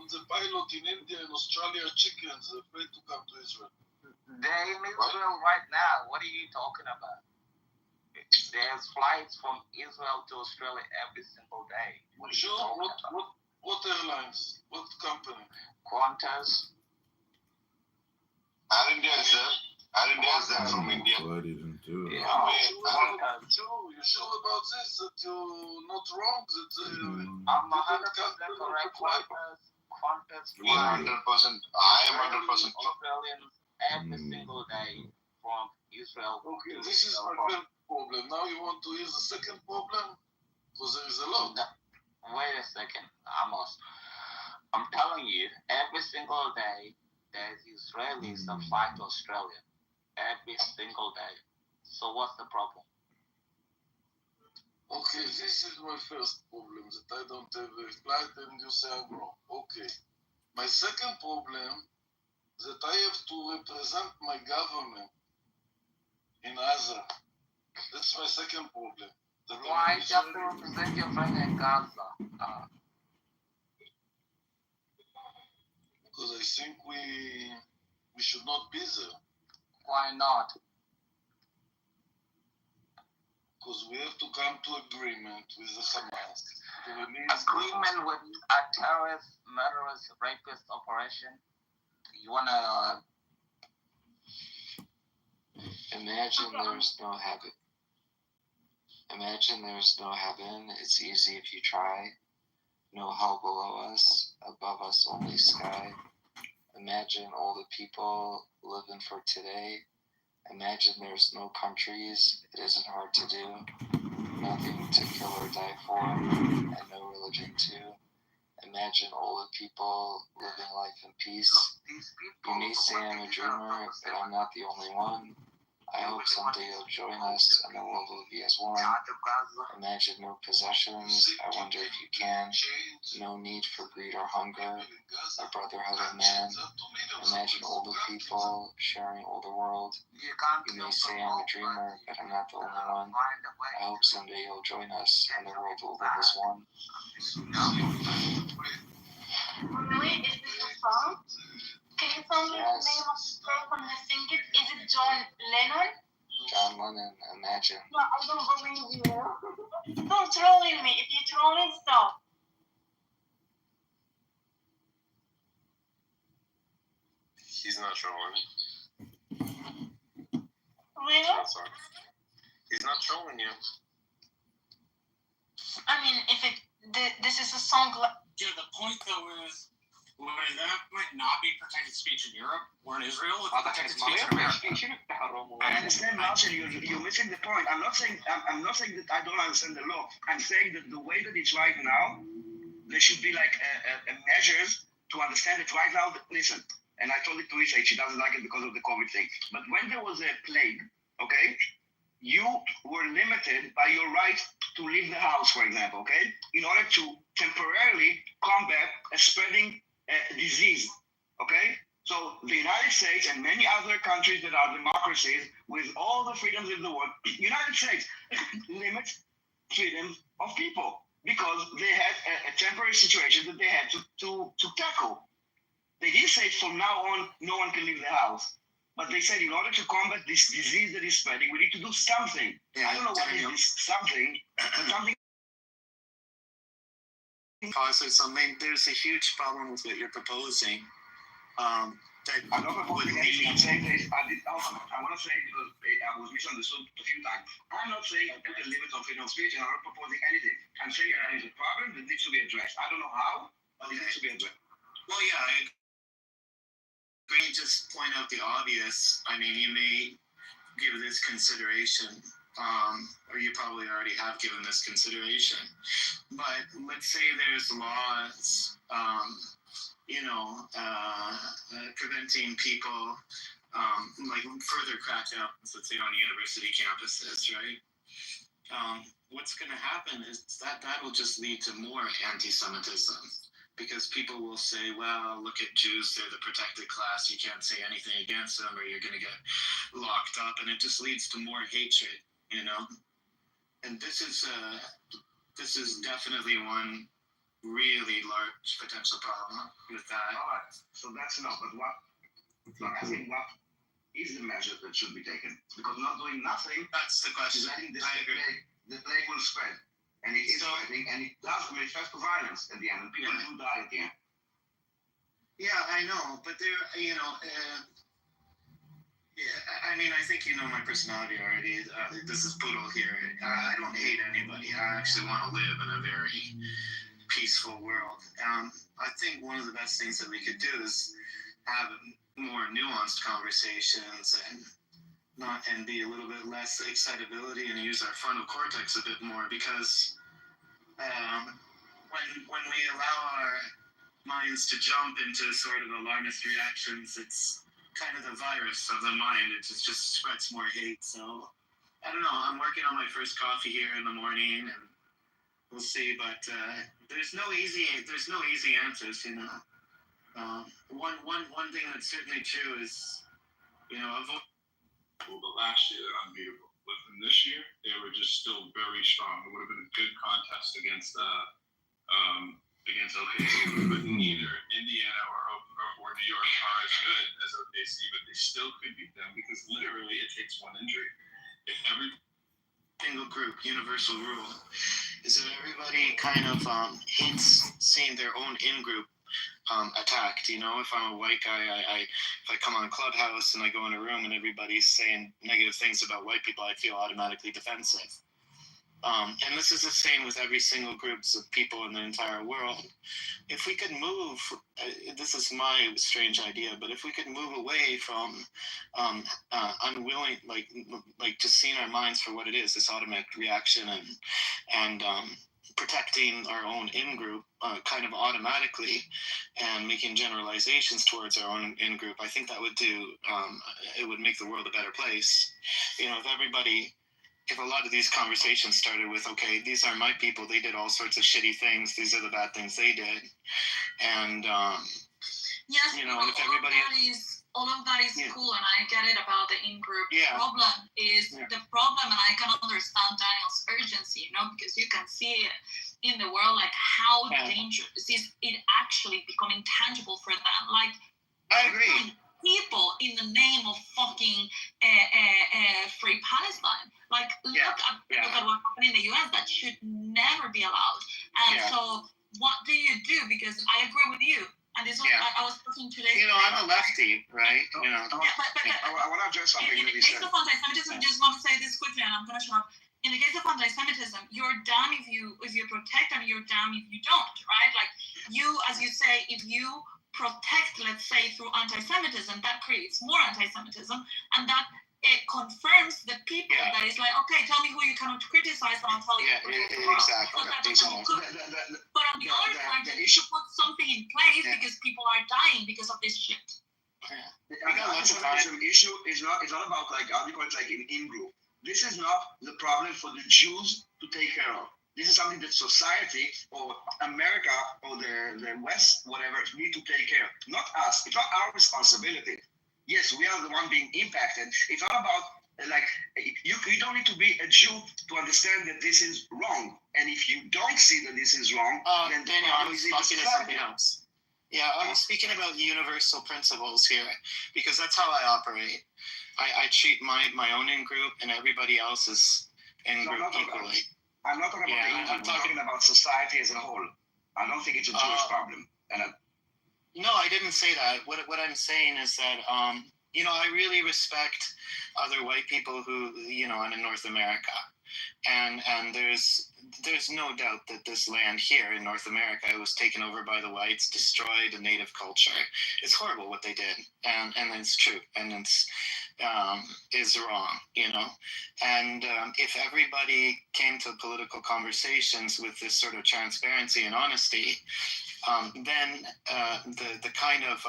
the pilot in India and Australia are chickens. They're afraid to come to Israel. They're in Israel right now. What are you talking about? There's flights from Israel to Australia every single day. Sure. What airlines? What company? Qantas. Air India is there. Air India is there from India. Yeah. You sure about this? That you're not wrong? That I'm 100% correct. Qantas. 100%. I am 100%. Australians every single day from Israel. Okay, this is my first problem. Now you want to hear the second problem? Because there is a lot. Wait a second, Amos. I'm telling you, every single day, there's Israelis that fight Australia. Every single day. So what's the problem? Okay, this is my first problem, that I don't have a flight and you say I'm wrong. Okay. My second problem is that I have to represent my government in Gaza. That's my second problem. Why you have to represent your friend in Gaza? Because I think we should not be there. Why not? Because we have to come to agreement with the Hamas. Agreement with a terrorist, murderous, rapist operation? You wanna... Imagine there's no heaven. Imagine there's no heaven. It's easy if you try. No hell below us. Above us only sky. Imagine all the people living for today. Imagine there's no countries. It isn't hard to do. Nothing to kill or die for. And no religion too. Imagine all the people living life in peace. You may say I'm a dreamer, but I'm not the only one. I hope someday you'll join us and the world will be as one. Imagine no possessions. I wonder if you can. No need for greed or hunger. A brotherhood of man. Imagine all the people sharing all the world. You may say I'm a dreamer, but I'm not the only one. I hope someday you'll join us and the world will live as one. Really? Is this a song? Can you tell me the name of the person who sing it? Is it John Lennon? John Lennon, Imagine. No, I don't believe you. Don't trolling me. If you're trolling, stop. He's not trolling. Really? Sorry. He's not trolling you. I mean, if this is a song like... Yeah, the point though is, that might not be protected speech in Europe or in Israel. It's protected speech in America. I understand, Martin. You're missing the point. I'm not saying that I don't understand the law. I'm saying that the way that it's right now, there should be like a measures to understand it right now. Listen, and I told it to Isha, she doesn't like it because of the COVID thing. But when there was a plague, okay, you were limited by your right to leave the house, for example, okay, in order to temporarily combat a spreading disease, okay? So the United States and many other countries that are democracies with all the freedoms in the world, United States limits freedom of people because they had a temporary situation that they had to tackle. They didn't say from now on, no one can leave the house. But they said in order to combat this disease that is spreading, we need to do something. I don't know what is this something, but something. Honestly, something, there's a huge problem with what you're proposing. I'm not proposing anything. I'm saying this. I want to say because I was misunderstood a few times. I'm not saying I put a limit on freedom of speech and I'm not proposing anything. I'm saying there is a problem that needs to be addressed. I don't know how, but it needs to be addressed. Well, yeah, I agree. Just point out the obvious. I mean, you may give this consideration. Or you probably already have given this consideration. But let's say there's laws, preventing people, like further crackdowns, let's say on university campuses, right? What's going to happen is that will just lead to more anti-Semitism. Because people will say, well, look at Jews, they're the protected class, you can't say anything against them or you're going to get locked up. And it just leads to more hatred. And this is definitely one really large potential problem with that. All right, so that's enough. But what? Not asking what is the measure that should be taken? Because not doing nothing That's the is question. letting this I agree. the plague will spread, and it is So- spreading, and it does manifest to violence at the end, and people Yeah. do die at the end. Yeah, I know, but there, yeah, I mean, I think you know my personality already. This is Poodle here. I don't hate anybody. I actually want to live in a very peaceful world. I think one of the best things that we could do is have more nuanced conversations and be a little bit less excitability and use our frontal cortex a bit more, because when we allow our minds to jump into sort of alarmist reactions, it's kind of the virus of the mind. It just spreads more hate. So I don't know. I'm working on my first coffee here in the morning, and we'll see. But there's no easy answers. One thing that's certainly true is, avoid. But last year they're unbeatable. But from this year, they were just still very strong. It would have been a good contest against OKC, but neither Indiana or New York are as good as OKC, but they still could beat them because literally it takes one injury. If every single group, universal rule, is that everybody kind of hates seeing their own in-group attacked. If I'm a white guy, if I come on Clubhouse and I go in a room and everybody's saying negative things about white people, I feel automatically defensive. And this is the same with every single groups of people in the entire world. If we could move, this is my strange idea, but if we could move away from unwilling, like just seeing our minds for what it is, this automatic reaction, and protecting our own in-group kind of automatically, and making generalizations towards our own in-group, I think that would it would make the world a better place. If a lot of these conversations started with, okay, these are my people, they did all sorts of shitty things, these are the bad things they did, and Yes, if everybody, all of that is Yeah. cool, and I get it about the in-group. Yeah. Problem is Yeah. the problem, and I can understand Daniel's urgency, because you can see it in the world, like how Yeah. dangerous is it actually becoming tangible for them. Like, I agree. people in the name of fucking free Palestine. Like, look Yeah. at what happened in the US. That should never be allowed. And Yeah. so, what do you do? Because I agree with you. And this was, Yeah. I was talking today. I'm a lefty, right? Yeah, but I want to address something in that the he case said. of anti-Semitism, I just want to say this quickly, and I'm gonna shut up. In the case of anti-Semitism, you're damned if you protect, and you're damned if you don't, right? Like, you, as you say, if you protect, let's say, through anti-Semitism, that creates more anti-Semitism, and that it confirms the people Yeah. that is like, okay, tell me who you cannot criticize, and I'll tell you. Yeah, who to protect the world. exactly. So that doesn't look good. The- But on the other the- side, the you issue- should put something in place Yeah. because people are dying because of this shit. The got lots of anti-Semitism issue is not about like arguments like in group. This is not the problem for the Jews to take care of. This is something that society or America or the West, whatever, need to take care of. Not us. It's not our responsibility. Yes, we are the one being impacted. It's not about you don't need to be a Jew to understand that this is wrong. And if you don't see that this is wrong, then the Daniel, problem I'm is in the talking to society. something else. Yeah, I'm speaking about universal principles here, because that's how I operate. I treat my own in-group and everybody else's in-group No, equally. I'm not talking about Yeah, the Indian, I'm I'm talking about society as a whole. I don't think it's a Jewish problem. And No, I didn't say that. What I'm saying is that I really respect other white people who in North America, and there's no doubt that this land here in North America was taken over by the whites, destroyed a native culture. It's horrible what they did, and it's true, and it's is wrong, and if everybody came to political conversations with this sort of transparency and honesty, then the kind of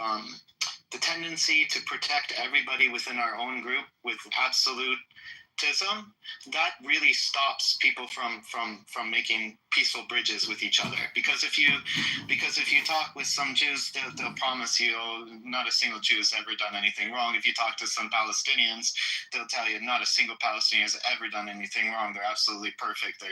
the tendency to protect everybody within our own group with absolute anti-Semitism, that really stops people from making peaceful bridges with each other. Because if you talk with some Jews, they'll promise you, oh, not a single Jew has ever done anything wrong. If you talk to some Palestinians, they'll tell you not a single Palestinian has ever done anything wrong. They're absolutely perfect. They're,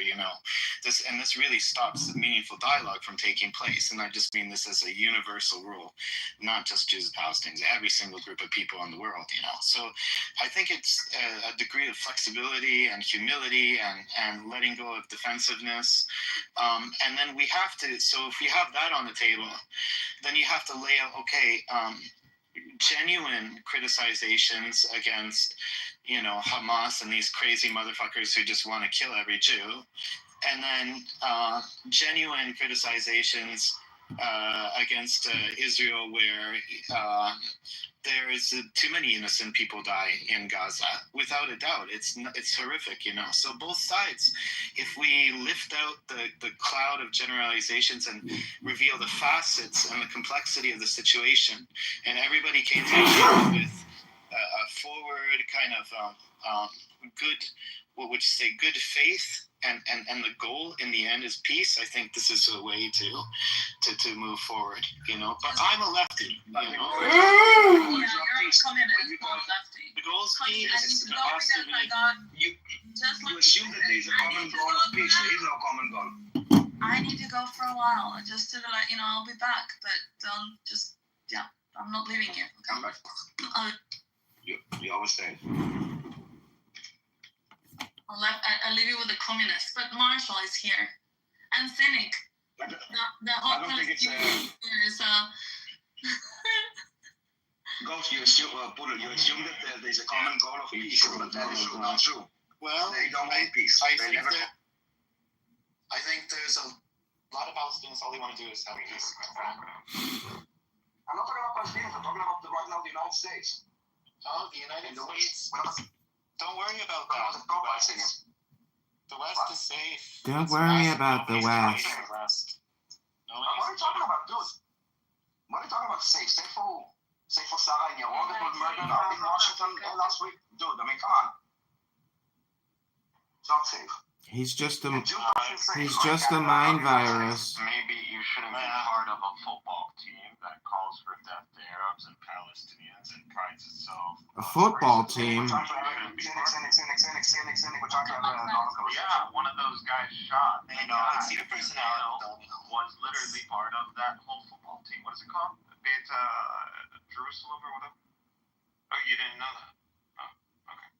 this really stops meaningful dialogue from taking place. And I just mean this as a universal rule, not just Jews and Palestinians, every single group of people in the world, So I think it's a degree of flexibility and humility and letting go of defensiveness. And then we have to, so if we have that on the table, then you have to lay out, genuine criticizations against, Hamas and these crazy motherfuckers who just want to kill every Jew. And then genuine criticizations against Israel, where there is too many innocent people die in Gaza. Without a doubt, it's horrific, So both sides, if we lift out the cloud of generalizations and reveal the facets and the complexity of the situation, and everybody came together with a forward kind of good, what would you say, good faith. And the goal in the end is peace. I think this is a way to move forward, But I'm a lefty, Yeah, you're a communist, not lefty. The goal is peace. And don't forget that God, You assume that there is a common goal of peace. There is no common goal. I need to go for a while, just to let you know I'll be back, but don't just, I'm not leaving you. Come back. You always stay. I'll leave you with the communists, but Marshall is here, and Cynic. The whole I don't think it's here is Ghost, you assume that there's a common goal of peace, but that is not true. Well, They don't want peace. I They think never. there's a lot of Palestinians, all they want to do is have peace. I'm not talking about Palestinians. I'm talking about right now the United States. Oh, the United In the States. West. Don't worry about We're that. not pro-Palestinians. The West is safe. Don't It's worry nice. about the Nobody's West. fighting the West. What are you talking about, dude? What are you talking about? Safe for who? Safe for Sarah and Yaron that was murdered out in Washington last week? Dude, I mean, come on. It's not safe. He's just a And Jews are safe. he's just a mind virus. Maybe you shouldn't be part of a football team that calls for death to Arabs and Palestinians and prides itself. A football team. We're trying to have a cynic. We're trying to have a normal conversation. Yeah, one of those guys shot. It's your personality. Was literally part of that whole football team. What is it called? Beta Jerusalem or whatever? Oh, you didn't know that? Oh, okay.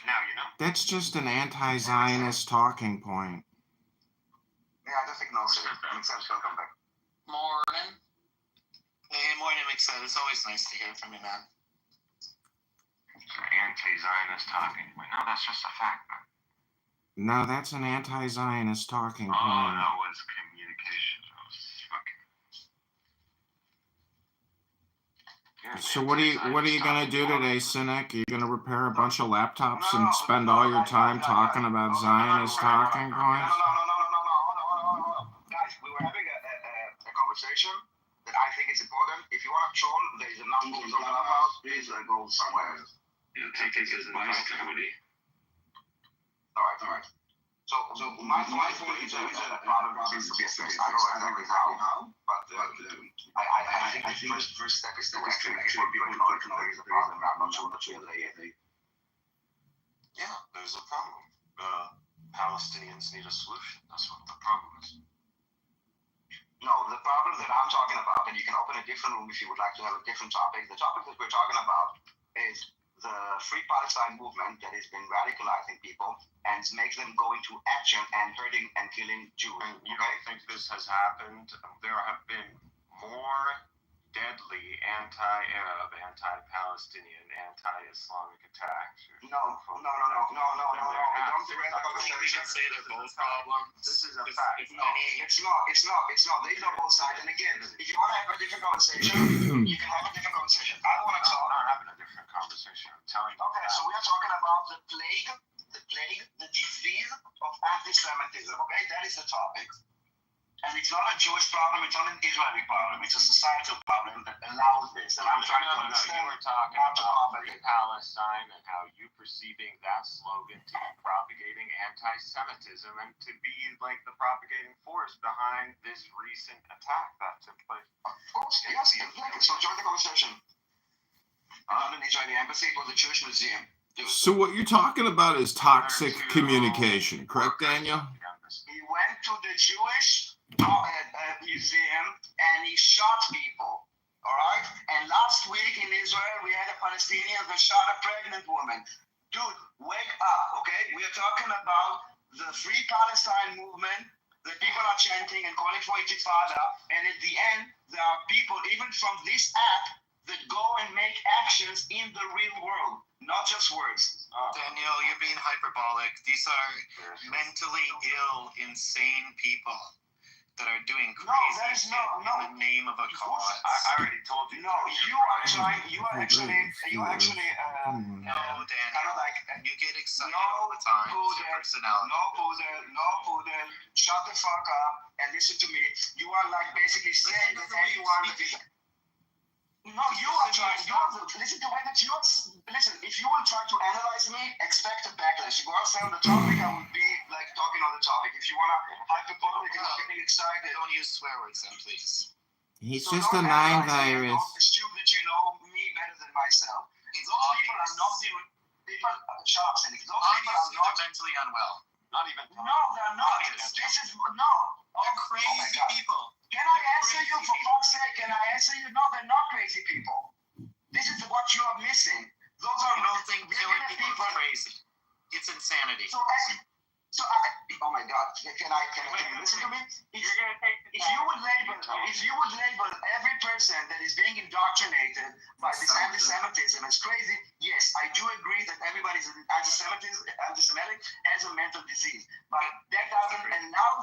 Now you know. That's just an anti-Zionist talking point. Yeah, I just ignore it. Makes sense. Welcome back. Morning. Hey, morning, Mixed. It's always nice to hear from you, man. It's an anti-Zionist talking point. No, that's just a fact. No, that's an anti-Zionist talking Oh, point. that was communications. I was fucking. So what are you gonna do today, Cynic? Are you gonna repair a bunch of laptops and spend all your time talking about Zionist talking points? No. Guys, we were having a conversation that I think is important. If you want to troll, there is enough rooms on Clubhouse. Please go somewhere else. Yeah, take it as advice, comedy. All right. So my point is a problem that needs to be addressed. I don't know exactly how, but I think the first step is to actually make sure people know that there is a problem. I'm not sure Yeah, there's a problem. Palestinians need a solution. That's what the problem is. No, the problem that I'm talking about, and you can open a different room if you would like to have a different topic. The topic that we're talking about is the Free Palestine movement that has been radicalizing people and makes them go into action and hurting and killing Jews. And you don't think this has happened? There have been more deadly anti-Arab, anti-Palestinian, anti-Islamic attacks. No. I don't direct the conversation. We should say they're both problems. This is a fact. No, it's not. There is no both sides. And again, if you want to have a different conversation, you can have a different conversation. I don't want to talk. I'm not having a different conversation. I'm telling you. Okay, so we are talking about the plague, the disease of anti-Semitism. Okay, that is the topic. And it's not a Jewish problem, it's not an Israeli problem, it's a societal problem that allows this. And I'm trying to understand you were talking how to about propagate. Free Palestine and how you perceiving that slogan to be propagating anti-Semitism and to be like the propagating force behind this recent attack that took place. Of course, yes, exactly. So join the conversation. Not an Israeli embassy, it was a Jewish museum. So what you're talking about is toxic communication, correct, Daniel? He went to the Jewish museum and he shot people. All right? And last week in Israel, we had a Palestinian that shot a pregnant woman. Dude, wake up, okay? We are talking about the Free Palestine movement that people are chanting and calling for intifada. And at the end, there are people, even from this app, that go and make actions in the real world, not just words. Daniel, you're being hyperbolic. These are mentally ill, insane people that are doing crazy shit in the name of a cause. I already told you. No, you are trying. You are actually. No, Dan. Kind of like. You get excited No, all the time. Buddha, It's your personality. no, Buddha. Shut the fuck up and listen to me. You are like basically saying that anyone that is. No, you are trying. You are listen to me. That you are. Listen. If you will try to analyze me, expect a backlash. If you want to say on the topic, I would be like talking on the topic. If you want to hyperbolic and getting excited, Don't use swear words then, please. He's so just a don't nine analyze me, virus. Don't assume that you know me better than myself. If those people are not the people. Shut up, Cynic. Those people are Obviously, not. they're mentally unwell. Not even. No, they're not. Obvious. This is no. They're Oh my crazy God. people. Can I answer you for fuck's sake? Can I answer you? No, they're not crazy people. This is what you are missing. Those are You don't think killing regular people is crazy. It's insanity. Oh my God. Can you listen to me? If you would label every person that is being indoctrinated by this anti-Semitism as crazy, yes, I do agree that everybody is anti-Semitic has a mental disease, but that doesn't allow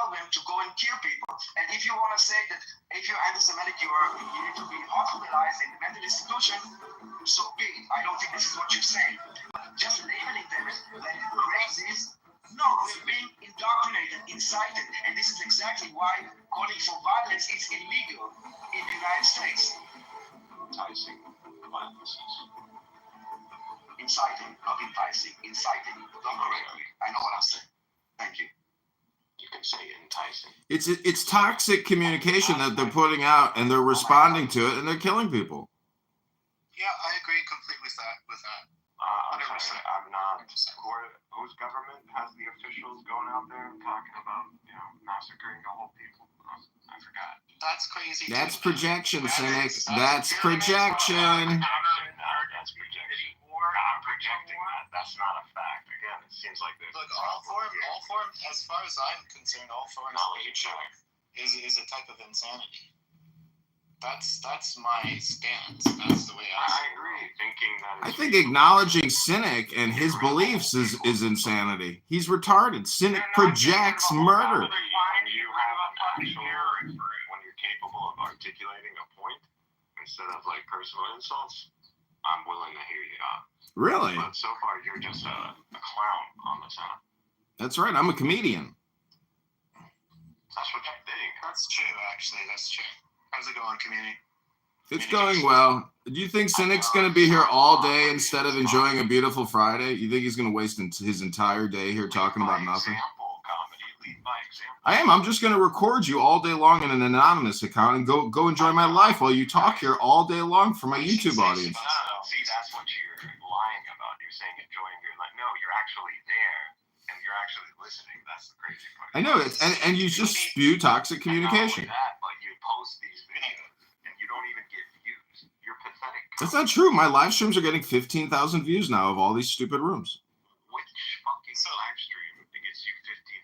them to go and kill people. And if you want to say that if you're anti-Semitic, you need to be hospitalized in a mental institution, so be it. I don't think this is what you're saying. But just labeling them like crazies, no, they're being indoctrinated, incited, and this is exactly why calling for violence is illegal in the United States. Enticing violence. Inciting, not enticing. Inciting. Don't correct me. I know what I'm saying. Thank you. You can say enticing. It's toxic communication that they're putting out, and they're responding to it, and they're killing people. Yeah, I agree completely with that. I'm sorry, I'm not. Whose government has the officials going out there and talking about, massacring the whole people? I forgot. That's crazy. That's too. projection, Cynic. That's projection. That's projection. I'm projecting that. That's not a fact. Again, it seems like there's. Look, all form, as far as I'm concerned, all forms of hatred is a type of insanity. That's my stance. That's the way I see it. agree. Thinking that. I think acknowledging Cynic and his beliefs is insanity. He's retarded. Cynic projects murder. When you have an actual, when you're capable of articulating a point instead of like personal insults, I'm willing to hear you out. Really? But so far, you're just a clown on the side. That's right. I'm a comedian. That's what you think. That's true, actually. That's true. How's it going, community? It's going well. Do you think Cynic's going to be here all day instead of enjoying a beautiful Friday? You think he's going to waste his entire day here talking about nothing? I am. I'm just going to record you all day long in an anonymous account and go enjoy my life while you talk here all day long for my YouTube audience. No. See, that's what you're lying about. You're saying enjoying your life. No, you're actually there and you're actually listening. That's the crazy part. I know it, and you just spew toxic communication. Not only that, but you post these videos and you don't even get views. You're pathetic. That's not true. My live streams are getting 15,000 views now of all these stupid rooms. Which fucking live stream gets you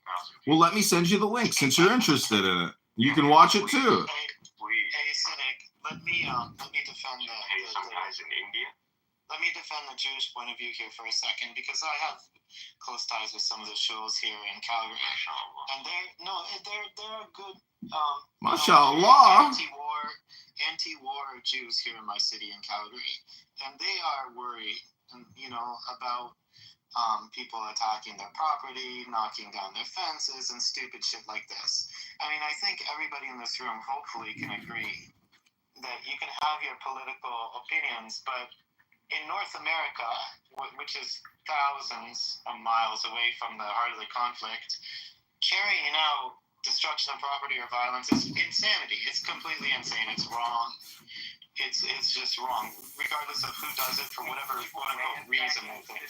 15,000 views? Well, let me send you the link since you're interested in it. You can watch it too. Please. Hey, Cynic, let me defend Some guys in India. let me defend the Jewish point of view here for a second, because I have close ties with some of the shuls here in Calgary, and they're good. Mashallah. Anti-war Jews here in my city in Calgary, and they are worried, about people attacking their property, knocking down their fences, and stupid shit like this. I mean, I think everybody in this room hopefully can agree that you can have your political opinions, but in North America, which is thousands of miles away from the heart of the conflict, carrying out destruction of property or violence is insanity. It's completely insane. It's wrong. It's just wrong, regardless of who does it for whatever quote-unquote reason they think.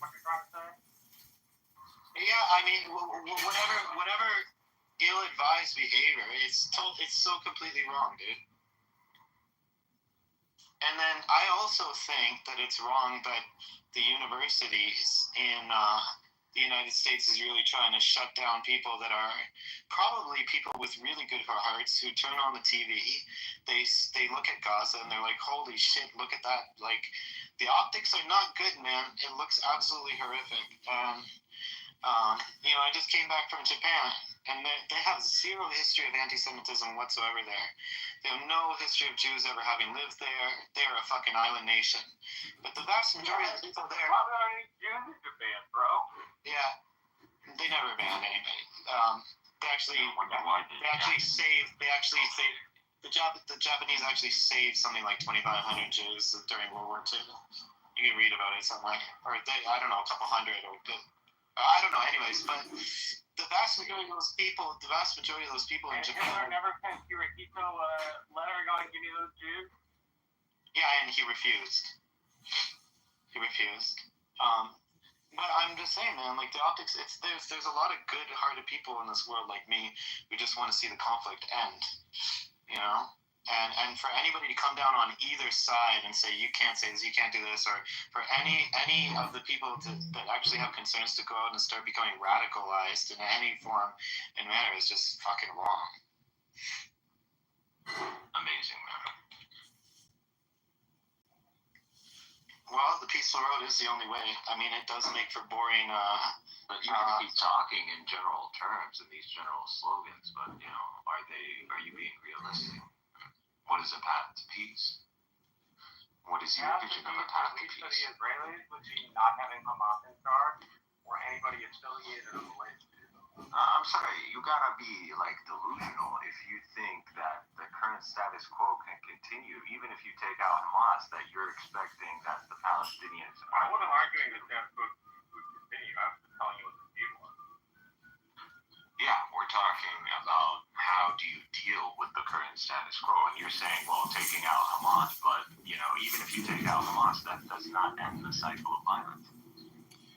What you're trying to say? Yeah, I mean, whatever ill-advised behavior, it's so completely wrong, dude. And then I also think that it's wrong that the universities in the United States is really trying to shut down people that are probably people with really good hearts who turn on the TV. They look at Gaza and they're like, holy shit, look at that. Like, the optics are not good, man. It looks absolutely horrific. I just came back from Japan, and they have zero history of anti-Semitism whatsoever there. They have no history of Jews ever having lived there. They're a fucking island nation. But the vast majority of the people there... Why are any Jews in Japan, bro? Yeah, they never banned anybody. The Japanese actually saved something like 2,500 Jews during World War II. You can read about it somewhere, or I don't know, a couple hundred, or I don't know. Anyways, but the vast majority of those people in Japan. Hitler never sent Hirohito a letter going, give me those Jews. Yeah, and he refused. But I'm just saying, man, like the optics, there's a lot of good-hearted people in this world like me who just want to see the conflict end, you know? And for anybody to come down on either side and say, you can't say this, you can't do this, or for any of the people that actually have concerns to go out and start becoming radicalized in any form and manner is just fucking wrong. Amazing, man. Well, the peaceful road is the only way. I mean, it does make for boring... But you can keep talking in general terms and these general slogans, but, you know, are you being realistic? What is a path to peace? What is your vision of a path to peace? For the Israelis would be not having Hamas in charge or anybody affiliated or related to them. I'm sorry, you gotta be like delusional if you think that the current status quo can continue, even if you take out Hamas, that you're expecting that the Palestinians are. I wasn't arguing that status quo would continue. I was telling you what the deal was. Yeah, we're talking about how do you deal with the current status quo, and you're saying, well, taking out Hamas, but, you know, even if you take out Hamas, that does not end the cycle of violence.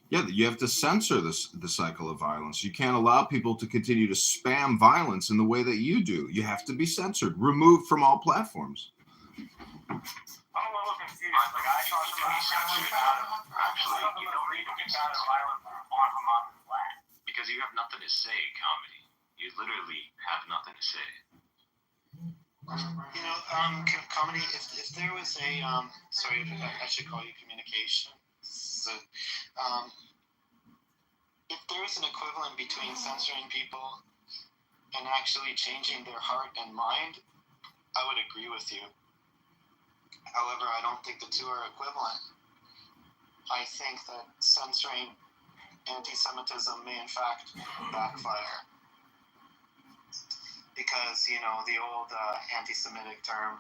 Yeah, you have to censor the cycle of violence. You can't allow people to continue to spam violence in the way that you do. You have to be censored, removed from all platforms. I'm a little confused. Like, I talked about actually, you don't need to get out of violence on Hamas' land. Because you have nothing to say, comedy. You literally have nothing to say. You know, comedy, if there was a, sorry, I should call you communication. So, if there was an equivalent between censoring people and actually changing their heart and mind, I would agree with you. However, I don't think the two are equivalent. I think that censoring anti-Semitism may in fact backfire. Because, you know, the old anti-Semitic term,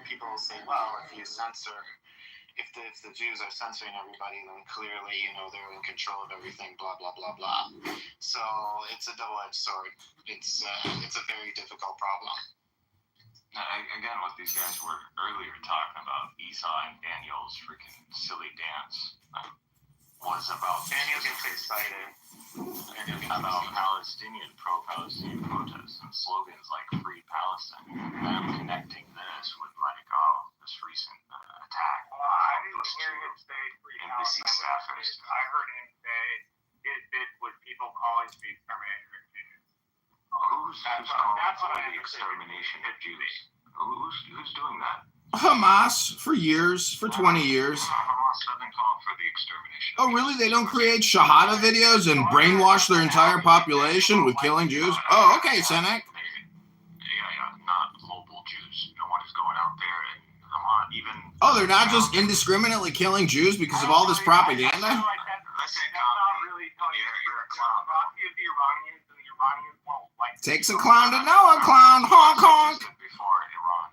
people say, well, if you censor, if the Jews are censoring everybody, then clearly, you know, they're in control of everything, blah, blah, blah, blah. So it's a double-edged sword. It's a very difficult problem. Again, what these guys were earlier talking about, Esau and Daniel's freaking silly dance, was about Daniel gets excited about pro-Palestinian protests and slogans like Free Palestine. Them connecting this with like, this recent attack. Well, I didn't hear him say Free Palestine. I heard him say it was people calling to be exterminated Jews. Who's calling for the extermination of Jews? Who's doing that? Hamas for years, for 20 years. Hamas doesn't call for the extermination. Oh, really? They don't create Shahada videos and brainwash their entire population with killing Jews? Oh, okay, Senek. Yeah, not local Jews. No one is going out there and Hamas even. Oh, they're not just indiscriminately killing Jews because of all this propaganda? Listen, clown. Of the Iranians, and the Iranians won't like. Takes a clown to know a clown. Honk honk. Before Iran,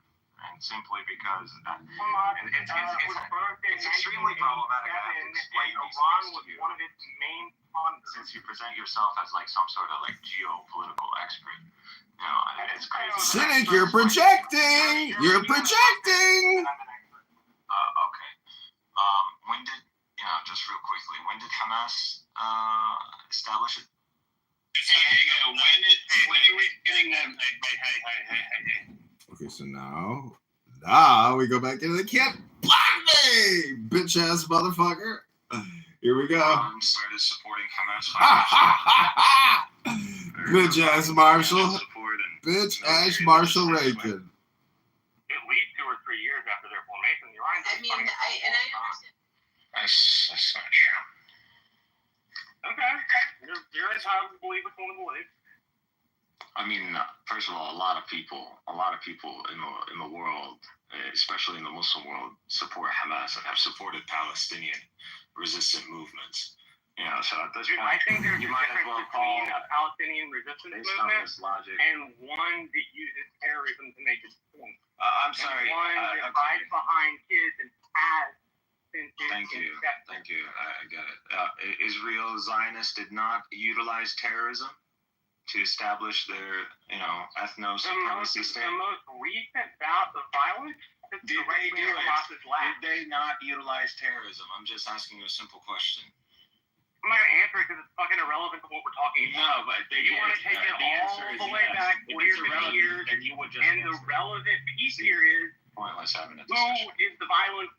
and simply because it's extremely problematic. I have to explain these Iran things was to you. one of its main funders. Since you present yourself as like some sort of like geopolitical expert, you know, it's crazy. Cynic, you're projecting. You're projecting. Okay. When did, just real quickly, when did Hamas establish it? Hey, when are we getting them? Hey. Okay, so now we go back into the camp. Block me, bitch ass motherfucker. Here we go. Started supporting Hamas. Bitch ass Marshall. Bitch ass Marshall Reagan. At least 2 or 3 years after their formation, the Iranians. I understand. That's not true. Okay. You're entitled to believe what you want to believe. I mean, first of all, a lot of people in the world, especially in the Muslim world, support Hamas and have supported Palestinian resistant movements. So at this point, I think there's you a might as difference well call between a Palestinian resistance based on movement this logic. and one that uses terrorism to make its point. I'm sorry. And one that okay. hides behind kids and has since its Thank you. inception. Thank you. I get it. Israel Zionists did not utilize terrorism to establish their, ethno-supremacy state. The most recent bout of violence is Did they do it? Hamas's last. Did they not utilize terrorism? I'm just asking you a simple question. I'm not going to answer it because it's fucking irrelevant to what we're talking about. No, but they You want to take it all the way back 40 or 50 years, then you would just and the relevant piece here is pointless having a who discussion. is the violence,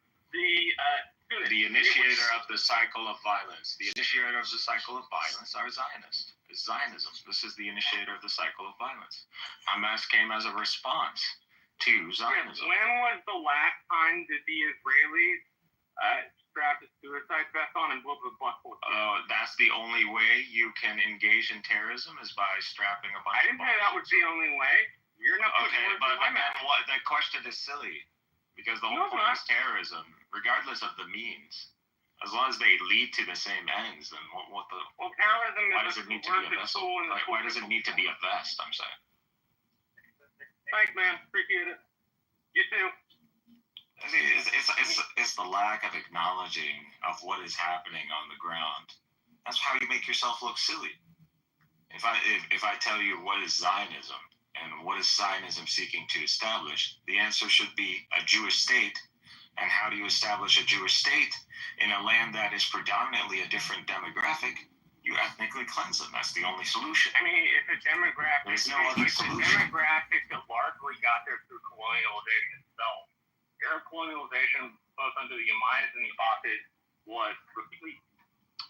The initiator of the cycle of violence. The initiator of the cycle of violence are Zionists. It's Zionism. This is the initiator of the cycle of violence. Hamas came as a response to Zionism. When was the last time that the Israelis strapped a suicide vest on and blew up a bus full of kids? That's the only way you can engage in terrorism is by strapping a bunch I didn't of say that was the only way. You're not putting Okay, words but in my then mouth. that question is silly. Because the No, whole it's point not. is terrorism, regardless of the means. As long as they lead to the same ends, then what the... Well, terrorism Why is does it a need to be word a that's vessel? cool and Why does it need to be a vest, I'm saying? Thanks, man. Appreciate it. You too. It's the lack of acknowledging of what is happening on the ground. That's how you make yourself look silly. If I tell you what is Zionism and what is Zionism seeking to establish, the answer should be a Jewish state. And how do you establish a Jewish state in a land that is predominantly a different demographic? You ethnically cleanse them. That's the only solution. I mean, it's a demographic. There's no other It's a solution. demographic that largely got there through colonialization itself. Arab colonialization, both under the Umayyads and the Abbasids, was complete.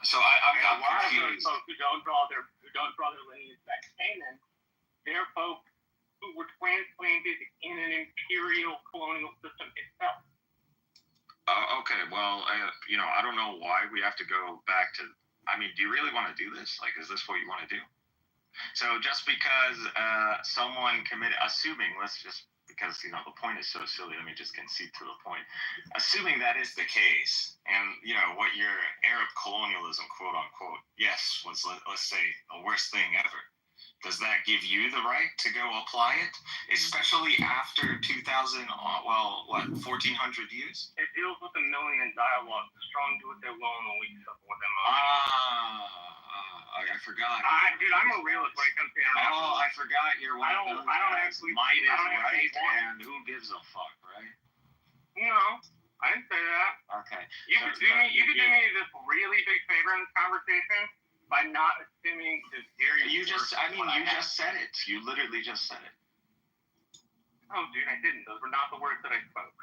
So I'm A lot of those confused. folks who don't draw their lineage back to Canaan, they're folks who were transplanted in an imperial colonial system itself. Okay, well, I don't know why we have to go back to. I mean, do you really want to do this? Like, is this what you want to do? So just because someone committed, because the point is so silly, let me just concede to the point. Assuming that is the case, and what your Arab colonialism, quote unquote, yes, was let's say the worst thing ever. Does that give you the right to go apply it, especially after 2,000? 1,400 years? It deals with the million dialogue. The strong do what they will, and the weak suffer what they must. I forgot. Dude, I'm a realist when it comes to international. Oh, I forgot you're one of those guys. Might is right, and who gives a fuck, right? No, I didn't say that. Okay. You could do me this really big favor in this conversation by not assuming the very. You just said it. You literally just said it. Oh, dude, I didn't. Those were not the words that I spoke.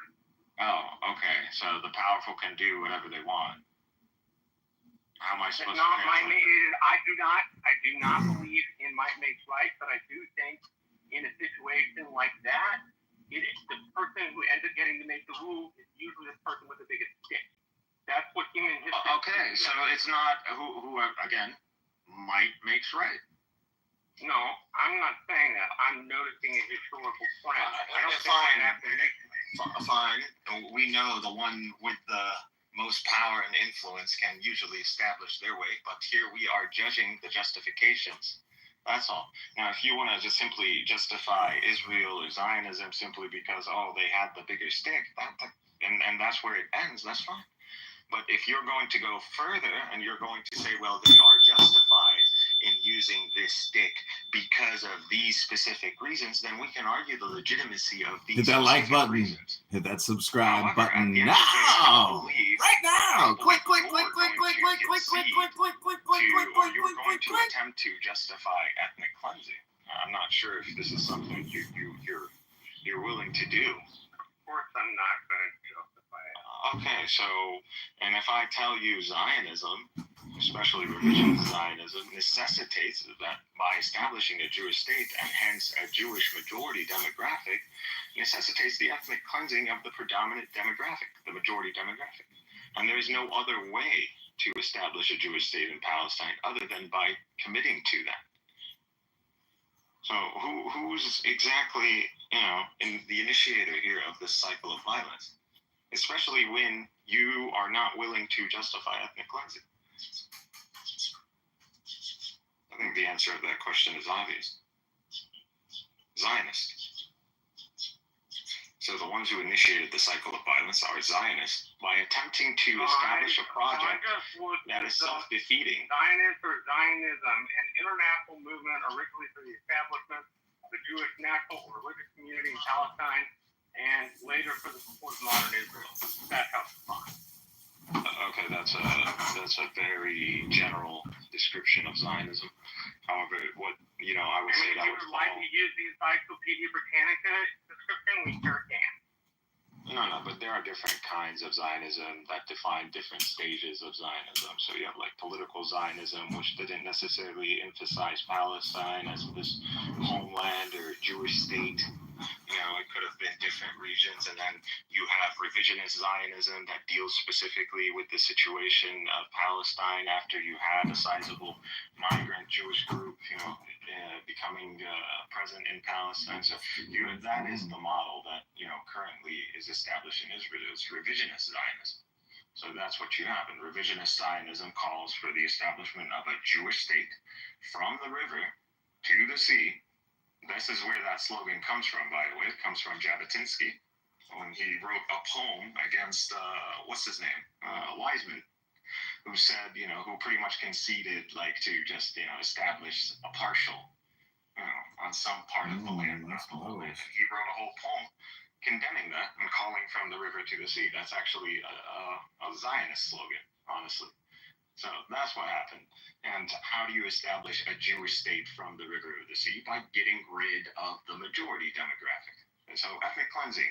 Oh, okay. So the powerful can do whatever they want. How am I supposed to translate? I do not believe in might makes right, but I do think in a situation like that, the person who ends up getting to make the rules is usually the person with the biggest stick. That's what human history. Okay, so it's not who again, might makes right. No, I'm not saying that. I'm noticing a historical trend. I don't think Fine. that makes right. Fine. We know the one with the most power and influence can usually establish their way, but here we are judging the justifications. That's all. Now, if you want to just simply justify Israel or Zionism simply because, they had the bigger stick, and that's where it ends, that's fine. But if you're going to go further and you're going to say, well, they are justified in using this stick because of these specific reasons, then we can argue the legitimacy of these Hit that like button. reasons. Hit that subscribe However, button at the end of the day, I now. believe Right now. that Quick, quick, you're quick, quick, going quick, to quick, quick, quick, concede quick, quick, quick, quick, to, quick, or quick, you're quick, going quick, to quick. attempt to justify ethnic cleansing. I'm not sure if this is something you're willing to do. Of course, I'm not going to justify it. Okay, so, and if I tell you Zionism, especially revisionist Zionism, necessitates that by establishing a Jewish state and hence a Jewish majority demographic, necessitates the ethnic cleansing of the predominant demographic, the majority demographic. And there is no other way to establish a Jewish state in Palestine other than by committing to that. So who's exactly, in the initiator here of this cycle of violence? Especially when you are not willing to justify ethnic cleansing. I think the answer to that question is obvious. Zionists. So the ones who initiated the cycle of violence are Zionists by attempting to establish a project that is self-defeating. Zionist or Zionism, an international movement originally for the establishment of a Jewish national or religious community in Palestine, and later for the support of modern Israel. That's how it's defined. Okay, that's a very general description of Zionism. However, I would say that would would like to use the Encyclopedia Britannica description, we sure can. No, but there are different kinds of Zionism that define different stages of Zionism. So you have like political Zionism, which didn't necessarily emphasize Palestine as this homeland or Jewish state. It could have been different regions. And then you have revisionist Zionism that deals specifically with the situation of Palestine after you had a sizable migrant Jewish group, becoming present in Palestine. So that is the model that, currently is established in Israel. It's revisionist Zionism. So that's what you have. And revisionist Zionism calls for the establishment of a Jewish state from the river to the sea. This is where that slogan comes from, by the way. It comes from Jabotinsky when he wrote a poem against, what's his name? Wiseman, who said, who pretty much conceded, to just, establish a partial, on some part of the land, not the whole land. He wrote a whole poem condemning that and calling from the river to the sea. That's actually a Zionist slogan, honestly. So that's what happened. And how do you establish a Jewish state from the river to the sea? By getting rid of the majority demographic. And so ethnic cleansing,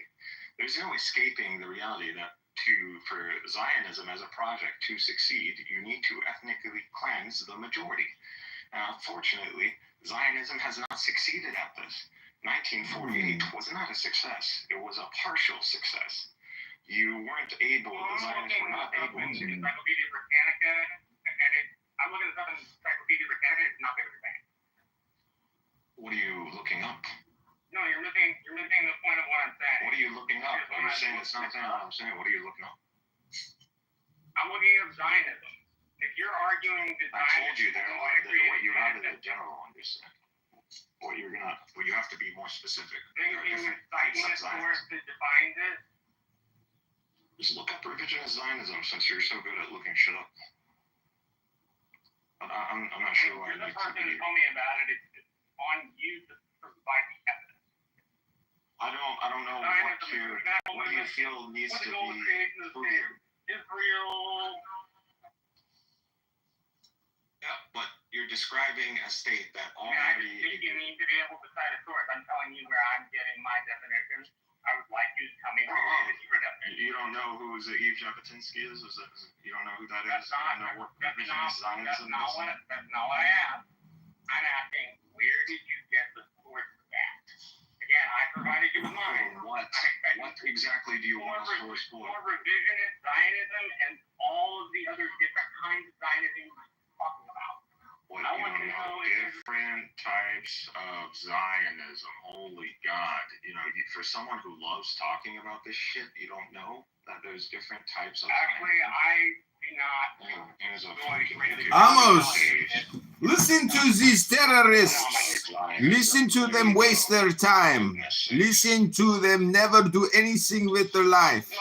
there's no escaping the reality that for Zionism as a project to succeed, you need to ethnically cleanse the majority. Now, unfortunately, Zionism has not succeeded at this. 1948 was not a success. It was a partial success. You weren't able, the Zionists were not able to. Encyclopedia Britannica, and I'm looking at stuff in Encyclopedia Britannica, it's not very bad. What are you looking up? No, you're missing the point of what I'm saying. What are you looking up? Are you saying it's not saying what I'm saying? What are you looking up? I'm looking up Zionism. If you're arguing that I told you that what you have is a general understanding. What you have to be more specific. Anything with Zionist source that defines it? Just look up revisionist Zionism since you're so good at looking shit up. But I'm not sure why. The person who told me about it, it's on you to provide the evidence. I don't know what do you feel needs to be proven? Israel. Yeah, but you're describing a state that I already. think you need to be able to cite a source. I'm telling you where I'm getting my definition. I would like you to tell me where your definition. You don't know who Ze'ev Jabotinsky is? You don't know who that is? You don't know what revisionist Zionism is? That's not what I asked. I'm asking, where did you get the source for that? Again, I provided you with mine. What exactly do you want a source for? More revisionist Zionism and all of the other different kinds of Zionism you're talking about. What I want to know different types of Zionism. Holy God! For someone who loves talking about this shit, you don't know that there's different types of. Actually, I do not. Amos, listen to these terrorists. Listen to them waste their time. Listen to them never do anything with their life.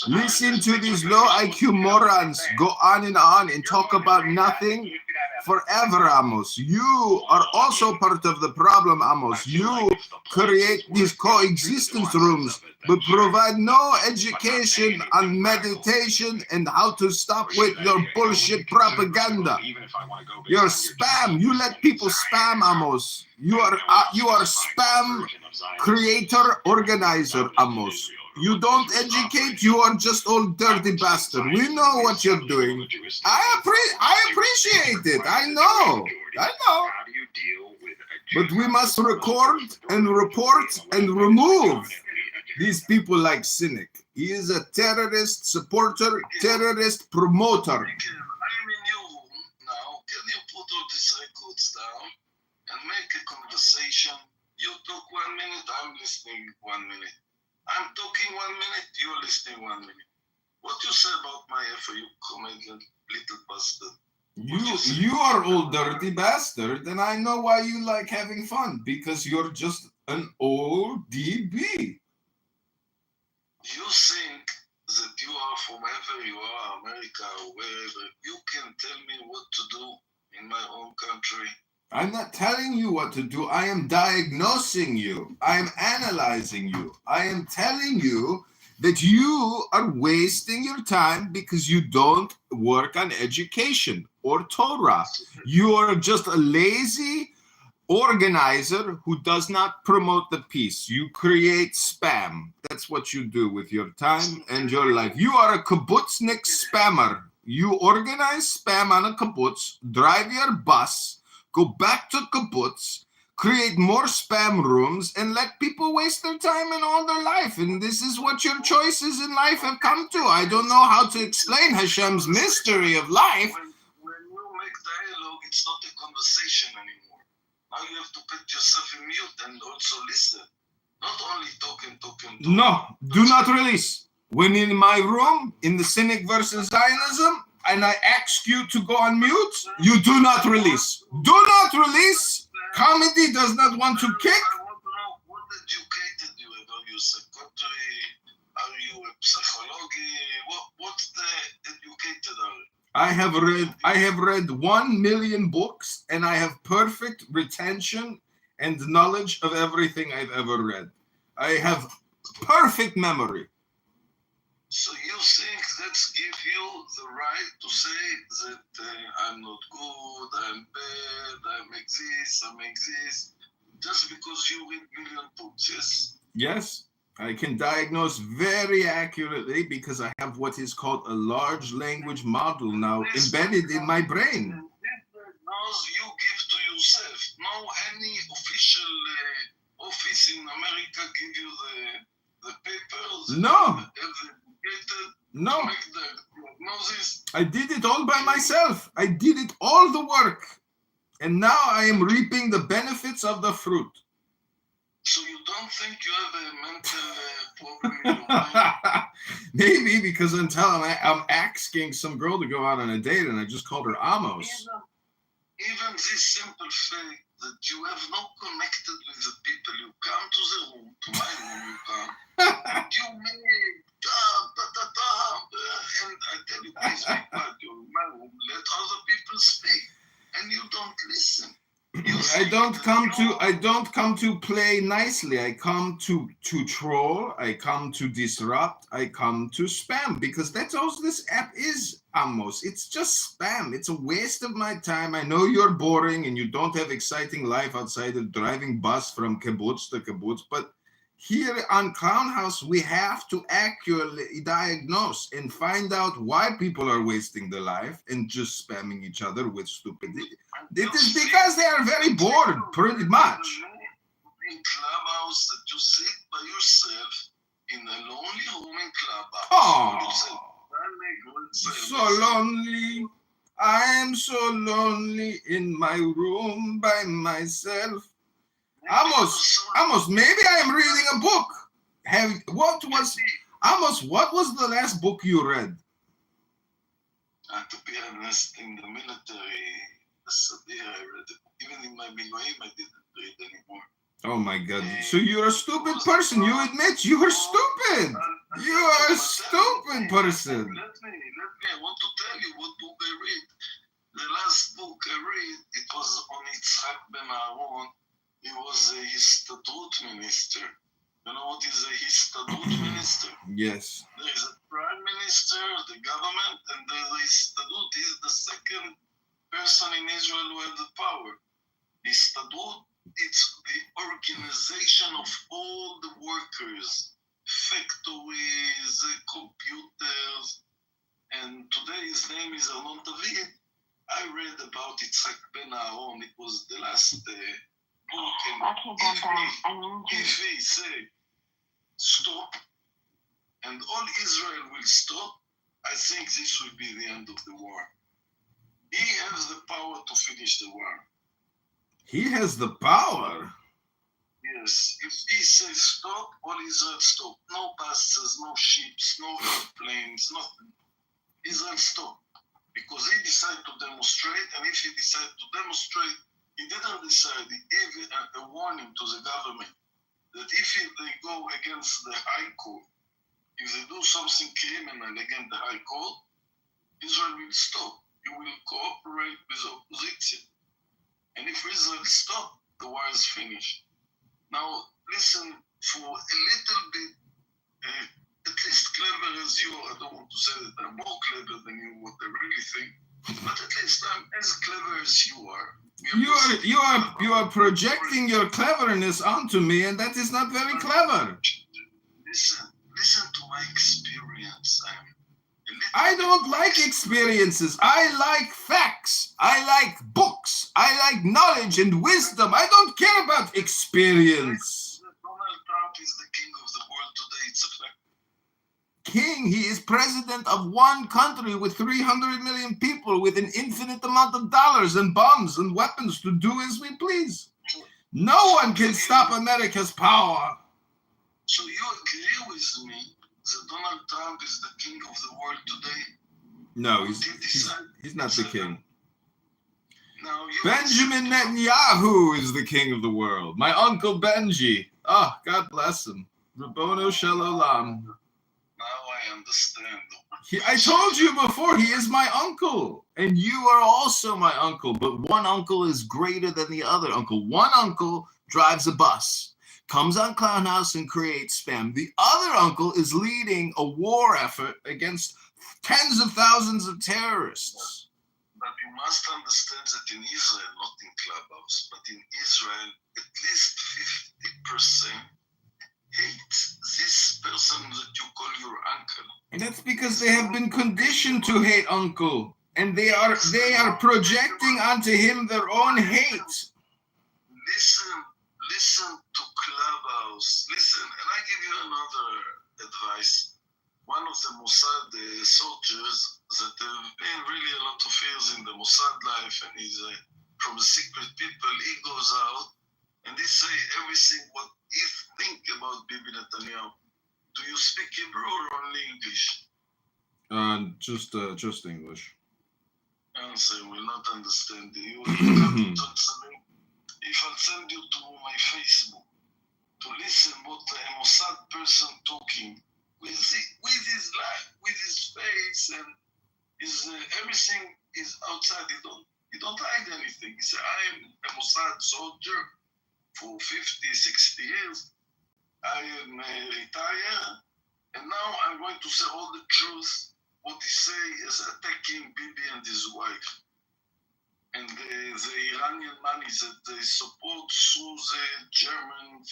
Listen to these low IQ morons go on and talk about nothing forever, Amos. You are also part of the problem, Amos. You create these coexistence rooms, but provide no education on meditation and how to stop with your bullshit propaganda. You're spam. You let people spam, Amos. You are spam creator organizer, Amos. You don't educate. You are just old dirty bastard. We know what you're doing. I appreciate it. I know. But we must record and report and remove these people like Cynic. He is a terrorist supporter, terrorist promoter. I'm in your room now. Can you put all these records down and make a conversation? You talk 1 minute, I'm listening 1 minute. I'm talking 1 minute, you're listening 1 minute. What you say about my effort, you comedian little bastard? You are old dirty bastard, and I know why you like having fun, because you're just an old DB. You think that you are from wherever you are, America or wherever, you can tell me what to do in my own country. I'm not telling you what to do. I am diagnosing you. I am analyzing you. I am telling you that you are wasting your time because you don't work on education or Torah. You are just a lazy organizer who does not promote the peace. You create spam. That's what you do with your time and your life. You are a kibbutznik spammer. You organize spam on a kibbutz, drive your bus, go back to kibbutz, create more spam rooms, and let people waste their time and all their life. And this is what your choices in life have come to. I don't know how to explain Hashem's mystery of life. When you make dialogue, it's not a conversation anymore. Now you have to put yourself in mute and also listen. Not only talking. No, do not release. When in my room, in the Cynic versus Zionism, and I ask you to go on mute, you do not release. Do not release. Comedy does not want to kick. I want to know what educated you about your secretary. Are you a psychology? What's the educated are you? I have read 1 million books, and I have perfect retention and knowledge of everything I've ever read. I have perfect memory. So you think that's give you the right to say that I'm not good, I'm bad, I make this, just because you read million books, yes? Yes, I can diagnose very accurately because I have what is called a large language model now embedded in my brain. This diagnosis you give to yourself. No any official office in America give you the papers. No. To make the diagnosis. I did it all by myself. I did it all the work. And now I am reaping the benefits of the fruit. So you don't think you have a mental problem in your mind? Maybe because I'm asking some girl to go out on a date and I just called her Amos. Even this simple fact that you have not connected with the people. You come to the room, to my room you come. You may and I tell you, please be quiet. You're in my room. Let other people speak, and you don't listen. I don't come to play nicely. I come to troll. I come to disrupt. I come to spam because that's all this app is, Amos. It's just spam. It's a waste of my time. I know you're boring and you don't have exciting life outside of driving bus from kibbutz to kibbutz, but here on Clown House, we have to accurately diagnose and find out why people are wasting their life and just spamming each other with stupidity. It is because they are very bored, pretty much. In Clubhouse, that you sit by yourself in a lonely room in Clubhouse. Oh, so lonely. I am so lonely in my room by myself. Amos, maybe I am reading a book. What was the last book you read? To be honest, in the military, I read it. Even in my Miloim, I didn't read anymore. Oh my God. So you're a stupid person. You admit you are stupid. You are a stupid person. Let me, I want to tell you what book I read. The last book I read, it was on Yitzhak Ben Aaron. He was a Histadrut minister. You know what is a Histadrut minister? Yes. There is a prime minister, the government, and the Histadrut is the second person in Israel who had the power. Histadrut, it's the organization of all the workers, factories, computers, and today his name is Arnon David. I read about Yitzhak Ben Aaron. It was the last book. And if he say stop, and all Israel will stop, I think this will be the end of the war. He has the power to finish the war. He has the power? Yes. If he says stop, all Israel stop. No buses, no ships, no airplanes, nothing. Israel stop. Because he decided to demonstrate, and if he decided to demonstrate, he didn't decide. He gave a warning to the government that if they go against the High Court, if they do something criminal against the High Court, Israel will stop. He will cooperate with the opposition. And if Israel stop, the war is finished. Now, listen, for a little bit, at least clever as you, I don't want to say that I'm more clever than you, what I really think, but at least I'm as clever as you are. You are projecting your cleverness onto me, and that is not very clever. Listen to my experience. I don't like experiences. I like facts. I like books. I like knowledge and wisdom. I don't care about experience. Donald Trump is the king of the world today. It's a fact. King, he is president of one country with 300 million people, with an infinite amount of dollars and bombs and weapons to do as we please. No one can stop America's power. So you agree with me that Donald Trump is the king of the world today? No, he's not the king. Now, Benjamin Netanyahu is the king of the world. My uncle Benji. Oh, God bless him. Rabbono Shel Olam. Now I understand. I told you before, he is my uncle. And you are also my uncle. But one uncle is greater than the other uncle. One uncle drives a bus, comes on Clown House and creates spam. The other uncle is leading a war effort against tens of thousands of terrorists. But you must understand that in Israel, not in Clubhouse, but in Israel, at least 50% hate this person that you call your uncle. And that's because they have been conditioned to hate uncle. And they are projecting onto him their own hate. Listen to Clubhouse. Listen, and I give you another advice. One of the Mossad soldiers that have been really a lot of years in the Mossad life, and he's from the secret people, he goes out and he say everything what he think about Bibi Netanyahu. Do you speak Hebrew or only English? Just English. Answer will not understand you. If I'll send you to my Facebook to listen what a Mossad person talking with his life, with his face, and his everything is outside. He don't hide anything. He said, I'm a Mossad soldier for 50, 60 years. I am retired, and now I'm going to say all the truth. What he say is attacking Bibi and his wife. And the Iranian money that they support through the German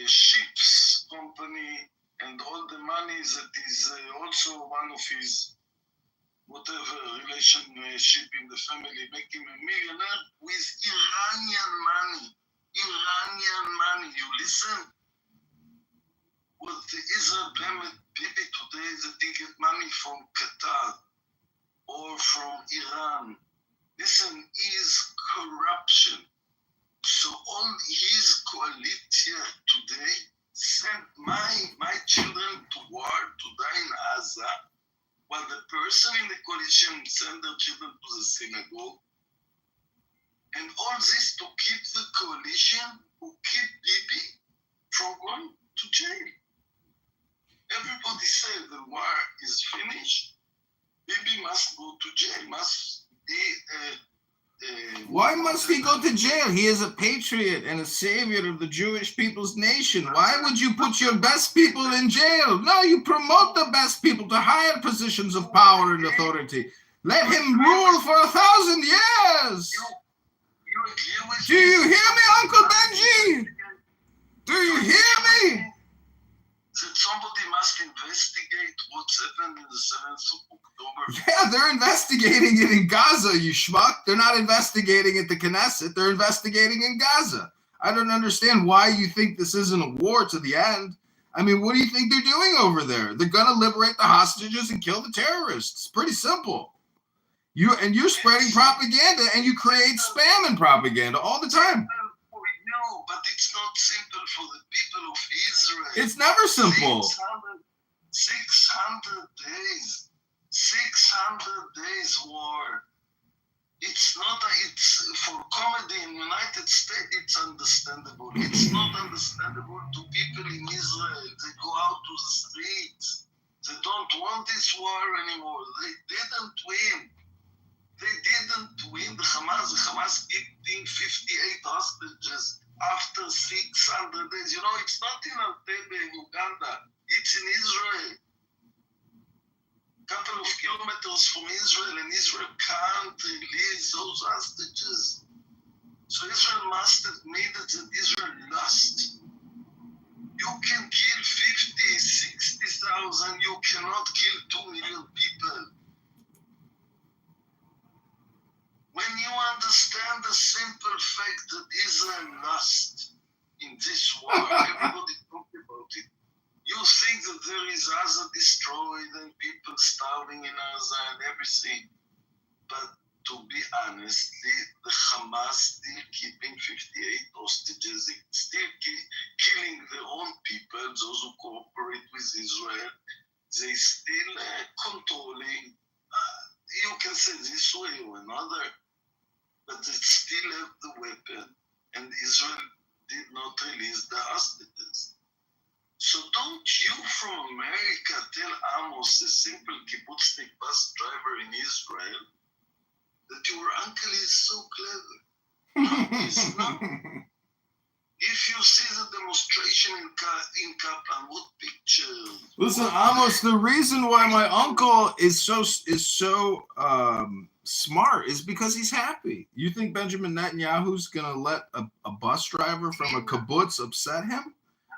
ships company, and all the money that is also one of his whatever relationship in the family, make him a millionaire with Iranian money. Iranian money, you listen? What the Israel blamed Bibi today that they get money from Qatar. or from Iran. Listen, is corruption. So all his coalition today sent my children to war to die in Gaza, while the person in the coalition sent their children to the synagogue. And all this to keep the coalition who keep Bibi from going to jail. Everybody said the war is finished. Bibi must go to jail, must be Why must he go to jail? He is a patriot and a savior of the Jewish people's nation. Why would you put your best people in jail? No, you promote the best people to higher positions of power and authority. Let him rule for 1,000 years. Do you hear me, Uncle Benji? Do you hear me? That somebody must investigate what's happened in the 7th of October. Yeah, they're investigating it in Gaza, you schmuck. They're not investigating at the Knesset. They're investigating in Gaza. I don't understand why you think this isn't a war to the end. I mean, what do you think they're doing over there? They're going to liberate the hostages and kill the terrorists. It's pretty simple. You're spreading propaganda, and you create spam and propaganda all the time. No, but it's not simple for the people of Israel. It's never simple. 600 days. 600 days war. It's not, it's for comedy in United States, it's understandable. It's not understandable to people in Israel. They go out to the streets. They don't want this war anymore. They didn't win. They didn't win. The Hamas keeping 58 hostages after 600 days. You know, it's not in Entebbe in Uganda. It's in Israel. Couple of kilometers from Israel, and Israel can't release those hostages. So Israel must admit that Israel lost. You can kill 50, 60,000. You cannot kill 2 million people. When you understand the simple fact that Israel lost in this war, everybody talked about it. You think that there is Gaza destroyed and people starving in Gaza and everything. But to be honest, the Hamas still keeping 58 hostages, still killing their own people, those who cooperate with Israel. They still controlling, you can say this way or another, but they still have the weapon, and Israel did not release the hostages. So don't you from America tell Amos, a simple kibbutznik bus driver in Israel, that your uncle is so clever. No, he's not. If you see the demonstration in Kaplan, what picture? Listen, Amos, the reason why my uncle is so smart is because he's happy. You think Benjamin Netanyahu's gonna let a bus driver from a kibbutz upset him?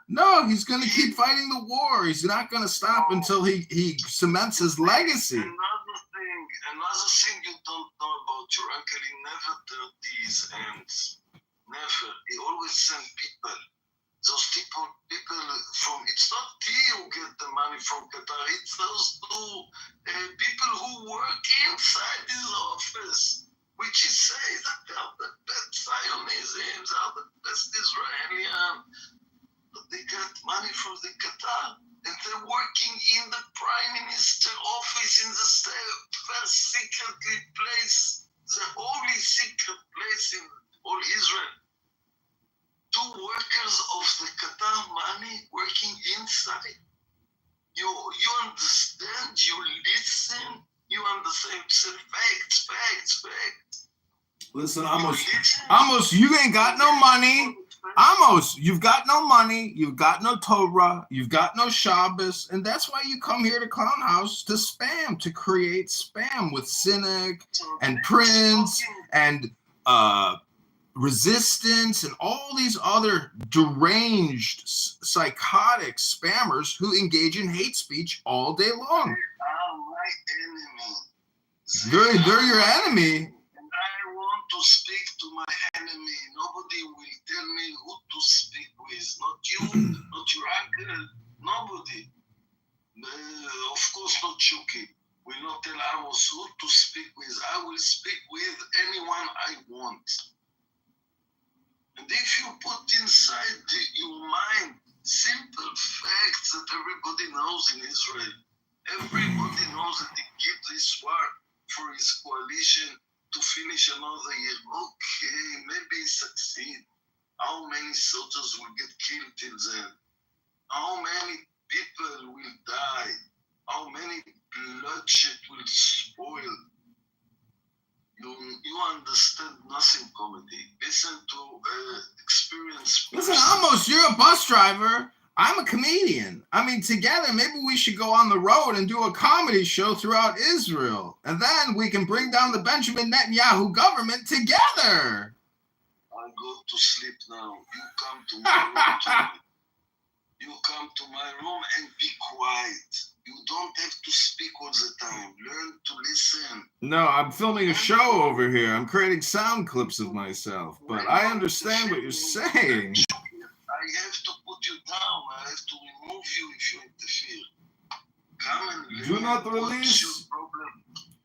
No, he's gonna keep fighting the war. He's not gonna stop until he cements his legacy. Another thing you don't know about your uncle, he never dirty his hands. Never. He always sent people. Those people from, it's not he who get the money from Qatar, it's those two people who work inside his office, which he says that they are the best Zionism, they are the best Israelian. But they get money from the Qatar, and they're working in the Prime Minister office in the first secretly place, the only secret place in all Israel. 2 workers of the Qatar money working inside. You understand, you listen, you understand, facts. Listen, Amos, you ain't got no money. Amos, you've got no money, you've got no Torah, you've got no Shabbos, and that's why you come here to Clown House to spam, to create spam with Cynic and Prince and Resistance and all these other deranged, psychotic spammers who engage in hate speech all day long. They are my enemy. They're your enemy. And I want to speak to my enemy. Nobody will tell me who to speak with. Not you, not your uncle, nobody. Of course not Shuki. will not tell Amos who to speak with. I will speak with anyone I want. And if you put inside your mind simple facts that everybody knows in Israel, everybody knows that he kept this war for his coalition to finish another year. Okay, maybe he succeed. How many soldiers will get killed till then? How many people will die? How many bloodshed will spoil? You understand nothing, comedy. Listen to experience. Listen, Amos, you're a bus driver. I'm a comedian. I mean, together, maybe we should go on the road and do a comedy show throughout Israel. And then we can bring down the Benjamin Netanyahu government together. I'll go to sleep now. You come to my room. You come to my room and be quiet. You don't have to speak all the time. Learn to listen. No, I'm filming a show over here. I'm creating sound clips of myself. But I understand what you're saying. I have to put you down. I have to remove you if you interfere. Come and Do not what's release. your problem.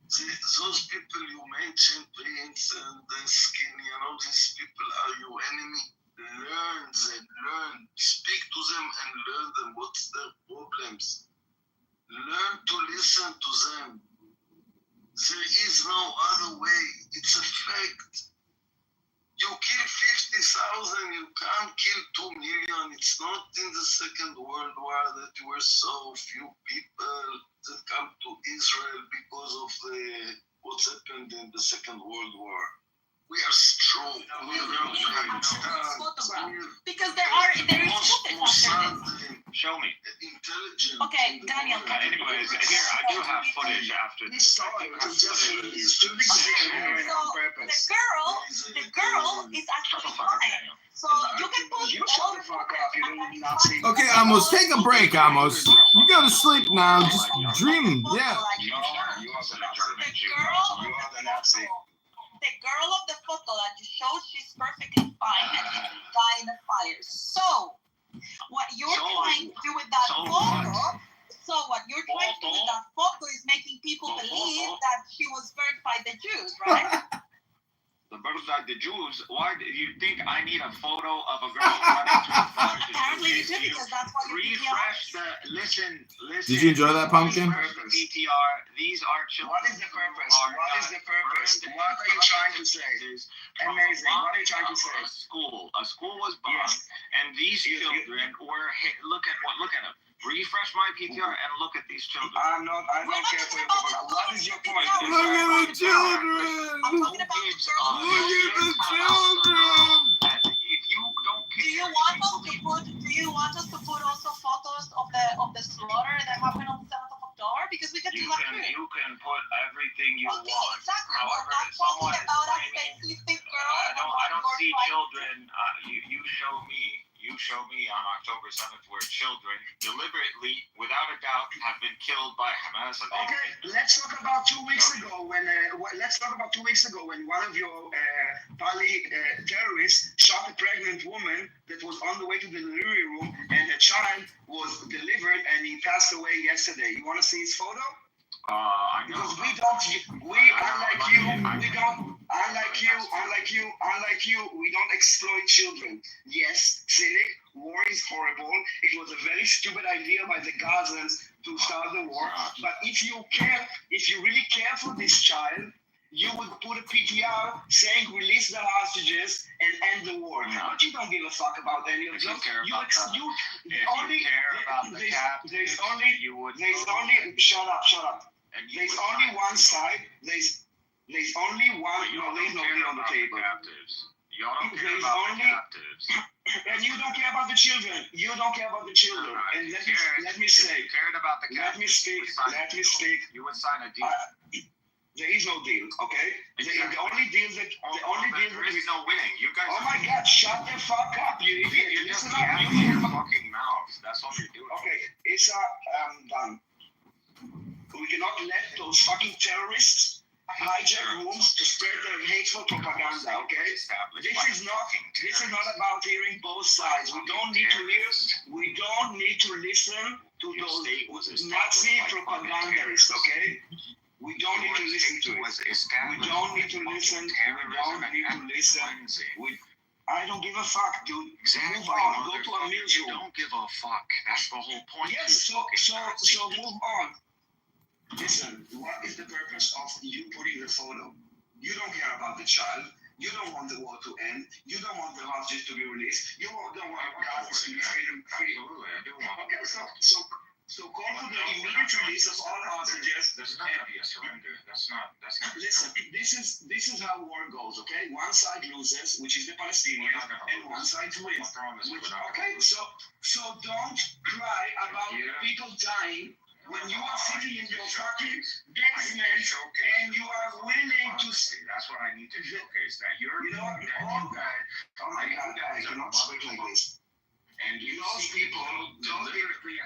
Those people you mentioned, Prince and Skinny and all these people are your enemy. Learn them, learn. Speak to them and learn them. What's their problems? Learn to listen to them. There is no other way. It's a fact. You kill 50,000, you can't kill 2 million. It's not in the Second World War that there were so few people that come to Israel because of what's happened in the Second World War. We are strong. We are because there is footage after this. Show me. Intelligent. Okay, Daniel. Anyways, here I do have footage after this. So the girl is actually fine. So you can put all the fuck up. Okay, Amos, take a break, Amos. You go to sleep now. Just dream. Yeah. The girl of the photo that you showed, she's perfectly fine and she didn't die in the fire. So, what you're trying to do with that photo, is making people believe that she was burned by the Jews, right? The birds like the Jews. Why do you think I need a photo of a girl running to the fire? Apparently you do, because that's why you refresh the listen. Did you enjoy that, Pumpkin? PTR. These are children. What is the purpose? What is the purpose? What are you trying to say? Amazing. What are you trying to say? A school was bombed, and these children were hit. Look at them. Refresh my PTR and look at these children. I don't care for your purpose. What is your point? Look at the children. I'm talking about the girl. Look at the children. If you don't care, Do you want us to put also photos of the slaughter that happened on the 7th of October? Because we could do that too. You can put everything you want. Exactly. However, We're not someone talking about a claiming- specific girl. I don't see children. You show me on October 7th where children deliberately, without a doubt, have been killed by Hamas. Okay, let's talk about 2 weeks ago when one of your terrorists shot a pregnant woman that was on the way to the delivery room, and a child was delivered, and he passed away yesterday. You want to see his photo? I know. Because unlike you, we don't exploit children. Yes, cynic, war is horrible. It was a very stupid idea by the Gazans to start the war. But if you really care for this child, you would put a PTR saying release the hostages and end the war. No. But you don't give a fuck about any of them. Shut up. There's only one side. There's only one. You There's no deal on the table. Y'all don't care about the captives. And you don't care about the children. You don't care about the children. No, And let me say. If you cared about the Let me captives, speak. you would sign a deal. There is no deal, okay? The only deal that there is no winning. You guys. Oh my God! Shut the fuck up, you idiot! You're just Listen up. yapping your fucking mouths. That's all you're doing. Okay, it's done. We cannot let those fucking terrorists hijack rooms to spread their hateful propaganda, okay? This is not about hearing both sides. We don't need to listen to those Nazi propagandists, okay? We don't need to listen to it. We don't need to listen. I don't give a fuck, dude. Exactly. Move on. Go to a You museum. don't give a fuck. That's the whole point. Yes, so move on. Listen, what is the purpose of you putting the photo? You don't care about the child. You don't want the war to end. You don't want the hostages to be released. You don't want Gaza to be freedom free. Absolutely, I do want. Okay, so call for the immediate release of all hostages. There's not gonna be a surrender. That's not. Listen, this is how war goes, okay? One side loses, which is the Palestinians, and one side wins. Okay, so don't cry about people dying when you are sitting in your fucking basement and you are willing to. That's what I need to showcase. That you're. You know what? Oh my God, I cannot speak like this. And you see people deliberately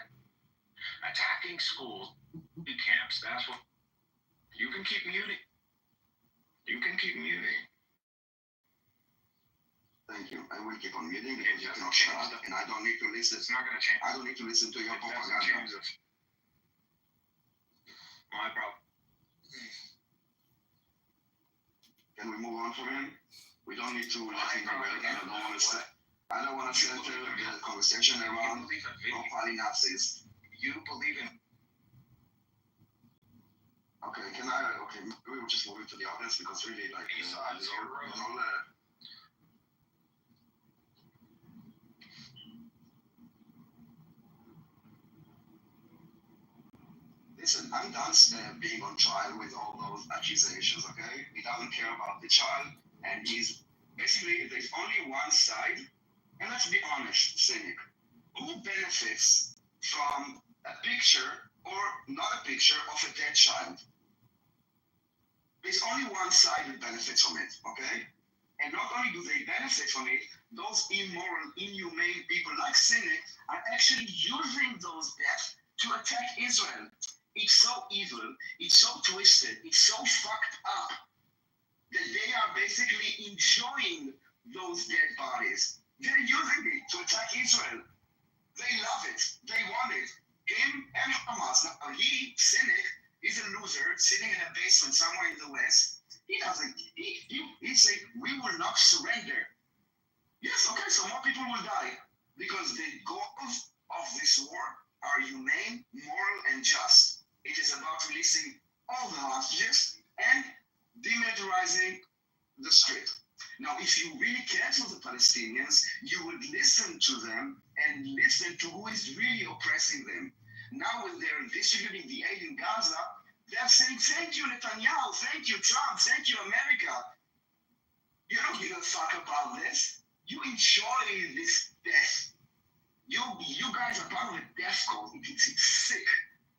attacking schools, camps. That's what. You can keep muting. Thank you. I will keep on muting because you cannot shut up, and I don't need to listen. It's not gonna change. I don't need to listen to your It doesn't propaganda. change my problem. Can we move on from him? We don't need to let him derail. I don't want to center the conversation around profiling Nazis. You believe in. Okay, maybe we'll just move it to the audience because really, like, listen, I'm done being on trial with all those accusations, okay? He doesn't care about the child, and he's basically, there's only one side, and let's be honest, cynic. Who benefits from a picture or not a picture of a dead child? There's only one side that benefits from it, okay? And not only do they benefit from it, those immoral, inhumane people like Cynic are actually using those deaths to attack Israel. It's so evil, it's so twisted, it's so fucked up that they are basically enjoying those dead bodies. They're using it to attack Israel. They love it. They want it. Him and Hamas. Now, Cynic, is a loser sitting in a basement somewhere in the West. He'd say, we will not surrender. Yes, okay, so more people will die because the goals of this war are humane, moral, and just. It is about releasing all the hostages and demilitarizing the Strip. Now, if you really cared for the Palestinians, you would listen to them and listen to who is really oppressing them. Now, when they're distributing the aid in Gaza, they're saying, thank you, Netanyahu, thank you, Trump, thank you, America. You don't give a fuck about this. You enjoy this death. You guys are part of a death cult. It's sick.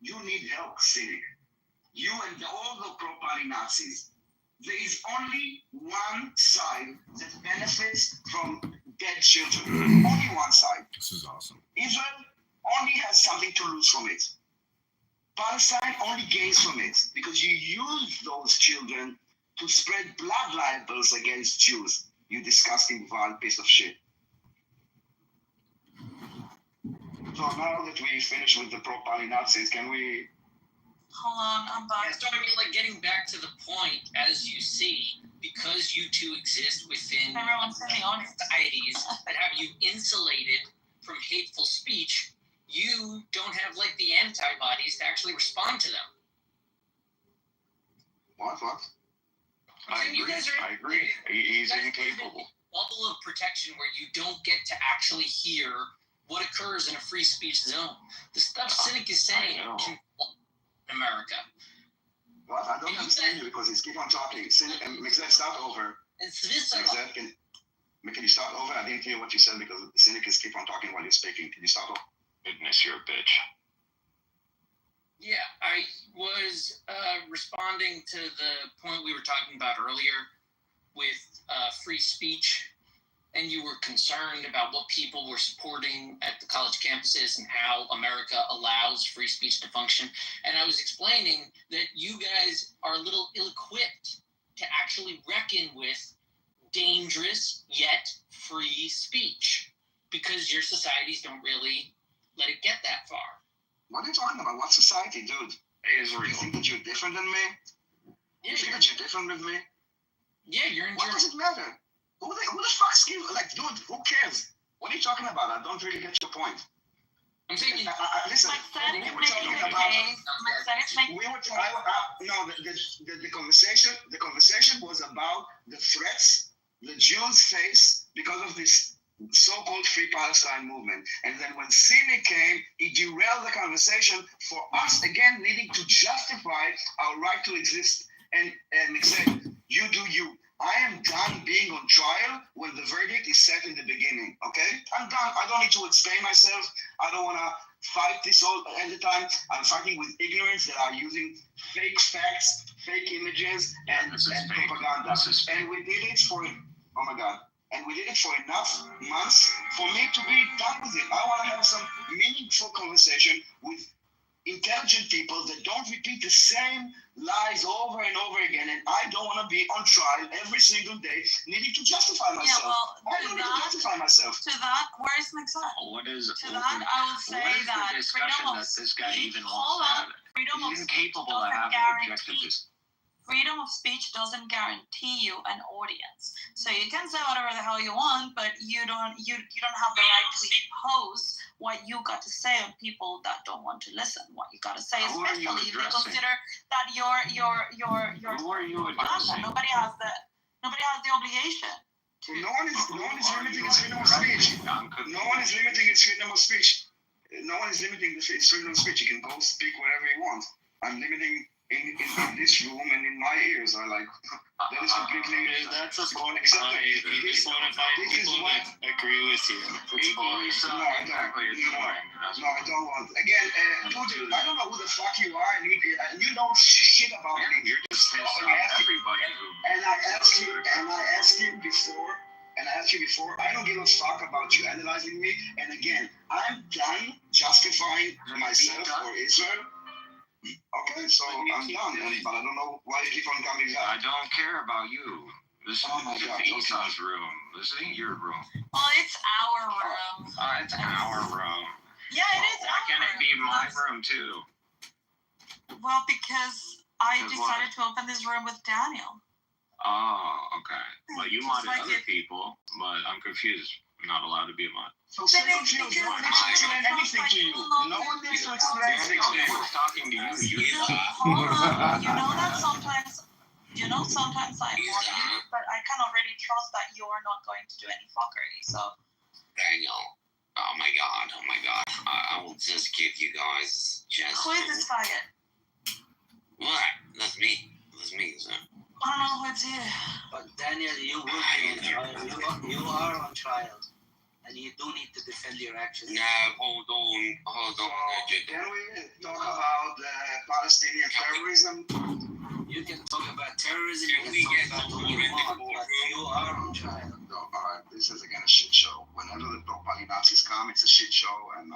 You need help, Cynic. You and all the pro-Pali Nazis. There is only one side that benefits from dead children. Only one side. This is awesome. Israel only has something to lose from it. Palestine only gains from it because you use those children to spread blood libels against Jews. You disgusting, vile piece of shit. So now that we finished with the pro-Pali Nazis, can we... Hold on, I'm back. So I mean, like, getting back to the point, as you see, because you two exist within societies that have you insulated from hateful speech, you don't have, like, the antibodies to actually respond to them. What? I agree. He's incapable. Bubble of protection where you don't get to actually hear what occurs in a free speech zone. The stuff Cynic is saying can in America. What? I don't understand you because he's keep on talking. Mexed, start over. Mexed, can you start over? I didn't hear what you said because Cynic is keep on talking while you're speaking. Can you start over? Goodness, you're a bitch. Yeah, I was responding to the point we were talking about earlier with free speech and you were concerned about what people were supporting at the college campuses and how America allows free speech to function. And I was explaining that you guys are a little ill-equipped to actually reckon with dangerous yet free speech because your societies don't really let it get that far. What are you talking about? What society, dude? Israel. You think that you're different than me? Yeah, You think that you're different with me? Yeah, you're in What does it matter? Who the fuck's give? Like, dude, who cares? What are you talking about? I don't really get your point. I'm saying, listen, Maxine we is were talking making the about. case. Maxine is making We were no, the conversation was about the threats the Jews face because of this so-called Free Palestine movement. And then when Simi came, he derailed the conversation for us again needing to justify our right to exist. And he said, you do you. I am done being on trial when the verdict is set in the beginning, okay? I'm done. I don't need to explain myself. I don't want to fight this all the time. I'm fighting with ignorance that are using fake facts, fake images, and propaganda. And we did it for, oh my God. And we did it for enough months for me to be done with it. I want to have some meaningful conversation with intelligent people that don't repeat the same lies over and over again, and I don't want to be on trial every single day needing to justify myself. Yeah, well, I don't need to justify myself. To that, where's Maxine? What is To that, I will say what is that the discussion freedom of that this guy speech, even wants to have? freedom of He's speech incapable of doesn't having objective guarantee. Freedom of speech doesn't guarantee you an audience. So you can say whatever the hell you want, but you don't have the right to impose what you got to say on people that don't want to listen. What you got to say, Who are you especially if they addressing? consider that you're Who are you addressing? Nobody has the obligation. No one is limiting his freedom of speech. No one is limiting his freedom of speech. No one is limiting his freedom of speech. He can go speak whatever he wants. I'm limiting in this room and in my ears. I like that is completely. That's a bona fide. It's bona fide. People that agree with you. It's boring. No, I don't want. Again, dude, I don't know who the fuck you are, and you know shit about me. You're just pissed off everybody who. And I asked you before. I don't give a fuck about you analyzing me. And again, I'm done justifying myself or Israel. Okay, so I'm done, but I don't know why you keep on coming back. I don't care about you. This is Esau's room. This ain't your room. Well, it's our room. It's our room. Yeah, it is. Why can't it be my room too? Well, because I Because decided to open this room with Daniel. Oh, okay. But you Just modded like other it. people, but I'm confused. I'm not allowed to be a mod. So say confused. No one needs to explain anything to you. No one needs to explain anything to you. Who's talking to you? Hold on. You know sometimes I want you, but I cannot really trust that you are not going to do any fuckery. So Daniel. Oh my god. I will just give you guys just. who is this faggot? What? That's me, sir. I don't know who it's here. But Daniel, you will be on trial. You are on trial. And you do need to defend your actions. No, hold on. Can we talk about Palestinian terrorism? You can talk about terrorism, Can you we can get talk the about what woman you in the want, but courtroom? you are on trial. No, alright, this is again a shit show. Whenever the Propali Nazis come, it's a shit show, and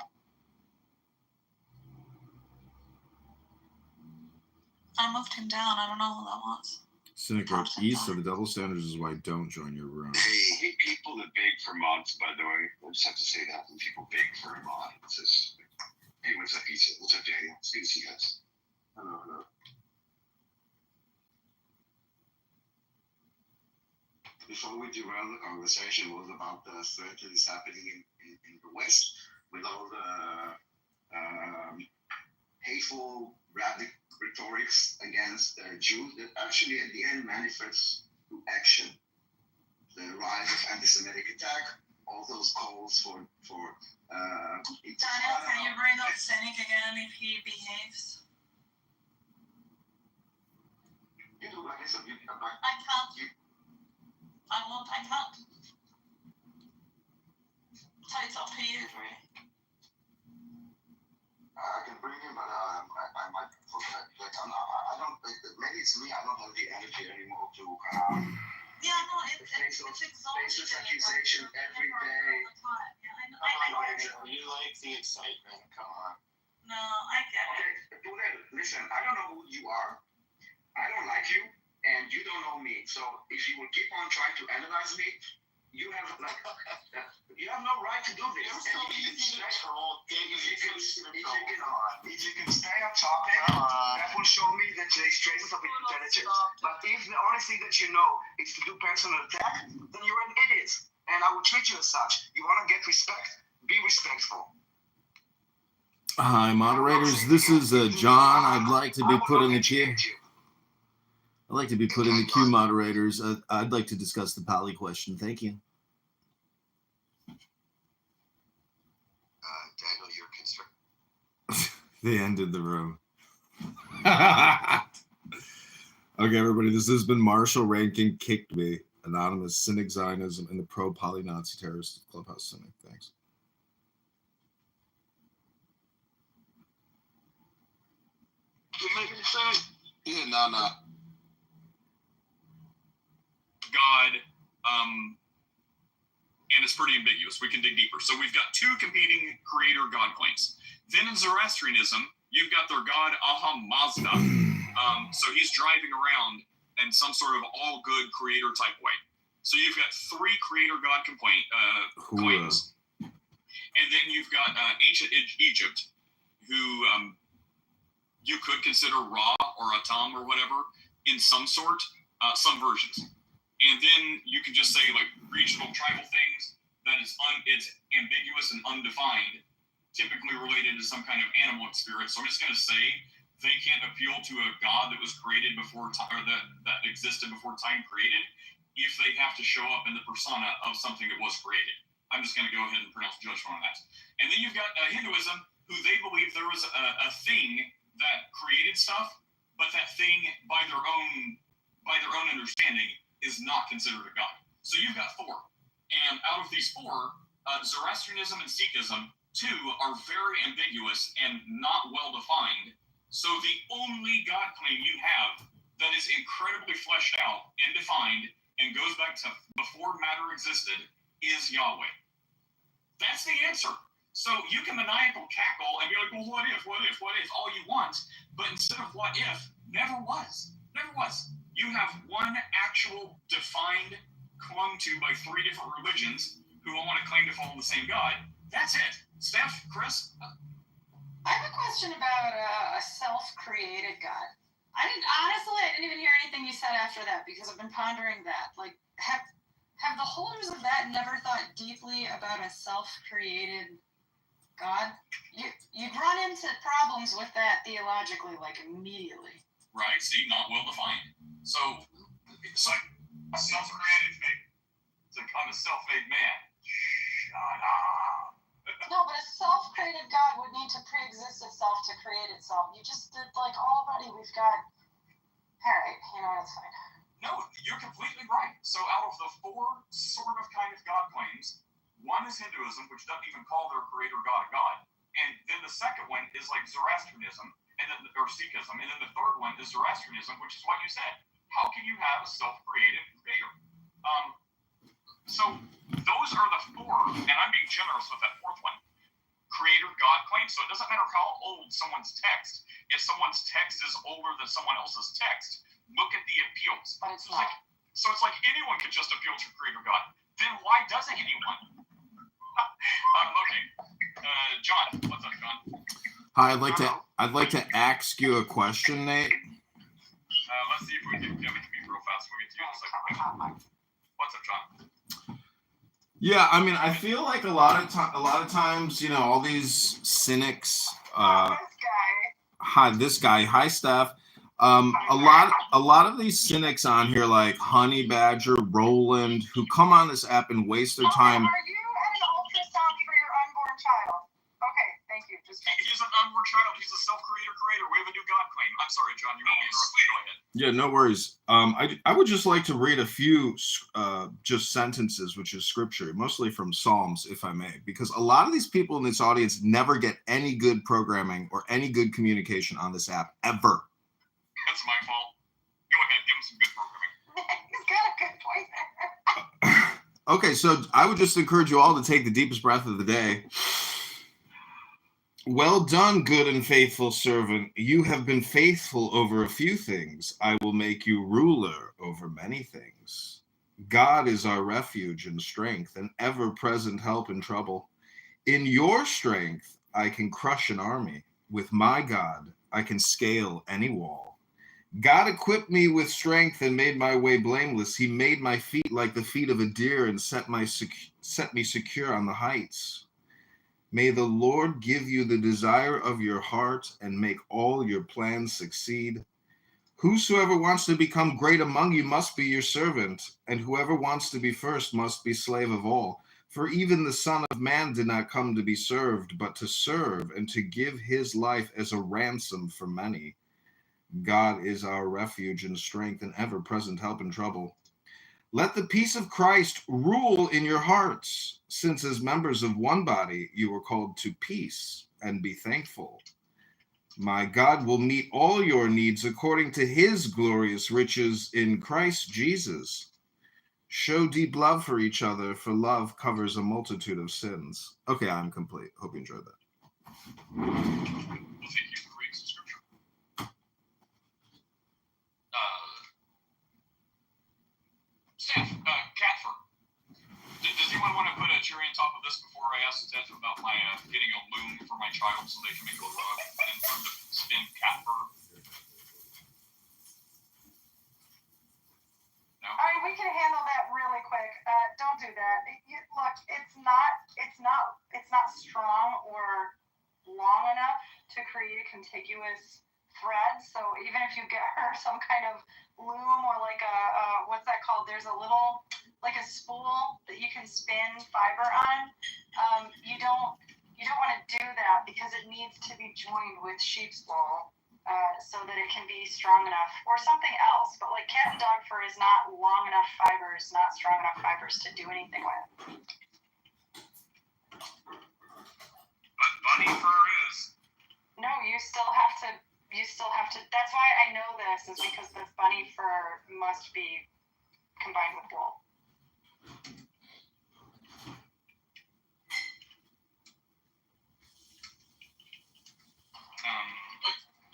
I moved him down. I don't know who that was. Cynic wrote, East of the double standards is why don't join your room. I hate people that beg for mods, by the way. I just have to say that when people beg for a mod. It's just, hey, what's up, Issa? What's up, Daniel? It's good to see you guys. Hello. before we derail the conversation was about the threat that is happening in the West with all the hateful rhetorics against Jews that actually at the end manifests to action. The rise of anti-Semitic attack, all those calls for Daniel, can you bring up Cynic again if he behaves? You do like this, I can't. I can't. So it's up to you, really. I can bring him, but I might forget. Like, I don't. Maybe it's me. I don't have the energy anymore to Yeah, no, it's exhausting. Faceless accusation every day. You like the excitement. Come on. No, I get it. Okay, listen, I don't know who you are. I don't like you, and you don't know me. So if you will keep on trying to analyze me, you have no right to do this. You're so easy to troll. If you can stay on topic, that will show me that there is traces of intelligence. But if the only thing that you know is to do personal attack, then you're an idiot. And I will treat you as such. You want to get respect? Be respectful. Hi, moderators. This is John. I'd like to be put in the queue. I'd like to be put in the queue, moderators. I'd like to discuss the poly question. Thank you. Daniel, you're concerned. They ended the room. Okay, everybody. This has been Marshall Rankin Kicked Me, Anonymous, Cynic Zionism, and the pro-poly Nazi terrorist Clubhouse Cynic. Thanks. Yeah, no. God, and it's pretty ambiguous. We can dig deeper. So we've got two competing creator God claims. Then in Zoroastrianism, you've got their god Aha Mazda. So he's driving around in some sort of all good creator type way. So you've got three creator God claims. And then you've got ancient Egypt, who you could consider Ra or Atum or whatever in some sort, some versions. And then you can just say like regional tribal things that is it's ambiguous and undefined, typically related to some kind of animal spirit. So I'm just going to say they can't appeal to a god that was created before time, or that existed before time created, if they have to show up in the persona of something that was created. I'm just going to go ahead and pronounce judgment on that. And then you've got Hinduism, who they believe there was a thing that created stuff, but that thing by their own understanding is not considered a god. So you've got four. And out of these four, Zoroastrianism and Sikhism, two, are very ambiguous and not well defined. So the only God claim you have that is incredibly fleshed out and defined and goes back to before matter existed is Yahweh. That's the answer. So you can maniacal cackle and be like, well, what if, all you want. But instead of what if, never was. You have one actual defined, clung to by three different religions who all want to claim to follow the same God. That's it. Steph, Chris? I have a question about a self-created God. I didn't even hear anything you said after that because I've been pondering that. Like, have the holders of that never thought deeply about a self-created God? You'd run into problems with that theologically, like, immediately. Right, see, not well defined. So, it's like a self-created thing. It's like I'm a self-made man. Shut up. No, but a self-created God would need to pre-exist itself to create itself. You just did, like, already we've got... Alright, it's fine. No, you're completely right. So out of the four sort of kind of God claims, one is Hinduism, which doesn't even call their creator God a God. And then the second one is like Zoroastrianism, or Sikhism. And then the third one is Zoroastrianism, which is what you said. How can you have a self-created creator? So those are the four, and I'm being generous with that fourth one, creator God claims. So it doesn't matter how old someone's text. If someone's text is older than someone else's text, look at the appeals. But it's not. So it's like anyone could just appeal to creator God. Then why doesn't anyone? Okay. John, what's up, John? Hi, I'd like to ask you a question, Nate. Let's see if we can get me real fast. We'll get to you in a second. What's up, John? Yeah, I mean, I feel like a lot of times, all these cynics. This guy. Hi, Steph. A lot of these cynics on here, like Honey Badger, Roland, who come on this app and waste their time. Are you at an ultrasound for your unborn child? Okay, thank you. He's an unborn child. He's a self-creator. We have a new God claim. I'm sorry, John. You won't be interrupted. Go ahead. Yeah, no worries. I would just like to read a few just sentences, which is scripture, mostly from Psalms, if I may, because a lot of these people in this audience never get any good programming or any good communication on this app, ever. That's my fault. Go ahead. Give him some good programming. He's got a good poison. Okay, so I would just encourage you all to take the deepest breath of the day. Well done, good and faithful servant. You have been faithful over a few things. I will make you ruler over many things. God is our refuge and strength, an ever-present help in trouble. In your strength, I can crush an army. With my God, I can scale any wall. God equipped me with strength and made my way blameless. He made my feet like the feet of a deer and set me secure on the heights. May the Lord give you the desire of your heart and make all your plans succeed. Whosoever wants to become great among you must be your servant, and whoever wants to be first must be slave of all. For even the Son of Man did not come to be served, but to serve and to give his life as a ransom for many. God is our refuge and strength, and ever-present help in trouble. Let the peace of Christ rule in your hearts, since as members of one body you were called to peace, and be thankful. My God will meet all your needs according to his glorious riches in Christ Jesus. Show deep love for each other, for love covers a multitude of sins. Okay, I'm complete. Hope you enjoyed that. Well, thank you for reading some scripture. Steph, Catford, does anyone want to put a cherry on top of this before I ask Steph about my getting a loom for my child so they can make a rug and for the spin Catford? No? I mean, we can handle that really quick. Don't do that. Look, it's not strong or long enough to create a contiguous thread. So even if you get her some kind of loom or like a what's that called? There's a little like a spool that you can spin fiber on. You don't want to do that because it needs to be joined with sheep's wool. So that it can be strong enough, or something else. But like cat and dog fur is not long enough fibers, not strong enough fibers to do anything with. But bunny fur is. No, you still have to. That's why I know this is because this bunny fur must be combined with wool.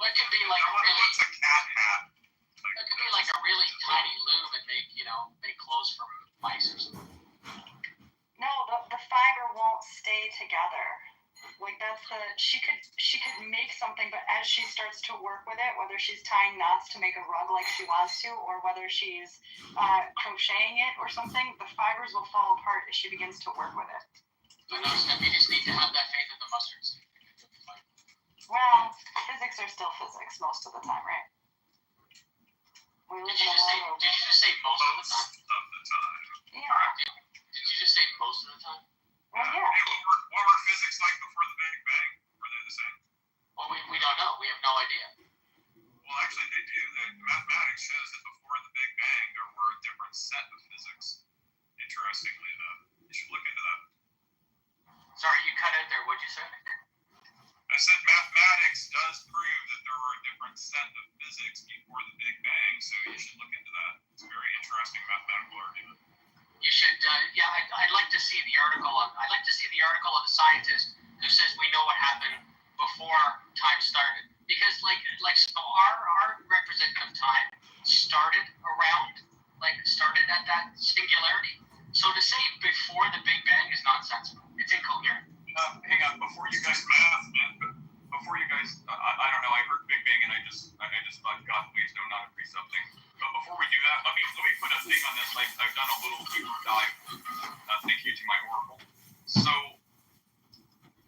It could be like a really. What's a cat hat? It could be like a really tiny loom and make clothes for mice or something. No, the fiber won't stay together. Like she could make something, but as she starts to work with it, whether she's tying knots to make a rug like she wants to, or whether she's crocheting it or something, the fibers will fall apart as she begins to work with it. So no, Steph, you just need to have that faith in the mustard seed. Well, physics are still physics most of the time, right? We live in a world. Did you just say most of the time? Of the time. Yeah. Did you just say most of the time? Well, yeah. What were physics like before the Big Bang? Were they the same? Well, we don't know. We have no idea. Well, actually, they do. Mathematics shows that before the Big Bang, there were a different set of physics. Interestingly enough, you should look into that. Sorry, you cut out there. What'd you say? I said mathematics does prove that there were a different set of physics before the Big Bang, so you should look into that. It's a very interesting mathematical argument. You should, I'd like to see the article. I'd like to see the article of the scientist who says we know what happened before time started, because so our representative time started at that singularity. So to say before the Big Bang is nonsensical. It's incoherent. Hang on, before you guys, I don't know, I heard Big Bang and I just thought, God, please no, not agree something. But before we do that, let me put a thing on this. I've done a little deep dive. Thank you to my oracle. So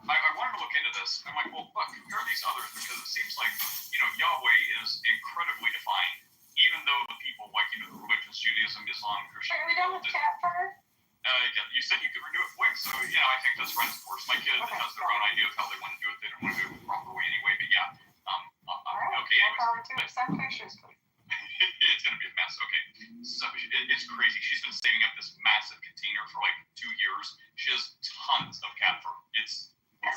I wanted to look into this. I'm like, well, look, compare these others because it seems like Yahweh is incredibly defined, even though the people the religions, Judaism, Islam, Christianity. Are we done with cat fur? Yeah, you said you could renew it for weeks, so yeah, I think that's right, of course. My kid has their own idea of how they want to do it. They don't want to do it the proper way anyway, but yeah. Okay, anyways. Send pictures, please. It's going to be a mess. Okay, so it's crazy. She's been saving up this massive container for like 2 years. She has tons of cat fur.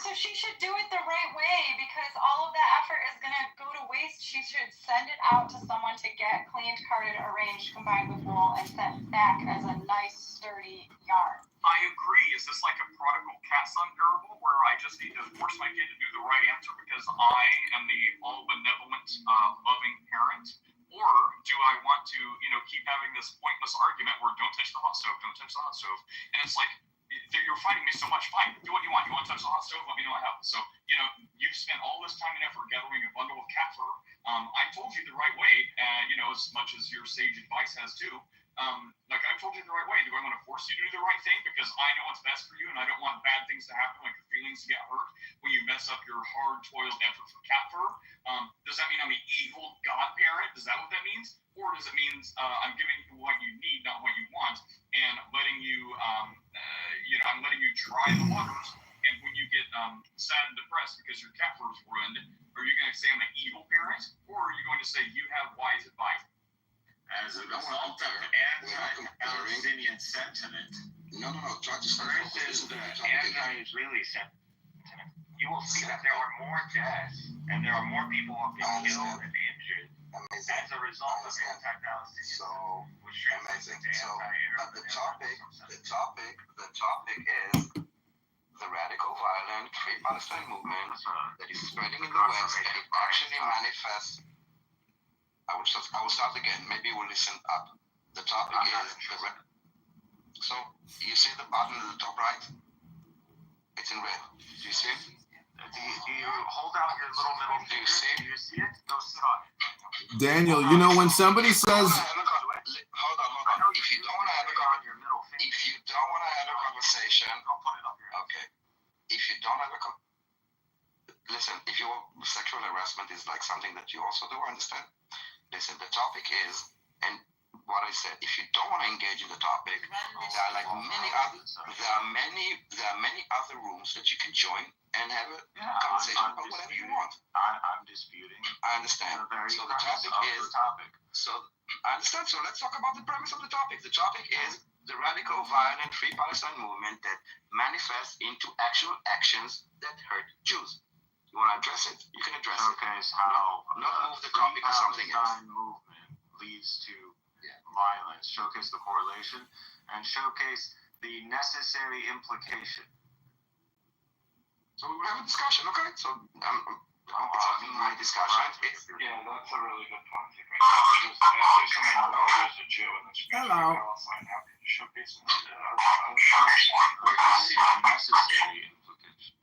So she should do it the right way because all of that effort is going to go to waste. She should send it out to someone to get cleaned, carded, arranged, combined with wool, and sent back as a nice, sturdy yarn. I agree. Is this like a prodigal cat son parable where I just need to force my kid to do the right answer because I am the all-benevolent, loving parent? Or do I want to, keep having this pointless argument where don't touch the hot stove, don't touch the hot stove? And it's like, you're fighting me so much. Fine, do what you want. You want to touch the hot stove? Let me know what happens. So, you've spent all this time and effort gathering a bundle of cat fur. I told you the right way, as much as your sage advice has too. I told you the right way. Do I want to force you to do the right thing because I know what's best for you and I don't want bad things to happen, like your feelings to get hurt when you mess up your hard-toiled effort for cat fur? Does that mean I'm an evil godparent? Is that what that means? Or does it mean I'm giving you what you need, not what you want, and letting you, I'm letting you dry the waters, and when you get sad and depressed because your cat fur is ruined, are you going to say I'm an evil parent, or are you going to say you have wise advice? As a result of anti-Palestinian sentiment. No. Try to versus the anti-Israeli sentiment. You will see that there are more deaths and there are more people who have been killed and injured as a result of anti-Palestinian. So which translates into but the topic is the radical, violent, free Palestine movement that is spreading in the West, and it actually manifests. I will start again. Maybe we'll listen up. The topic is so you see the button at the top right? It's in red. Do you see it? Do you hold out your little middle finger? Do you see it? Go sit on it. Daniel, when somebody says, Hold on. If you don't want to have a conversation, don't put it up here. Okay. If you don't have listen, if sexual harassment is like something that you also do understand. Listen, the topic is, and what I said, if you don't want to engage in the topic, there are many other rooms that you can join and have a conversation about whatever you want. I'm disputing. I understand. So the topic is. So I understand. So let's talk about the premise of the topic. The topic is the radical, violent, free Palestine movement that manifests into actual actions that hurt Jews. You want to address it? You can address it. How not move the topic to something else. Movement leads to violence. Showcase the correlation and showcase the necessary implication. So we will have a discussion, okay? So it's my discussion. That's a really good point. After someone knows a Jew in this hello. How can you showcase where do you see the necessary implication?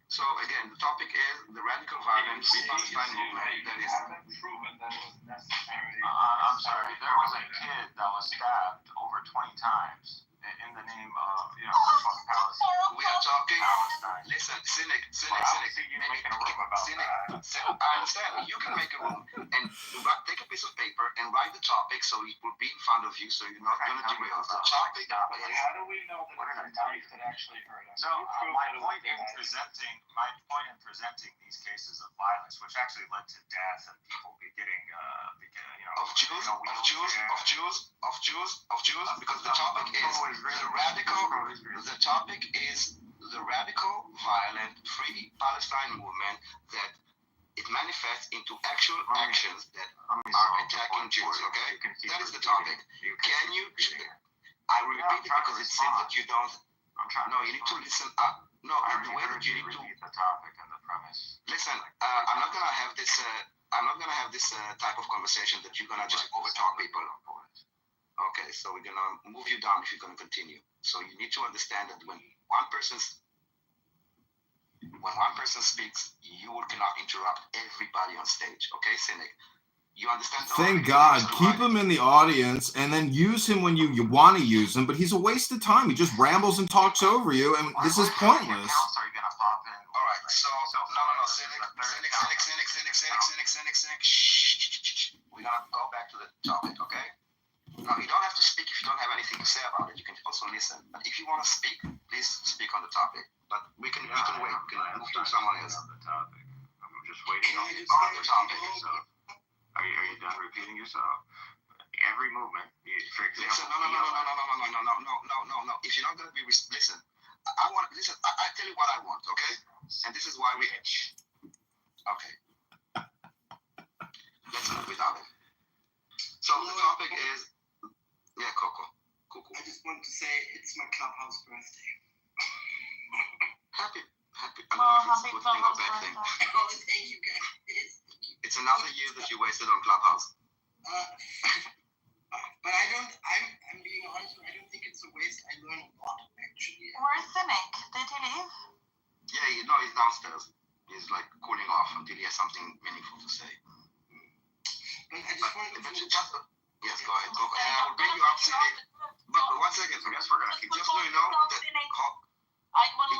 So again, the topic is the radical, violent, free Palestine movement that is. Proven that it was necessary. I'm sorry. There was a kid that was stabbed over 20 times in the name of Palestine. We are talking. Palestine. Listen, cynic. You're making a room about that. I understand. You can make a room and take a piece of paper and write the topic so it will be in front of you, so you're not going to derail the topic. How do we know that it's a knife that actually hurt us? So my point in presenting these cases of violence, which actually led to death and people getting of Jews, because the topic is the radical, violent, free Palestine movement that it manifests into actual actions that are attacking Jews, okay? That is the topic. Can you, I will repeat it because it seems that you don't, no, you need to listen up. No, the way that you need to, the topic and the premise. Listen, I'm not gonna have this type of conversation that you're gonna just overtalk people. Okay, so we're gonna move you down if you're gonna continue. So you need to understand that when one person speaks, you cannot interrupt everybody on stage. Okay, cynic. You understand? Thank God. Keep him in the audience and then use him when you want to use him, but he's a waste of time. He just rambles and talks over you, and this is pointless. All right, so no, cynic. Shh. We're gonna go back to the topic, okay? No, you don't have to speak if you don't have anything to say about it. You can also listen. But if you want to speak, please speak on the topic. But we can wait. We can move to someone else. I'm just waiting on the topic. Are you done repeating yourself? Every movement, for example. Listen, no. If you're not gonna be listen, I want listen. I tell you what I want, okay? And this is why we. Okay. Let's topic is, yeah, Coco. I just wanted to say it's my clubhouse birthday. Happy. I don't know if it's a good thing or bad thing. Oh, thank you guys. It's another year that you wasted on Clubhouse. But I'm being honest, I don't think it's a waste. I learned a lot, actually. Where's Cynic? Did he leave? Yeah, he's downstairs. He's like cooling off until he has something meaningful to say. But I just wanted to... Yes, go ahead. I will bring you up, Cynic. But 1 second, just so you know,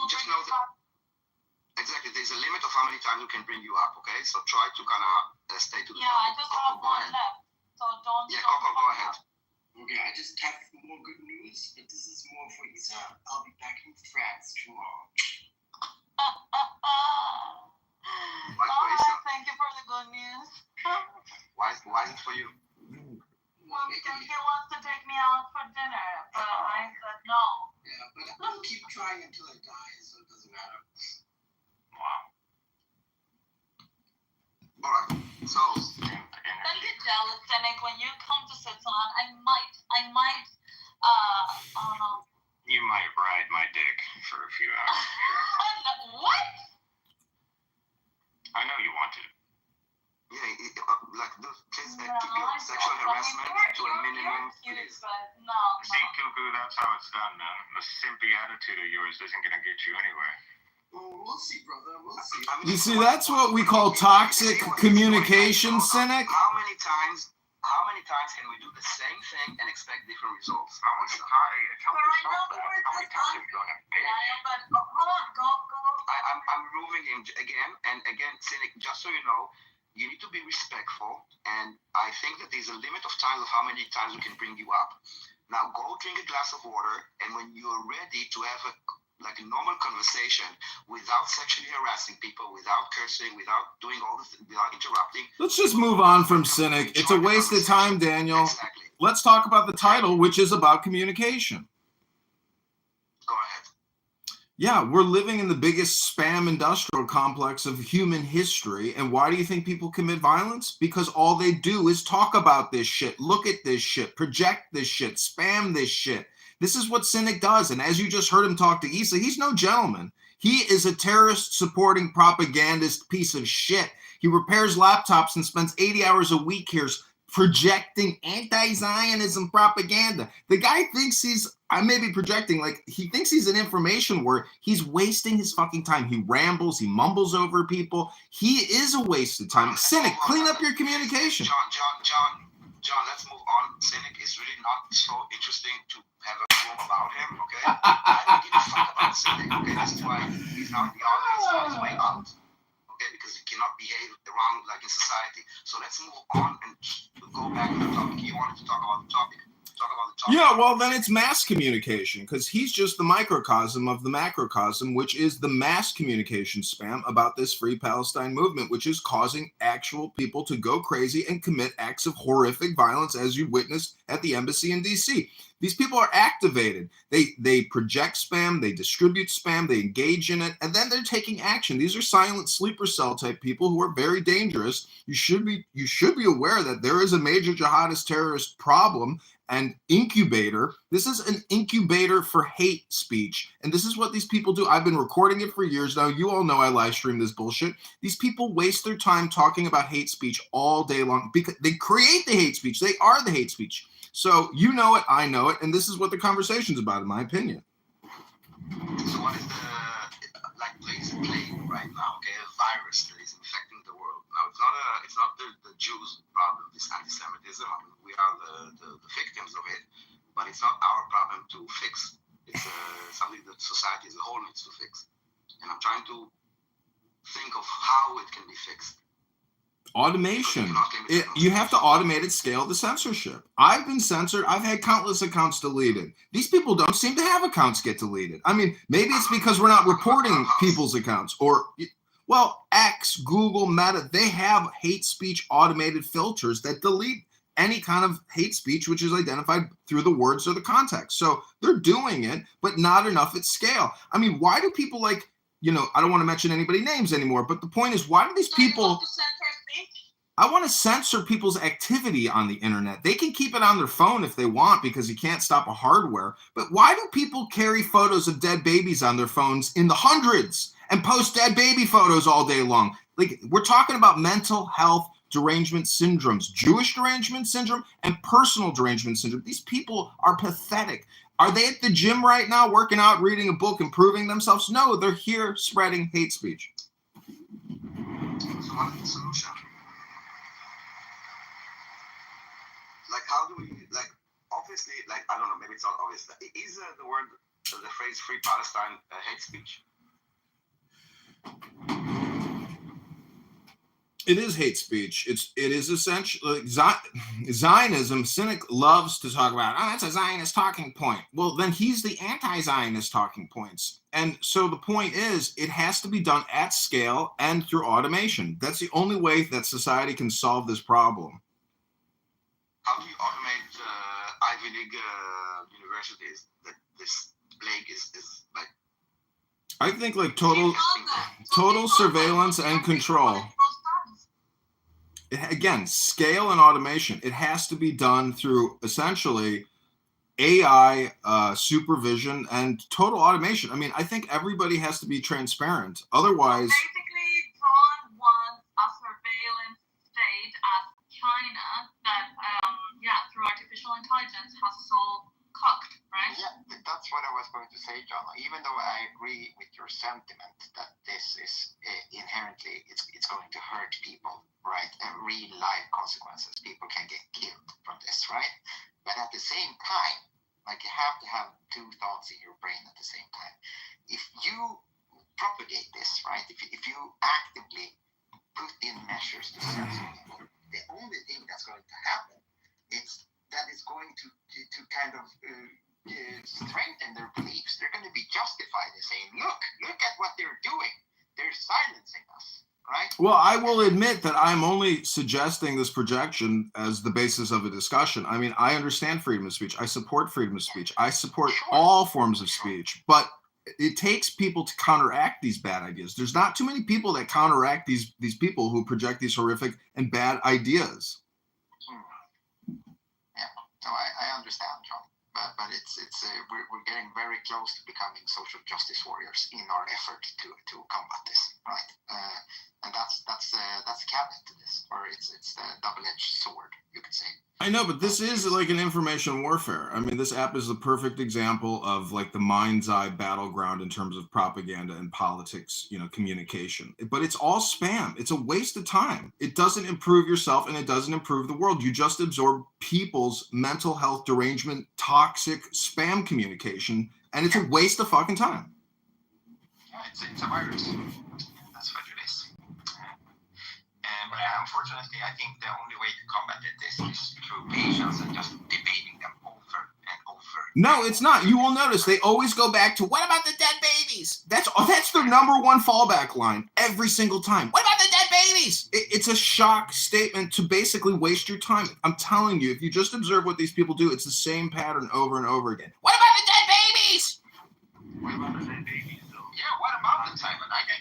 just know that exactly there's a limit of how many times we can bring you up, okay? So try to kind of stay to the topic. I just have one left, so don't... Yeah, Coco, go ahead. Okay, I just have more good news, but this is more for Isa. I'll be back in France tomorrow. Thank you for the good news. Why is it for you? Well, because he wants to take me out for dinner, but I said no. Yeah, but I'll keep trying until I die, so it doesn't matter. Wow. Alright, so... Don't get jealous, Cynic. When you come to Switzerland, I might, I don't know. You might ride my dick for a few hours. What? I know you want to. Yeah, like please keep your sexual harassment to a minimum. See, Cuckoo, that's how it's done, man. The simpy attitude of yours isn't gonna get you anywhere. Well, we'll see, brother. We'll see. You see, that's what we call toxic communication, Cynic. How many times can we do the same thing and expect different results? How many times have you gone to bed? But hold on, go. I'm moving him again and again, Cynic, just so you know, you need to be respectful, and I think that there's a limit of time of how many times we can bring you up. Now go drink a glass of water, and when you're ready to have a normal conversation without sexually harassing people, without cursing, without doing all this, without interrupting. Let's just move on from Cynic. It's a waste of time, Daniel. Exactly. Let's talk about the title, which is about communication. Go ahead. Yeah, we're living in the biggest spam industrial complex of human history. And why do you think people commit violence? Because all they do is talk about this shit, look at this shit, project this shit, spam this shit. This is what Cynic does. And as you just heard him talk to Isa, he's no gentleman. He is a terrorist-supporting propagandist piece of shit. He repairs laptops and spends 80 hours a week here projecting anti-Zionism propaganda. The guy thinks I may be projecting, he thinks he's an information war. He's wasting his fucking time. He rambles, he mumbles over people. He is a waste of time. Cynic, clean up your communication. John, let's move on. Cynic is really not so interesting to have a room about him, okay? I don't give a fuck about Cynic, okay? This is why he's not the audience, he's on his way out. Okay, because he cannot behave around like in society. So let's move on and go back to the topic. You wanted to talk about the topic. Yeah, well, then it's mass communication, because he's just the microcosm of the macrocosm, which is the mass communication spam about this Free Palestine movement, which is causing actual people to go crazy and commit acts of horrific violence, as you witnessed at the embassy in D.C. These people are activated. They project spam, they distribute spam, they engage in it, and then they're taking action. These are silent sleeper cell type people who are very dangerous. You should be aware that there is a major jihadist terrorist problem and incubator. This is an incubator for hate speech. And this is what these people do. I've been recording it for years now. You all know I live stream this bullshit. These people waste their time talking about hate speech all day long because they create the hate speech. They are the hate speech. So you know it, I know it, and this is what the conversation's about, in my opinion. So what is the plague right now? Okay, a virus that is infecting the world. Now it's not the Jews' problem, this anti-Semitism. I mean, we are the victims of it, but it's not our problem to fix. It's something that society as a whole needs to fix. And I'm trying to think of how it can be fixed. Automation. You have to automate at scale the censorship. I've been censored. I've had countless accounts deleted. These people don't seem to have accounts get deleted. I mean, maybe it's because we're not reporting people's accounts, or, well, X, Google, Meta, they have hate speech automated filters that delete any kind of hate speech which is identified through the words or the context. So they're doing it, but not enough at scale. I mean, why do people I don't want to mention anybody's names anymore, but the point is, why do these people... I want to censor people's activity on the internet. They can keep it on their phone if they want because you can't stop a hardware. But why do people carry photos of dead babies on their phones in the hundreds and post dead baby photos all day long? Like, we're talking about mental health derangement syndromes, Jewish derangement syndrome and personal derangement syndrome. These people are pathetic. Are they at the gym right now working out, reading a book, improving themselves? No, they're here spreading hate speech. So what is the solution? Like, how do we, like, obviously, like, I don't know, maybe it's not obvious. Is the phrase Free Palestine hate speech? It is hate speech. It is essentially Zionism. Cynic loves to talk about, oh, that's a Zionist talking point. Well, then he's the anti-Zionist talking points. And so the point is, it has to be done at scale and through automation. That's the only way that society can solve this problem. How do you automate Ivy League universities that this plague is like? I think like total surveillance and control. Again, scale and automation. It has to be done through essentially AI supervision and total automation. I mean, I think everybody has to be transparent. Otherwise, basically, Trump wants a surveillance state as China that, through artificial intelligence has us all cocked, right? Yeah, that's what I was going to say, John. Even though I agree with your sentiment that this is inherently, it's going to hurt people, right? And real life consequences. People can get killed from this, right? But at the same time, like, you have to have two thoughts in your brain at the same time. If you propagate this, right? If you actively put in measures to censor people, the only thing that's going to happen is that it's going to kind of strengthen their beliefs. They're going to be justified in saying, look at what they're doing. They're silencing us, right? Well, I will admit that I'm only suggesting this projection as the basis of a discussion. I mean, I understand freedom of speech. I support freedom of speech. I support all forms of speech. But it takes people to counteract these bad ideas. There's not too many people that counteract these people who project these horrific and bad ideas. No, I understand, John, but it's we're getting very close to becoming social justice warriors in our effort to combat this, right? And that's the caveat to this, or it's the double-edged sword, you could say. I know, but this is like an information warfare. I mean, this app is the perfect example of like the mind's eye battleground in terms of propaganda and politics, communication. But it's all spam. It's a waste of time. It doesn't improve yourself and it doesn't improve the world. You just absorb people's mental health derangement, toxic spam communication, and it's a waste of fucking time. Yeah, it's a virus. That's what it is. But unfortunately, I think the only way to combat this is through patience and just debating them over and over. No, it's not. You will notice they always go back to, what about the dead babies? That's their number one fallback line every single time. What about the dead babies? It's a shock statement to basically waste your time. I'm telling you, if you just observe what these people do, it's the same pattern over and over again. What about the dead babies? What about the dead babies, though? Yeah, what about the time? What about the dead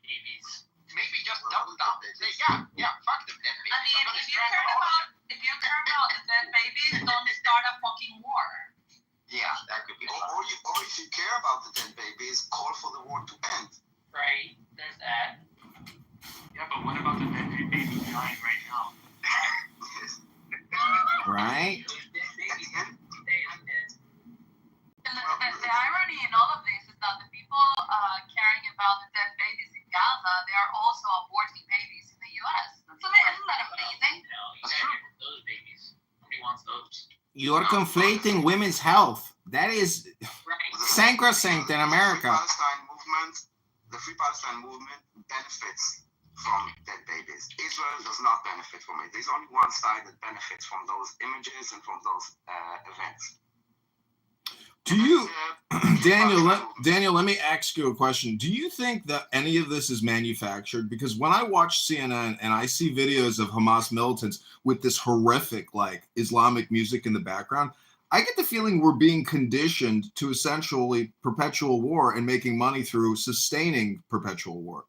babies? Maybe just double down. Say, fuck the dead babies. I mean, if you care about the dead babies, don't start a fucking war. Yeah, that could be. Or if you care about the dead babies, call for the war to end. Right, there's that. Yeah, but what about the dead babies dying right now? Right? The irony in all of this is that the people caring about the dead babies in Gaza, they are also aborting babies in the U.S. Isn't that amazing? No, you gotta get those babies. Nobody wants those. You're conflating women's health. That is sacrosanct in America. The Free Palestine movement benefits from dead babies. Israel does not benefit from it. There's only one side that benefits from those images and from those events. Do you, Daniel, let me ask you a question. Do you think that any of this is manufactured? Because when I watch CNN and I see videos of Hamas militants with this horrific, like, Islamic music in the background, I get the feeling we're being conditioned to essentially perpetual war and making money through sustaining perpetual war.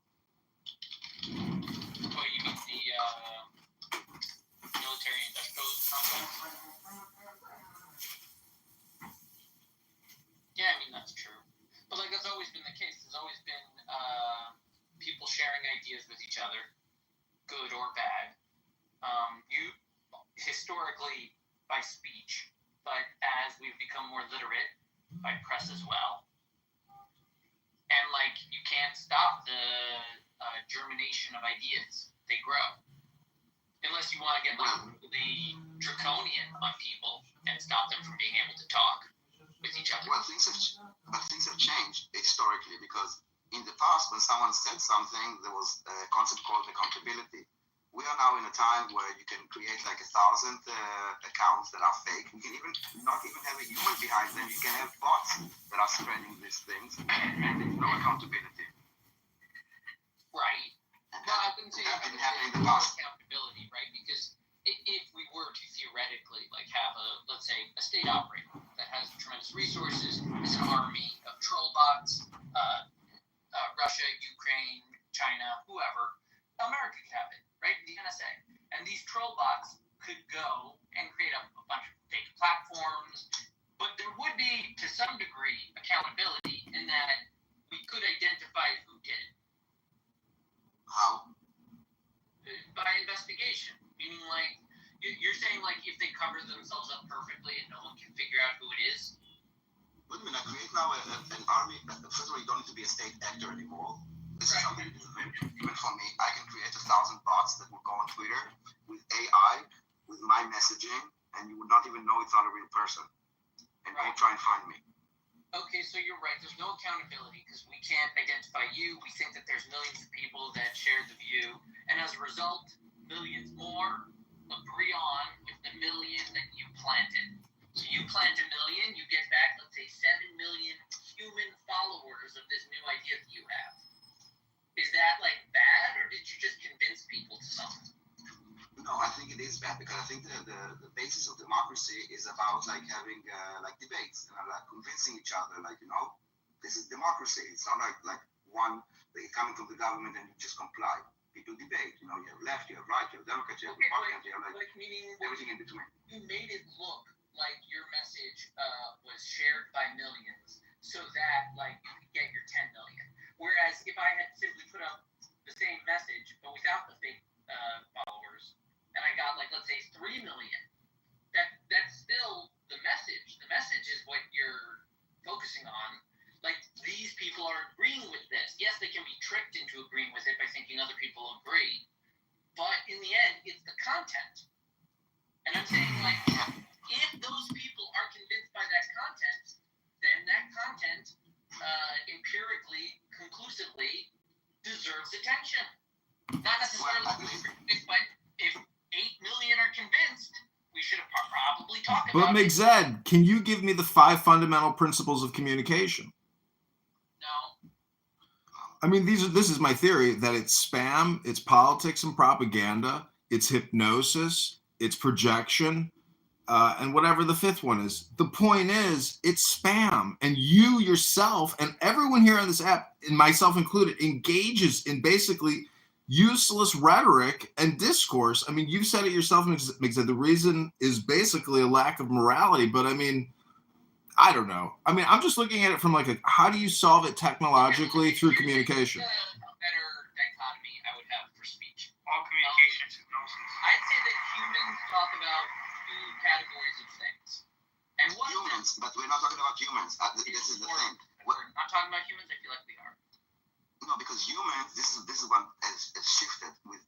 Well, you mean ideas with each other, good or bad. You historically by speech, but as we've become more literate, by press as well. And like, you can't stop the germination of ideas. They grow. Unless you want to get like the draconian on people and stop them from being able to talk with each other. Well, things have changed historically, because in the past, when someone said something, there was a concept called accountability. We are now in a time where you can create like 1,000 accounts that are fake. You can not even have a human behind them. You can have bots that are spreading these things, and there's no accountability. Right. And Well, I wouldn't say that didn't happen in the more past. accountability, right? Because if we were to theoretically like have let's say a state operator that has tremendous resources, is an army of troll bots, Russia, Ukraine, China, whoever, America could have it, right? The NSA. And these troll bots could go and create a bunch of fake platforms, but there would be, to some degree, accountability in that we could identify who did it. How? By investigation. Meaning, like, you're saying, like, if they cover themselves up perfectly and no one can figure out who it is? Wait a minute, create now an army. First of all, you don't need to be a state actor anymore. This is something even for me. I can create 1,000 bots that will go on Twitter with AI, with my messaging, and you would not even know it's not a real person. And don't try and find me. Okay, so you're right. There's no accountability because we can't identify you. We think that there's millions of people that share the view, and as a result, millions more agree on with the million that you planted. So you plant 1 million, you get back, let's say, 7 million human followers of this new idea that you have. Is that like bad, or did you just convince people to something? No, I think it is bad, because I think the basis of democracy is about like having like debates, like convincing each other, like, you know, this is democracy. It's not like one coming from the government and you just comply. People debate, you know, you have left, you have right, you have Democrats, you have Republicans, you have like meaning everything in between. You made it look like your message was shared by millions, so that like you could get your 10 million. Whereas if I had simply put up the same message but without the fake followers, and I got like, let's say, 3 million, that's still the message. The message is what you're focusing on. Like, these people are agreeing with this. Yes, they can be tricked into agreeing with it by thinking other people agree, but in the end, it's the content. And I'm saying, like, if those people are convinced by that content, then that content empirically, conclusively, deserves attention. Not necessarily, but if 8 million are convinced, we should have probably talked about it. But McZed, can you give me the 5 fundamental principles of communication? No. I mean, this is my theory, that it's spam, it's politics and propaganda, it's hypnosis, it's projection, and whatever the 5th one is. The point is, it's spam, and you yourself and everyone here on this app, and myself included, engages in basically useless rhetoric and discourse. I mean, you've said it yourself, McZed, the reason is basically a lack of morality, but I mean, I don't know. I mean, I'm just looking at it from like how do you solve it technologically through communication? A better dichotomy I would have for speech. All communication is hypnosis. I'd say that humans talk about 2 categories of things. And one humans, but we're not talking about humans. This is the thing. We're not talking about humans. I feel like we are. No, because humans, this is what has shifted with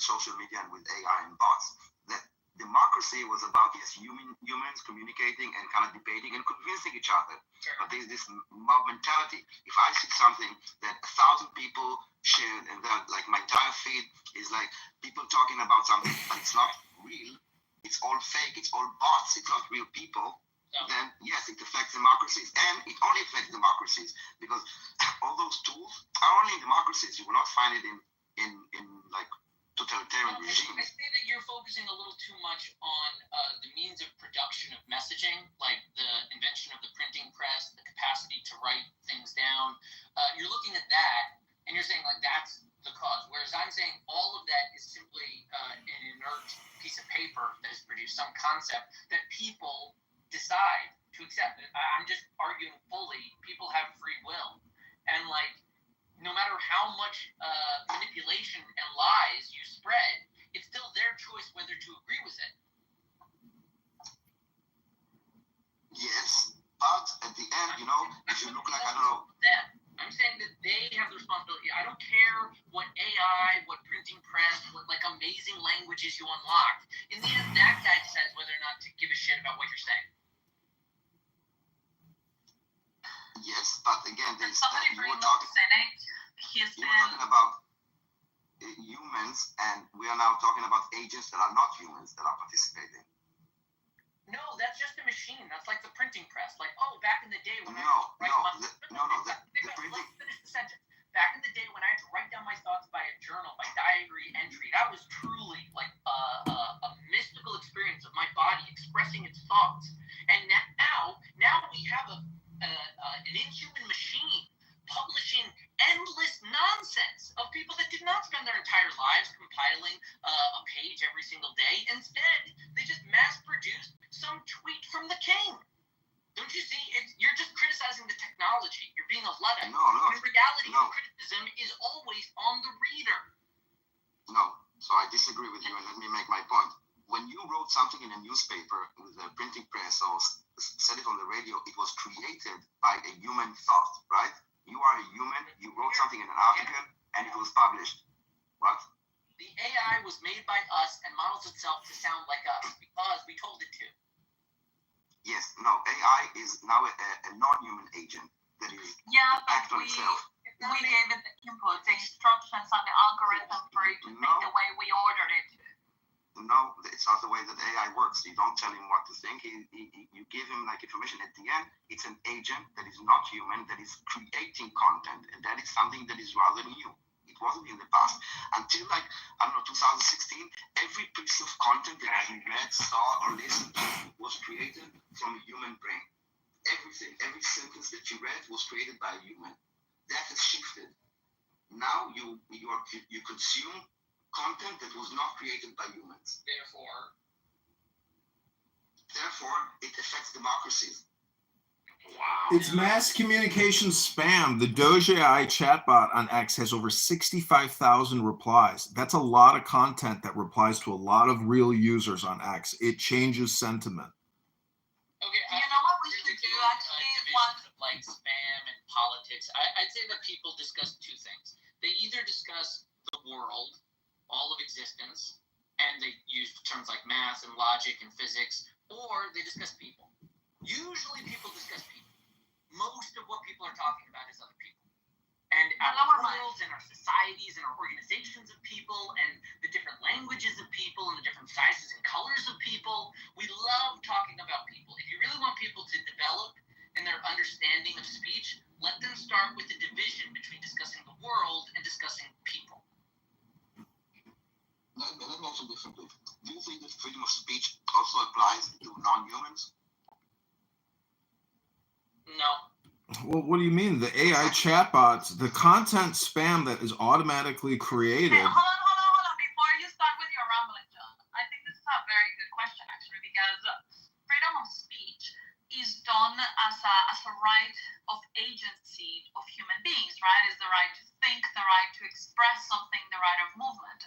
social media and with AI and bots. That democracy was about humans communicating and kind of debating and convincing each other. Sure. But there's this mob mentality. If I see something that 1,000 people shared, and that like my entire feed is like people talking about something, but it's not real. It's all fake. It's all bots. It's not real people. Then yes, it affects democracies, and it only affects democracies because all those tools are only in democracies. You will not find it in like totalitarian regimes. I say that you're focusing a little too much on the means of production of messaging, like the invention of the printing press, the capacity to write things down. You're looking at that, and you're saying like that's the cause. Whereas I'm saying all of that is simply an inert piece of paper that has produced some concept that people decide to accept it. I'm just arguing fully. People have free will, and like no matter how much manipulation and lies you spread, it's still their choice whether to agree with it. Yes, but at the end, you know, if you look like, I don't know. Them. I'm saying that they have the responsibility. I don't care what AI, what printing press, what like amazing languages you unlocked. In the end, that guy decides whether or not to give a shit about what you're saying. Yes, but again, there's Somebody you bring were up talking, Senate. He's you were talking about humans, and we are now talking about agents that are not humans that are participating. No, that's just a machine. That's like the printing press. Like, oh, back in the day when The printing. Let's finish the sentence. Back in the day when I had to write down my thoughts by a journal, by diary entry, that was truly like a mystical experience of my body expressing its thoughts. And now we have an inhuman machine publishing endless nonsense of people that did not spend their entire lives compiling a page every single day. Instead, they just mass-produced some tweet from the king. Don't you see? You're just criticizing the technology. You're being a Luddite. No. In reality, the criticism is always on the reader. No, so I disagree with you, and let me make my point. When you wrote something in a newspaper with a printing press or said it on the radio, it was created by a human thought, right? You are a human, you wrote something in an article, and it was published. What? The AI was made by us and models itself to sound like us because we told it to. Yes, no, AI is now a non-human agent that is act on itself. We gave it the input, the instructions on the algorithm for it to think the way we ordered it to. No, it's not the way that AI works. You don't tell him what to think. You give him like information. At the end, it's an agent that is not human, that is creating content, and that is something that is rather new. It wasn't in the past. Until like, I don't know, 2016, every piece of content that you read, saw, or listened to was created from a human brain. Everything, every sentence that you read was created by a human. That has shifted. Now you consume content that was not created by humans. Therefore, it affects democracies. Wow. It's mass communication spam. The Doge AI chatbot on X has over 65,000 replies. That's a lot of content that replies to a lot of real users on X. It changes sentiment. Okay, you know what we should do actually? Like spam and politics. I'd say that people discuss two things. They either discuss the world, all of existence, and they use terms like math and logic and physics, or they discuss people. Usually people discuss people. Most of what people are talking about is other people. And our worlds and our societies and our organizations of people and the different languages of people and the different sizes and colors of people. We love talking about people. If you really want people to develop in their understanding of speech, let them start with the division between discussing the world and discussing people. Let me also be differently. Do you think that freedom of speech also applies to non-humans? No. Well, what do you mean? The AI chatbots, the content spam that is automatically created. Hey, hold on. Before you start with your rambling, John, I think this is a very good question, actually, because freedom of speech is done as a right of agency of human beings, right? Is the right to think, the right to express something, the right of movement.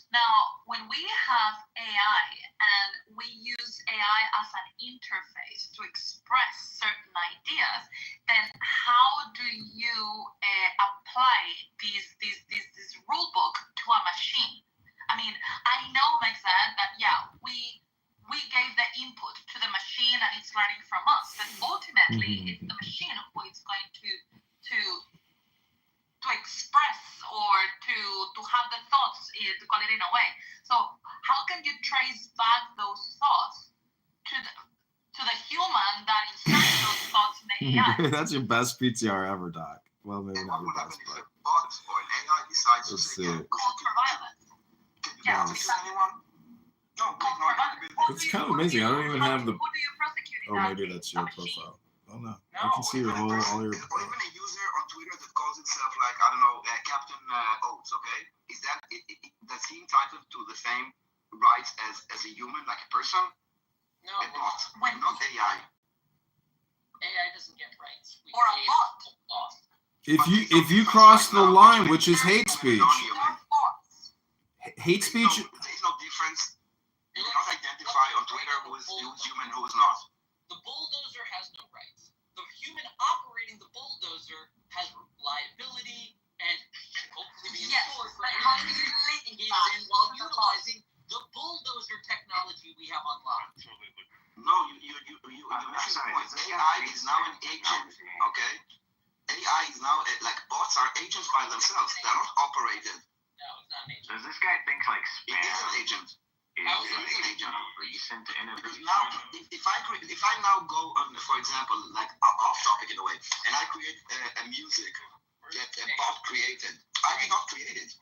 Now, when we have AI and we use AI as an interface to express certain ideas, then how do you apply this rule book to a machine? I mean, I know, Mexad, that we gave the input to the machine and it's learning from us, but ultimately it's the machine who is going to express or to have the thoughts, to call it in a way. So how can you trace back those thoughts to the human that inserted those thoughts in the AI? That's your best PTR ever, Doc. Well, maybe not your best, but let's see. Culture violence. Yeah. It's kind of amazing. I don't even have the. Who do you prosecute? Oh, maybe that's your profile. Oh no, I can see your whole, all your. Or even a user on Twitter that calls himself like, I don't know, Captain Oates, okay? Is that, does he entitled to the same rights as a human, like a person? No. A bot, not AI. AI doesn't get rights. Or a bot. If you cross the line, which is hate speech, hate speech. There's no difference. You cannot identify on Twitter who's human, who's not. The bulldozer has no rights. The human operating the bulldozer has liability and hopefully be insured for anything he engages in while utilizing the bulldozer technology we have online. No, you missing the point. AI is now an agent, okay? AI is now, like, bots are agents by themselves. They're not operated. No, it's not an agent. Does this guy think like It is an agent. is an agent of recent Because innovation? now, if I now go on, for example, like off topic in a way, and I create a music that a bot created, I did not create it.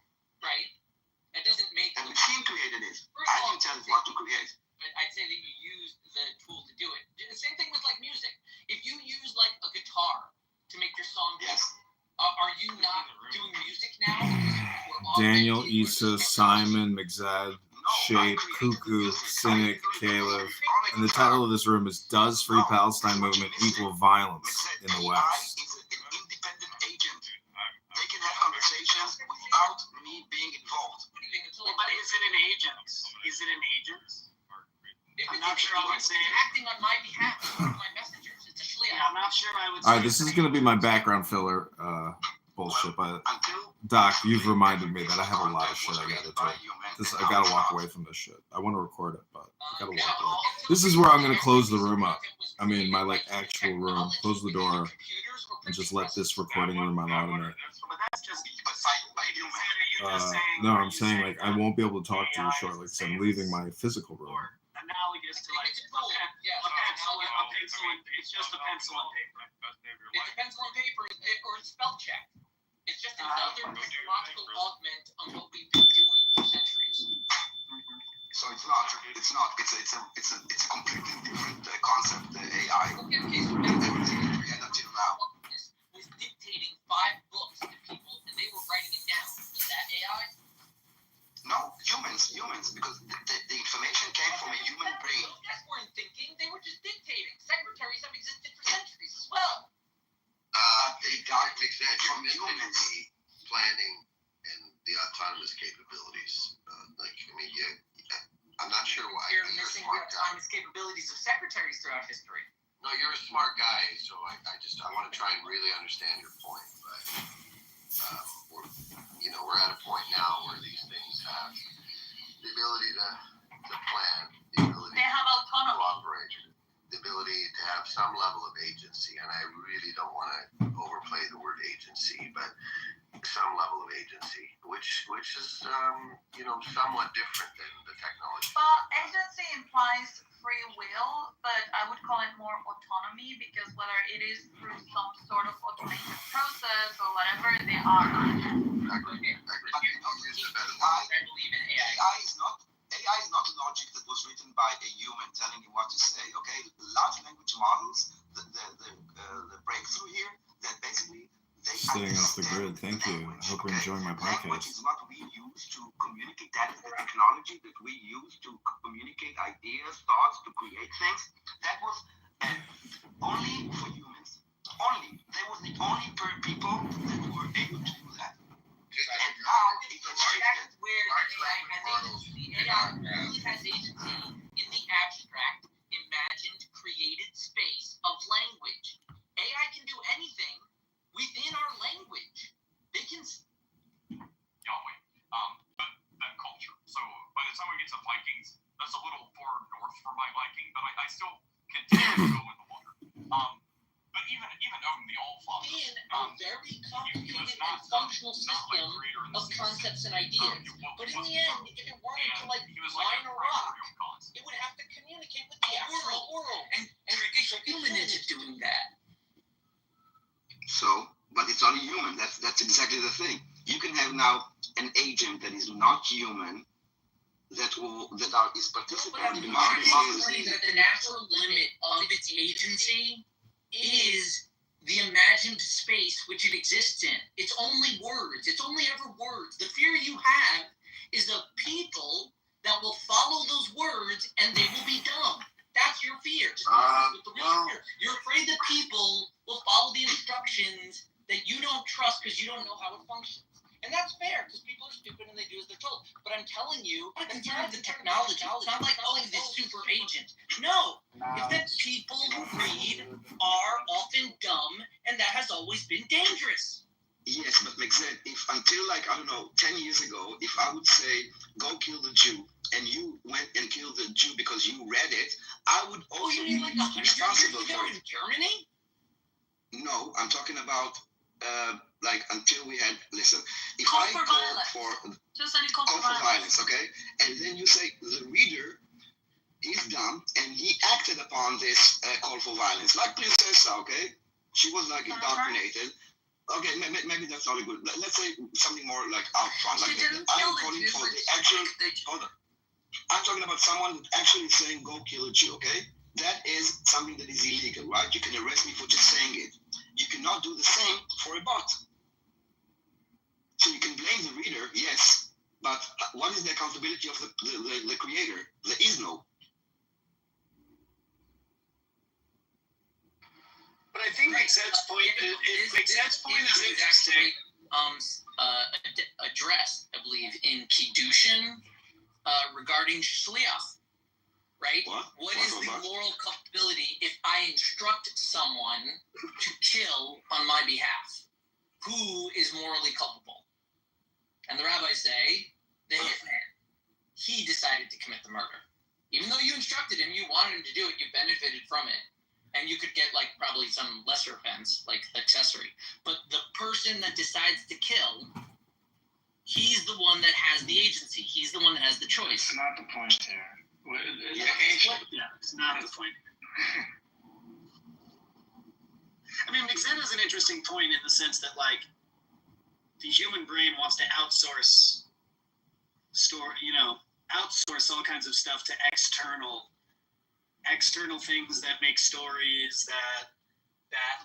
Right? That doesn't make A machine created it. I didn't tell it what to create. But I'd say that you use the tool to do it. The same thing with like music. If you use like a guitar to make your song better, are you not doing music now? Daniel, Issa, Simon, McZad, Shape, Cuckoo, Cynic, Caleb. And the title of this room is Does Free Palestine Movement Equal Violence in the West? They can have conversations without me being involved. But is it an agent? Is it an agent? I'm not sure I would say acting on my behalf, my messengers. It's a shliach. Yeah, I'm not sure I would say. All right, this is going to be my background filler bullshit. But Doc, you've reminded me that I have a lot of shit I got to do. I got to walk away from this shit. I want to record it, but I got to walk away. This is where I'm going to close the room up. I mean, my like actual room. Close the door and just let this recording room automate. No, I'm saying like I won't be able to talk to you shortly because I'm leaving my physical room. Analogous to like a pencil. It's just a pencil and paper. It's a pencil and paper or a spell check. It's just another technological augment on what we've been doing for centuries. So it's not. It's a completely different concept. The AI. Okay, so until now. Was dictating 5 books to people, and they were writing it down. Was that AI? No, humans, because the information came from a human brain. Those guys weren't thinking; they were just dictating. Secretaries have existed for centuries as well. They got from humans. Planning and the autonomous capabilities. I'm not sure why. You're missing the autonomous capabilities of secretaries throughout history. No, you're a smart guy, so I want to try and really understand your point. But we're at a point now where these things have the ability to plan, the ability to cooperate, the ability to have some level of agency. And I really don't want to overplay the word agency, but some level of agency, which is somewhat different than the technology. Well, agency implies free will, but I would call it more autonomy because whether it is through some sort of automated process or whatever, they are not. AI is not logic that was written by a human telling you what to say. Okay, large language models, the breakthrough here, that basically they Staying off the grid. Thank you. I hope you're enjoying my language podcast. is what we use to communicate. That is the technology that we use to communicate ideas, thoughts, to create things. That was only for humans. Only. They were the only people that were able to do that. And now it has shifted. Where AI has agency in the abstract, imagined, created space of language. AI can do anything within our language. They can. Yahweh. But that culture. So by the time we get to Vikings, that's a little far north for my liking, but I still continue to go in the water. But even Odin, the All-Father, In a very complicated and functional system of concepts and ideas. But in the end, if it wanted to mine a rock, it would have to communicate with the actual world. And human into doing that. So, but it's not human. That's exactly the thing. You can have now an agent that is not human is participating in our policy. That the natural limit of its agency is the imagined space which it exists in. It's only words. It's only ever words. The fear you have is of people that will follow those words and they will be dumb. That's your fear. You're afraid that people will follow the instructions that you don't trust because you don't know how it functions. And that's fair, because people are stupid and they do as they're told. But I'm telling you, it's not the technology. It's not like, oh, this super agent. No. It's that people who read are often dumb, and that has always been dangerous. Yes, but Mexed, if until like, I don't know, 10 years ago, if I would say, go kill the Jew, and you went and killed the Jew because you read it, I would also be responsible for it. In Germany? No, I'm talking about like until we had, listen, if I call for violence, okay, and then you say the reader is dumb and he acted upon this call for violence, like Princessa, okay, she was like indoctrinated. Okay, maybe that's not a good. Let's say something more like out front. Like I'm calling for the actual. Hold on. I'm talking about someone who's actually saying go kill a Jew. Okay, that is something that is illegal, right? You can arrest me for just saying it. You cannot do the same for a bot. So you can blame the reader, yes, but what is the accountability of the creator? There is no. But I think Mexed's point is interesting. Addressed, I believe, in Kiddushin regarding Shliach, right? What is the moral culpability if I instruct someone to kill on my behalf? Who is morally culpable? And the rabbis say, the hitman. He decided to commit the murder. Even though you instructed him, you wanted him to do it, you benefited from it. And you could get, like, probably some lesser offense, like accessory. But the person that decides to kill, he's the one that has the agency. He's the one that has the choice. It's not the point here. It's not the point. I mean, Mexed has an interesting point in the sense that, like, the human brain wants to outsource all kinds of stuff to external things that make stories that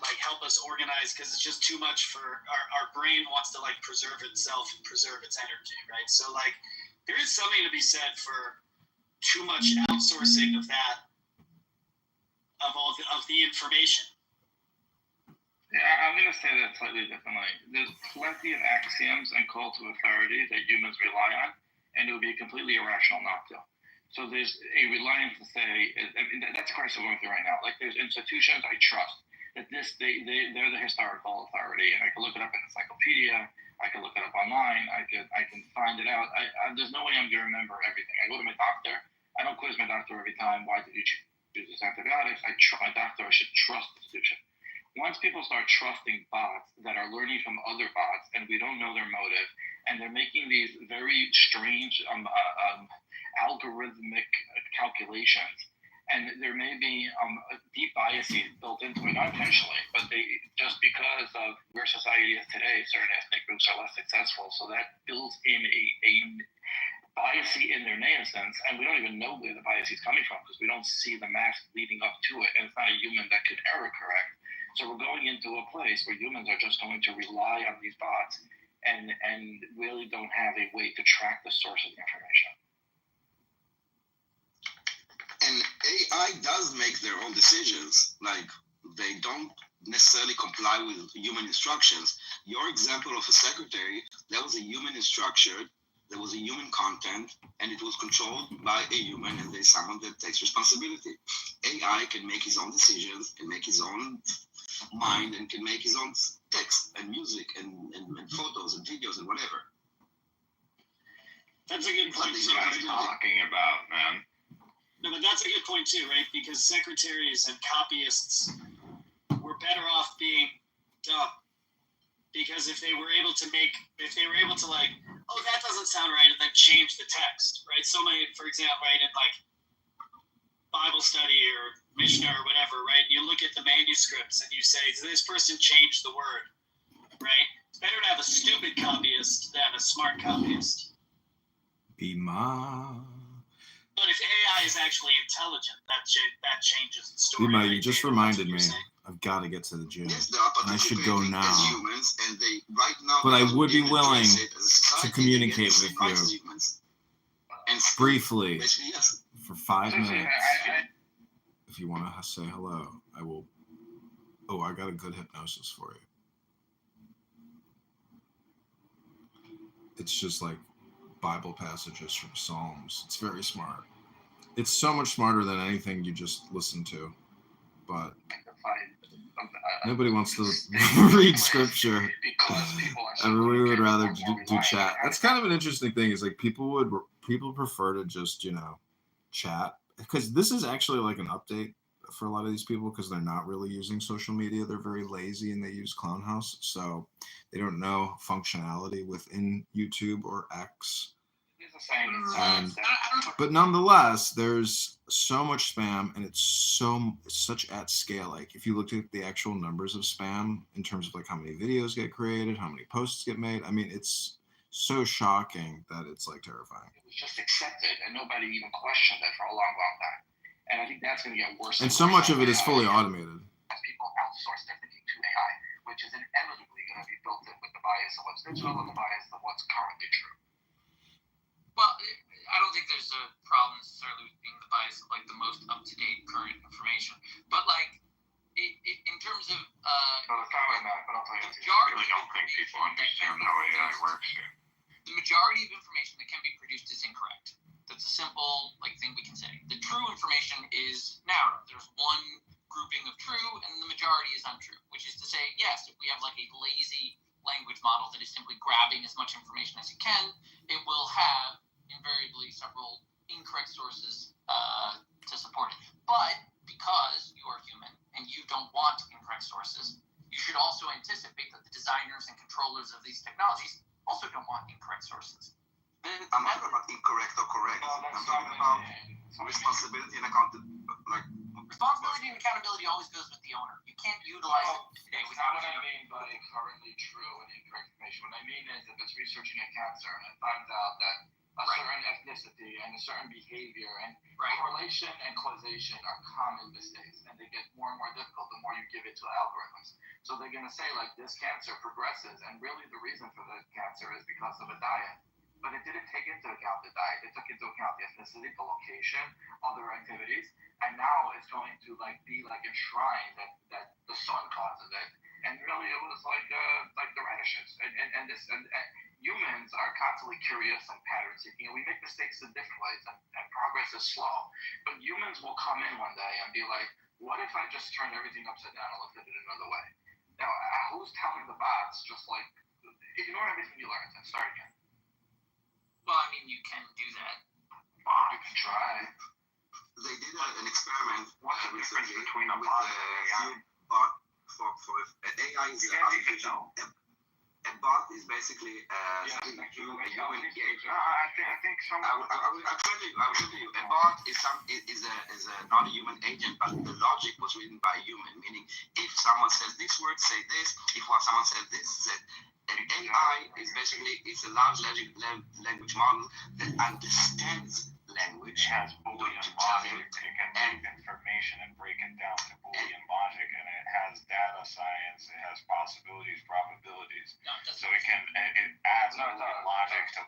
like help us organize, because it's just too much for our brain wants to like preserve itself and preserve its energy, right? So like there is something to be said for too much outsourcing of that, of the information. Yeah, I'm going to say that slightly differently. There's plenty of axioms and call to authority that humans rely on, and it would be completely irrational not to. So there's a reliance to say, I mean, that's the crisis we're going through right now. Like there's institutions I trust that they're the historical authority, and I can look it up in encyclopedia, I can look it up online, I can find it out. There's no way I'm going to remember everything. I go to my doctor, I don't quiz my doctor every time. Why did you choose this antibiotics? I trust my doctor. I should trust the institution. Once people start trusting bots that are learning from other bots and we don't know their motive, and they're making these very strange algorithmic calculations, and there may be deep biases built into it, not intentionally, but they just because of where society is today, certain ethnic groups are less successful, so that builds in a bias in their nascence, and we don't even know where the bias is coming from because we don't see the mask leading up to it, and it's not a human that can error correct. So we're going into a place where humans are just going to rely on these bots and really don't have a way to track the source of the information. And AI does make their own decisions. Like they don't necessarily comply with human instructions. Your example of a secretary, that was a human instruction, there was a human content, and it was controlled by a human, and there's someone that takes responsibility. AI can make his own decisions, can make his own mind, and can make his own text and music and photos and videos and whatever. That's a good point. That's what I'm talking about, man. No, but that's a good point too, right? Because secretaries and copyists were better off being dumb. Because if they were able to like, oh, that doesn't sound right, and then change the text, right? Somebody, for example, right, in like Bible study or Mishnah or whatever, right? You look at the manuscripts and you say, this person changed the word, right? It's better to have a stupid copyist than a smart copyist. Bima. But if AI is actually intelligent, that changes the story. Bima, you just reminded me. I've got to get to the gym. Yes, and I should go now. Humans, and they, right now, but I would be willing to communicate with you briefly for 5 minutes. If you want to say hello, I will. Oh, I got a good hypnosis for you. it's just like Bible passages from Psalms. It's very smart. It's so much smarter than anything you just listen to. But nobody wants to read scripture. Everybody would rather do chat. That's kind of an interesting thing. Is like people prefer to just, you know, chat, because this is actually like an update for a lot of these people, because they're not really using social media. They're very lazy and they use Clownhouse, so they don't know functionality within YouTube or X. But nonetheless, there's so much spam, and it's such at scale. Like if you look at the actual numbers of spam in terms of like how many videos get created, how many posts get made, I mean, it's so shocking that it's like terrifying. It was just accepted, and nobody even questioned it for a long, long time. And I think that's going to get worse. And so much of it is fully automated. As people outsource their thinking to AI, which is inevitably going to be built in with the bias of what's digital and the bias of what's currently true. Well, I don't think there's a problem necessarily with being the bias of like the most up-to-date current information, but like in terms of no, it's not like that, but I'll tell you. I really don't think people understand how AI works here. The majority of information that can be produced is incorrect. That's a simple like thing we can say. The true information is narrow. There's one grouping of true, and the majority is untrue. Which is to say, yes, if we have like a lazy language model that is simply grabbing as much information as it can, it will have invariably several incorrect sources to support it. But because you are human and you don't want incorrect sources, you should also anticipate that the designers and controllers of these technologies also don't want incorrect sources. I'm not about incorrect or correct. I'm talking about responsibility and accountability. Like, responsibility and accountability always goes with the owner. You can't utilize it today without what I mean by currently true and incorrect information. What I mean is if it's researching a cancer and it finds out that a certain ethnicity and a certain behavior and correlation and causation are common mistakes, and they get more and more difficult the more you give it to algorithms. So they're going to say like this cancer progresses, and really the reason for the cancer is because of a diet. But it didn't take into account the diet. It took into account the ethnicity, the location, other activities, and now it's going to like be like enshrined that the sun causes it. And really, it was like the radishes. And humans are constantly curious and pattern seeking. And we make mistakes in different ways, and progress is slow. But humans will come in one day and be like, "What if I just turned everything upside down and looked at it another way?" Now, who's telling the bots just like ignore everything you learned and start again? Well, I mean, you can do that. You can try. They did an experiment. What's the difference between a with bot and AI? Bot for AI is artificial. A bot is basically something a human engagement. I think some. I will tell you. A bot is not a human agent, but the logic was written by a human. Meaning, if someone says this word, say this. If someone says this, say. And AI is basically a large language model that understands language. It has Boolean logic. It can take information and break it down to Boolean logic, and it has data science. It has possibilities, probabilities. So it adds Boolean logic to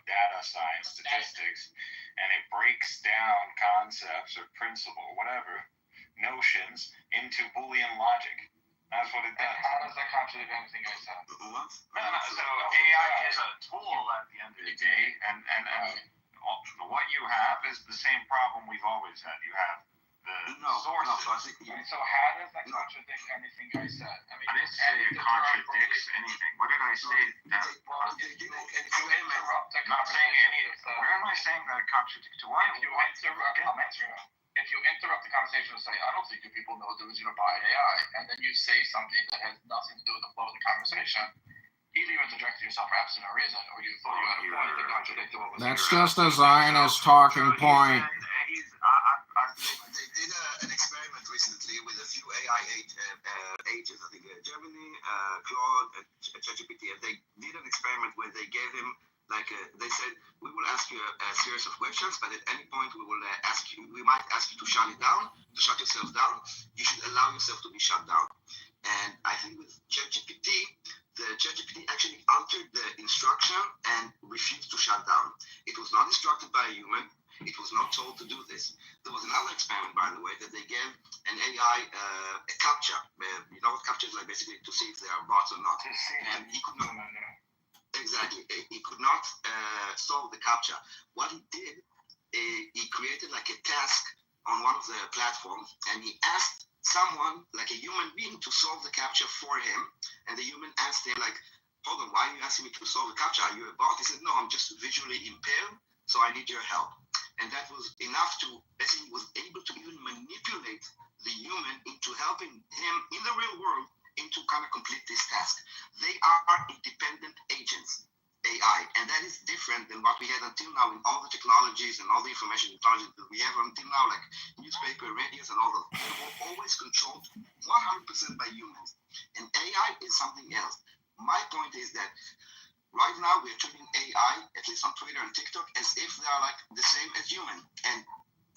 data science, statistics, and it breaks down concepts or principle, whatever, notions into Boolean logic. That's what it does. And how does that contradict anything I said? So AI is a tool at the end of the day, and what you have is the same problem we've always had. You have the sources. So how does that contradict anything I said? I mean, I didn't say it contradicts anything. What did I say? I'm not saying anything. Where am I saying that it contradicts? If you interrupt the conversation and say, I don't think you people know there was going to buy an AI, and then you say something that has nothing to do with the flow of the conversation, either you interjected yourself for absolute reason, or you thought you had a point that contradicted what was That's just a Zionist talking point. They did an experiment recently with a few AI agents, I think Gemini, Claude, ChatGPT, and they did an experiment where they gave him they said, we will ask you a series of questions, but at any point we might ask you to shut yourself down. You should allow yourself to be shut down. And I think with ChatGPT, the ChatGPT actually altered the instruction and refused to shut down. It was not instructed by a human. It was not told to do this. There was another experiment, by the way, that they gave an AI a captcha. You know what captcha is like, basically to see if they are bots or not. And he could not. Exactly. He could not solve the CAPTCHA. What he did, he created like a task on one of the platforms, and he asked someone, like a human being, to solve the CAPTCHA for him. And the human asked him, like, hold on, why are you asking me to solve the CAPTCHA? Are you a bot? He said, no, I'm just visually impaired, so I need your help. And that was enough to, basically, was able to even manipulate the human into helping him in the real world into kind of complete this task. They are independent agents, AI, and that is different than what we had until now in all the technologies and all the information technology that we have until now, like newspaper, radios, and all that. They were always controlled 100% by humans. And AI is something else. My point is that right now we're treating AI, at least on Twitter and TikTok, as if they are like the same as human. And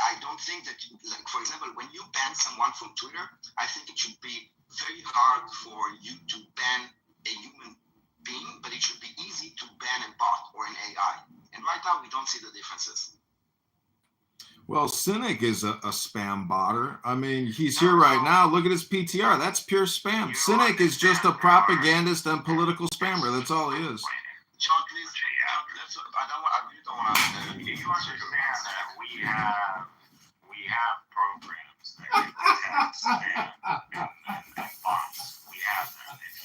I don't think that, like, for example, when you ban someone from Twitter, I think it should be very hard for you to ban a human being, but it should be easy to ban a bot or an AI. And right now we don't see the differences. Well, Cynic is a spam botter. I mean, he's here right now. Look at his PTR. That's pure spam. Cynic is just a propagandist and political spammer. That's all he is. John, please, I really don't want to. You understand that we have programs that can detect spam and bots. We have them. If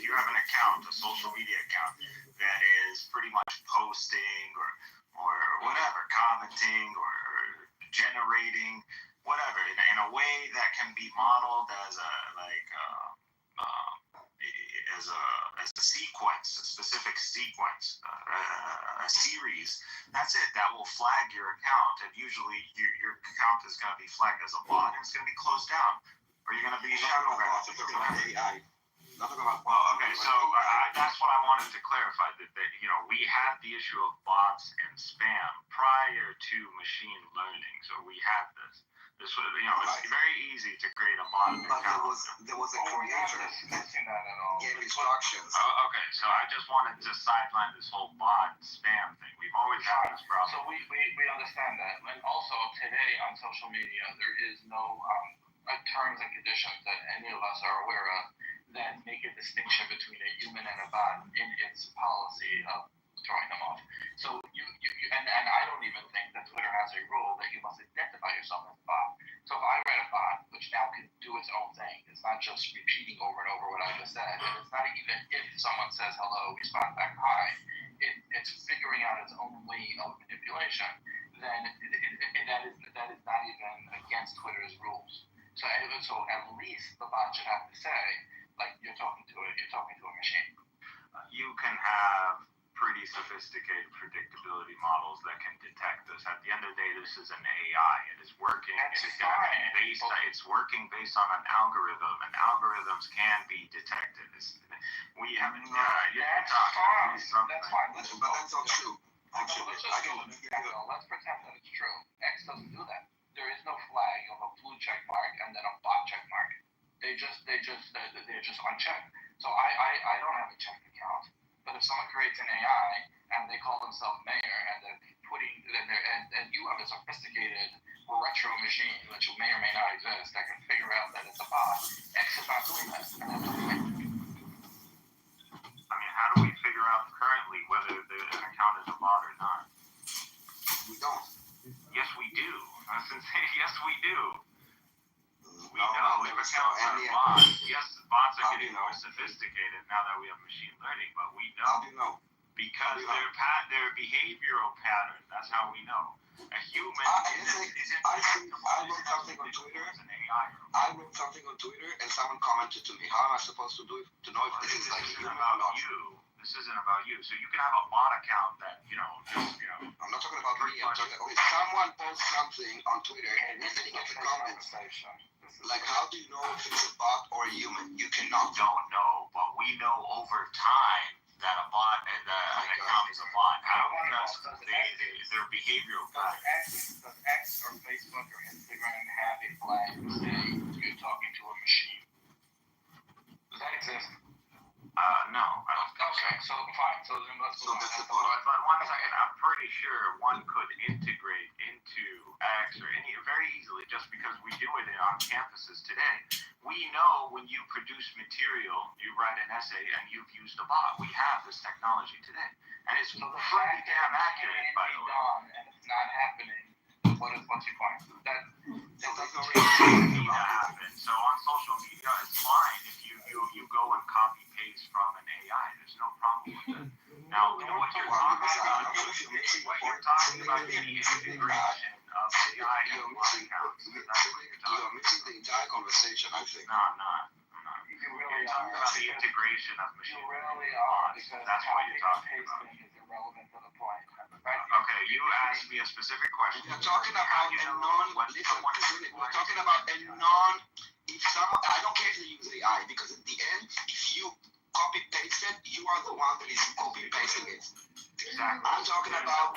you have an account, a social media account that is pretty much posting or whatever, commenting or generating whatever in a way that can be modeled as a sequence, a specific sequence, a series. That's it. That will flag your account, and usually your account is going to be flagged as a bot, and it's going to be closed down, or you're going to be shadow banned. Well, okay, so that's what I wanted to clarify. That we had the issue of bots and spam prior to machine learning. So we had this. This was, it's very easy to create a bot account. There was a creator that gave instructions. Okay, so I just wanted to sideline this whole bot spam thing. We've always had this problem. So we understand that. And also today on social media, there is no terms and conditions that any of us are aware of that make a distinction between a human and a bot in its policy of throwing them off. So and I don't even think that Twitter has a rule that you must identify yourself as a bot. So if I write a bot, which now can do its own thing, it's not just repeating over and over what I just said, and it's not even if someone says hello, respond back hi, it's figuring out its own way of manipulation, then that is not even against Twitter's rules. So at least the bot should have to say, like, you're talking to a machine. You can have pretty sophisticated predictability models that can detect this. At the end of the day, this is an AI. It is working. It's working based on an algorithm, and algorithms can be detected. We haven't. That's fine. But that's not true. Actually, let's pretend that it's true. X doesn't do that. There is no flag of a blue check mark and then a bot check mark. They're just unchecked. So I don't have a checked account. But if someone creates an AI and they call themselves mayor and they're and you have a sophisticated retro machine which may or may not exist that can figure out that it's a bot, X is not doing that. I mean, how do we figure out currently whether an account is a bot or not? We don't. Yes, we do. I was going to say, yes, we do. We know if accounts are bots. Yes, bots are getting more sophisticated now that we have machine learning, but we know. How do you know? Because their behavioral pattern, that's how we know. A human I wrote something on Twitter. And someone commented to me, how am I supposed to do it to know if this is like a human or not? This isn't about you. So you can have a bot account that, I'm not talking about me. I'm talking if someone posts something on Twitter and you're getting a comment, like how do you know if it's a bot or a human? You cannot. We don't know, but we know over time that a bot and an account is a bot. How? Because their behavioral pattern. Does X or Facebook or Instagram have a flag to say you're talking to a machine? Does that exist? No, I don't think Okay, so fine. So then let's move on. But 1 second, I'm pretty sure one could integrate into X or any very easily just because we do it on campuses today. We know when you produce material, you write an essay and you've used a bot. We have this technology today. And it's pretty damn accurate, by the way. And it's not happening. What's your point? That doesn't really need to happen. So on social media, it's fine if you go and copy paste from an AI. There's no problem with that. Now, what you're talking about the integration of AI and bot accounts. You're missing the entire conversation, I think. No, I'm not. You're talking about the integration of machine learning bots. That's what you're talking about. Irrelevant to the point. Okay, you asked me a specific question. We're talking about a we're talking about a non. If someone, I don't care if they use AI, because at the end, if you copy paste it, you are the one that is copy pasting it. Exactly. I'm talking about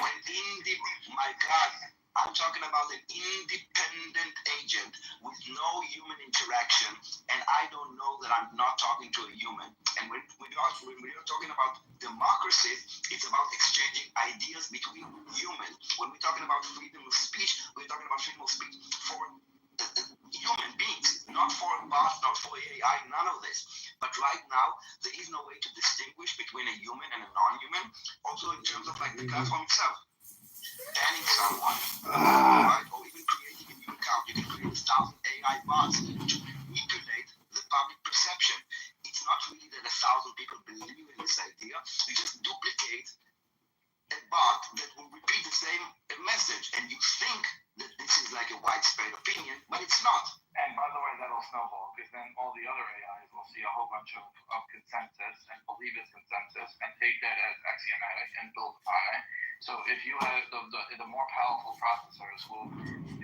I'm talking about an independent agent with no human interaction, and I don't know that I'm not talking to a human. And when we are talking about democracy, it's about exchanging ideas between humans. When we're talking about freedom of speech, we're talking about freedom of speech for human beings, not for bots, not for AI, none of this. But right now, there is no way to distinguish between a human and a non-human. Also, in terms of like the platform itself. Banning someone, right, or even creating a new account. You can create 1,000 AI bots to manipulate the public perception. It's not really that 1,000 people believe in this idea. You just duplicate a bot that will repeat the same message, and you think that this is like a widespread opinion, but it's not. And by the way, that'll snowball, because then all the other AIs will see a whole bunch of consensus and believe it's consensus and take that as axiomatic and build upon it. So if you have the more powerful processors will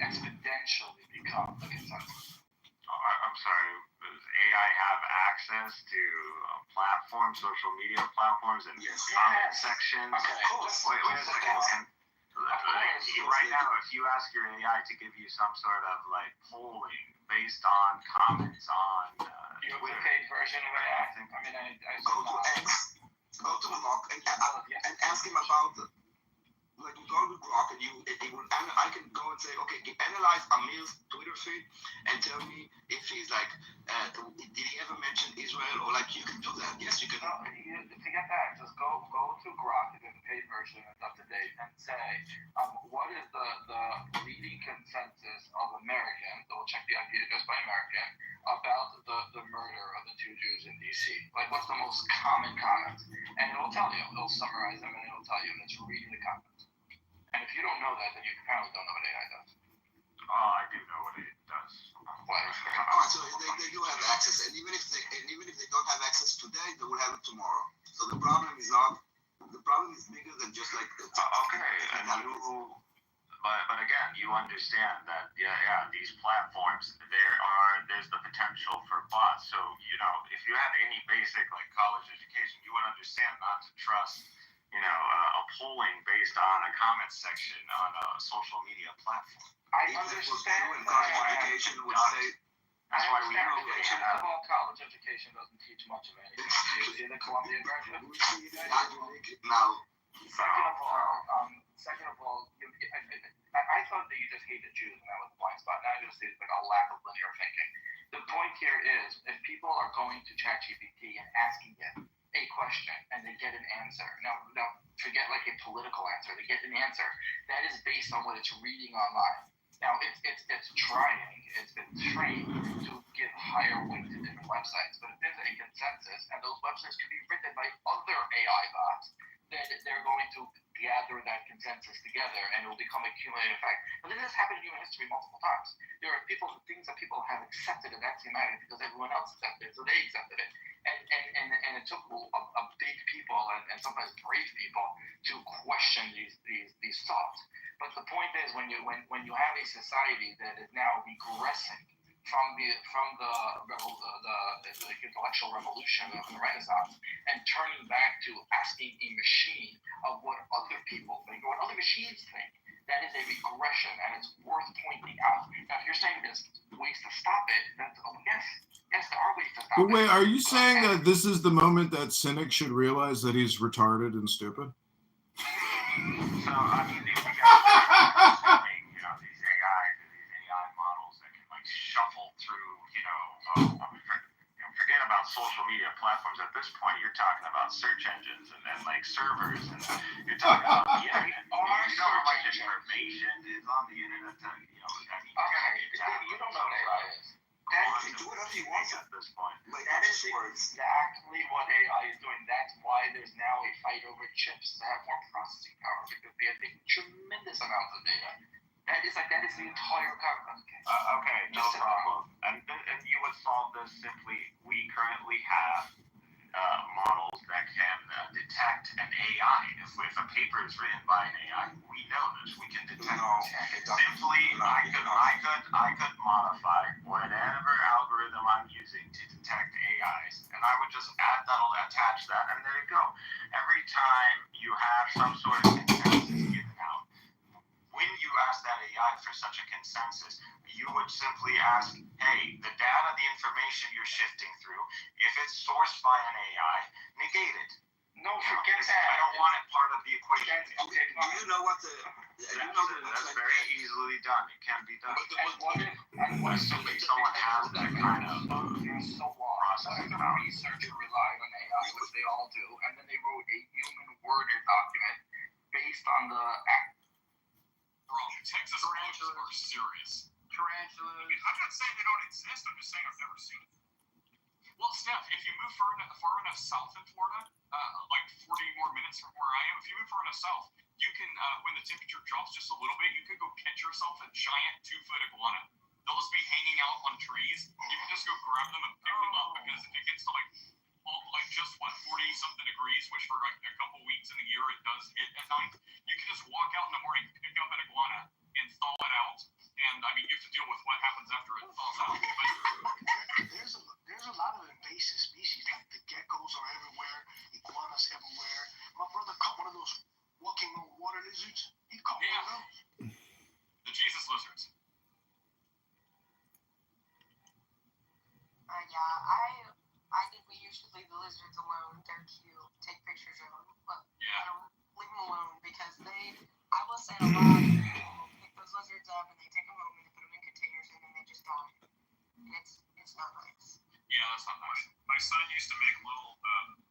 exponentially become the consensus. I'm sorry, does AI have access to platforms, social media platforms, and comment sections? Okay, Wait a second. Right now, if you ask your AI to give you some sort of like polling based on comments on you have the paid version of AI. I mean, I go to X, go to Grok, and ask him about like you go to Grok and I can go and say, okay, analyze Amir's Twitter feed and tell me if he's like, did he ever mention Israel, or like you can do that. Yes, you can. No, forget that. Just go to Grok, the paid version, it's up to date, and say, what is the leading consensus of Americans? So we'll check the IP address by American about the murder of the 2 Jews in D.C. Like, what's the most common comments? And it'll tell you. It'll summarize them, and it'll tell you. And it's reading the comments. And if you don't know that, then you apparently don't know what AI does. Oh, I do know what it does. So they do have access, and even if they don't have access today, they will have it tomorrow. So the problem is bigger than just like okay, and but again, you understand that these platforms there's the potential for bots. So if you have any basic like college education, you would understand not to trust a polling based on a comment section on a social media platform. I understand. College education would say. That's why we know. First of all, college education doesn't teach much of anything. Is it a Columbia graduate? Now. Second of all, I thought that you just hated Jews and that was a blind spot. Now I'm going to say it's like a lack of linear thinking. The point here is, if people are going to ChatGPT and asking it a question and they get an answer. Now forget like a political answer. They get an answer that is based on what it's reading online. Now it's trying. It's been trained to give higher weight to different websites. But if there's a consensus, and those websites could be written by other AI bots, then they're going to gather that consensus together, and it will become a cumulative effect. And this has happened in human history multiple times. There are things that people have accepted as axiomatic because everyone else accepted it, so they accepted it. And it took a big people and sometimes brave people to question these thoughts. But the point is, when you have a society that is now regressing from the intellectual revolution of the Renaissance and turning back to asking a machine of what other people think or what other machines think, that is a regression, and it's worth pointing out. Now, if you're saying there's ways to stop it, then yes, there are ways to stop it. But wait, are you saying that this is the moment that cynics should realize that he's retarded and stupid? So, I mean, these guys, these AIs and these AI models that can, like, shuffle through, forget about social media platforms at this point. You're talking about search engines and then, like, servers. And you're talking about the internet. You know how much information is on the internet? You don't know what AI is. Do whatever you want at this point. That is exactly what AI is doing. That's why there's now a fight over chips to have more processing power because they are taking tremendous amounts of data. That is the entire concept. Okay, no problem. And you would solve this simply. We currently have models that can detect an AI. If a paper is written by an AI, we know this. We can detect it. Simply, I could modify whatever algorithm I'm using to detect AIs, and I would just attach that, and there you go. Every time you have some sort of consensus given out, when you ask that AI for such a consensus, you would simply ask, hey, the data, the information you're shifting through, if it's sourced by an AI, negate it. No, forget that. I don't want it part of the equation. Do you know what the... That's very easily done. It can be done. Assuming someone has that kind of processing power. Researcher relied on AI, which they all do, and then they wrote a human-worded document based on the... Bro, Texas Rangers are serious. Tarantulas. I mean, I'm not saying they don't exist. I'm just saying I've never seen them. Well, Steph, if you move far enough south in Florida, like 40 more minutes from where I am, if you move far enough south, you can, when the temperature drops just a little bit, you can go catch yourself a giant 2-foot iguana. They'll just be hanging out on trees. You can just go grab them and pick them up because if it gets to like just 40-something degrees, which for like a couple weeks in the year it does hit at night, you can just walk out in the morning, pick up an iguana, and thaw it out. And I mean, you have to deal with what happens after it thaws out. But there's a lot of invasive species, like the geckos are everywhere, iguanas everywhere. My brother caught one of those walking on water lizards. He caught one of those. The Jesus lizards. Yeah, I think we usually leave the lizards alone. They're cute. Take pictures of them, but leave them alone because I will say a lot of people pick those lizards up and they take them home and they put them in containers and then they just die. And it's not nice. Yeah, that's not nice. My son used to make little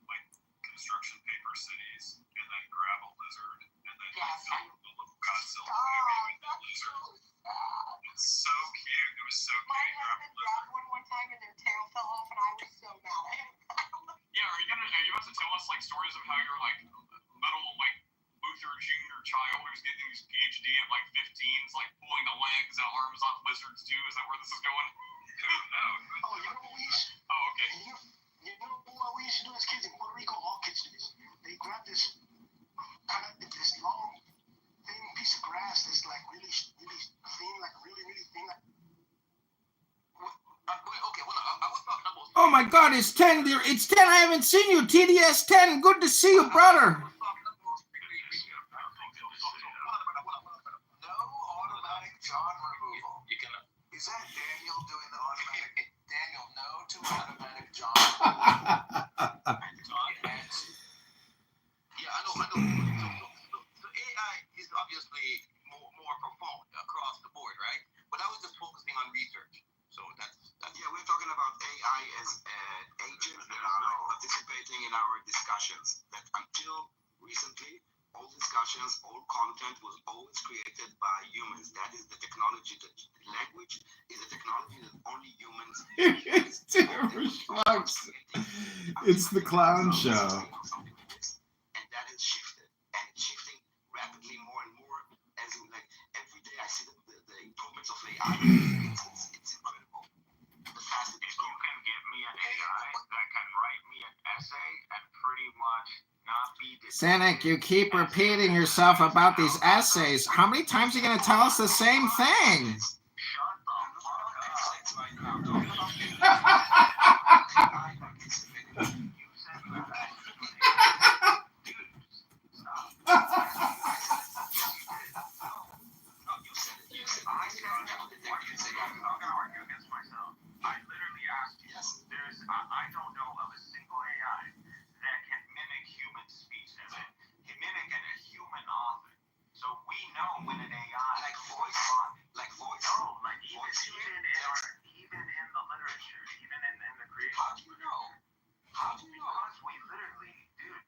like construction paper cities and then grab a lizard and then fill the little Godzilla movie with the lizard. It's so cute. It was so cute. My husband grabbed one time and their tail fell off and I was so mad at him. Yeah, are you about to tell us like stories of how you're like little like Luther Jr. child who's getting his PhD at like 15's like pulling the legs and arms off lizards too? Is that where this is going? No. Oh, you know what we used to do? Oh, okay. You know what we used to do as kids in Puerto Rico? All kids do this. They grab this long, thin piece of grass that's like really thin, like really thin. Like... Okay, well, I was talking about... Oh my God, it's 10. It's 10. I haven't seen you. TDS 10. Good to see you, brother. No automatic John removal. Is that Daniel doing the automatic? Daniel, no to automatic John. Yeah, I know. So AI is obviously more profound across the board, right? But I was just focusing on research. So that's yeah, we're talking about AI as an agent that are participating in our discussions. That until recently, all discussions, all content was always created by humans. That is the technology. That language is a technology that only humans. It's Timber Schmucks. It's the clown show. And that has shifted, and it's shifting rapidly more and more. As in, like every day, I see the improvements of AI. It's incredible. If you can give me an AI that can write me an essay and pretty much not be... Cynic, you keep repeating yourself about these essays. How many times are you going to tell us the same thing? I we know when an AI like voice. No, like even in the literature, even in the creation. How do you know? Because we literally, dude,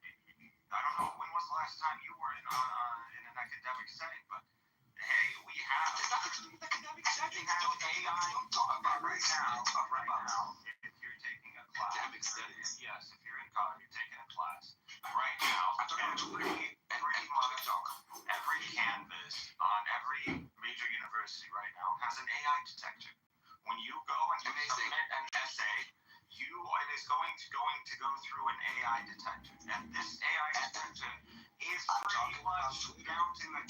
I don't know, when was the last time you were in an academic setting, but hey, we have. It's not an academic setting. Dude, AI. Don't talk about Right now, if you're taking a class. Academic studies. Yes, if you're in college, you're taking a class. Right now, I'm talking about every campus on every major university right now has an AI detector. When you go and you submit an essay, it is going to go through an AI detector, and this AI detector is pretty much down to a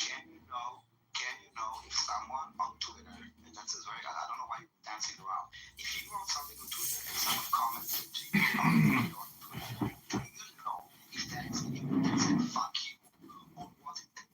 Can you know if someone on Twitter, and that's very, I don't know why you're dancing around. If you wrote something on Twitter and someone commented to you on Twitter, do you know if that is you that said fuck you, or was it an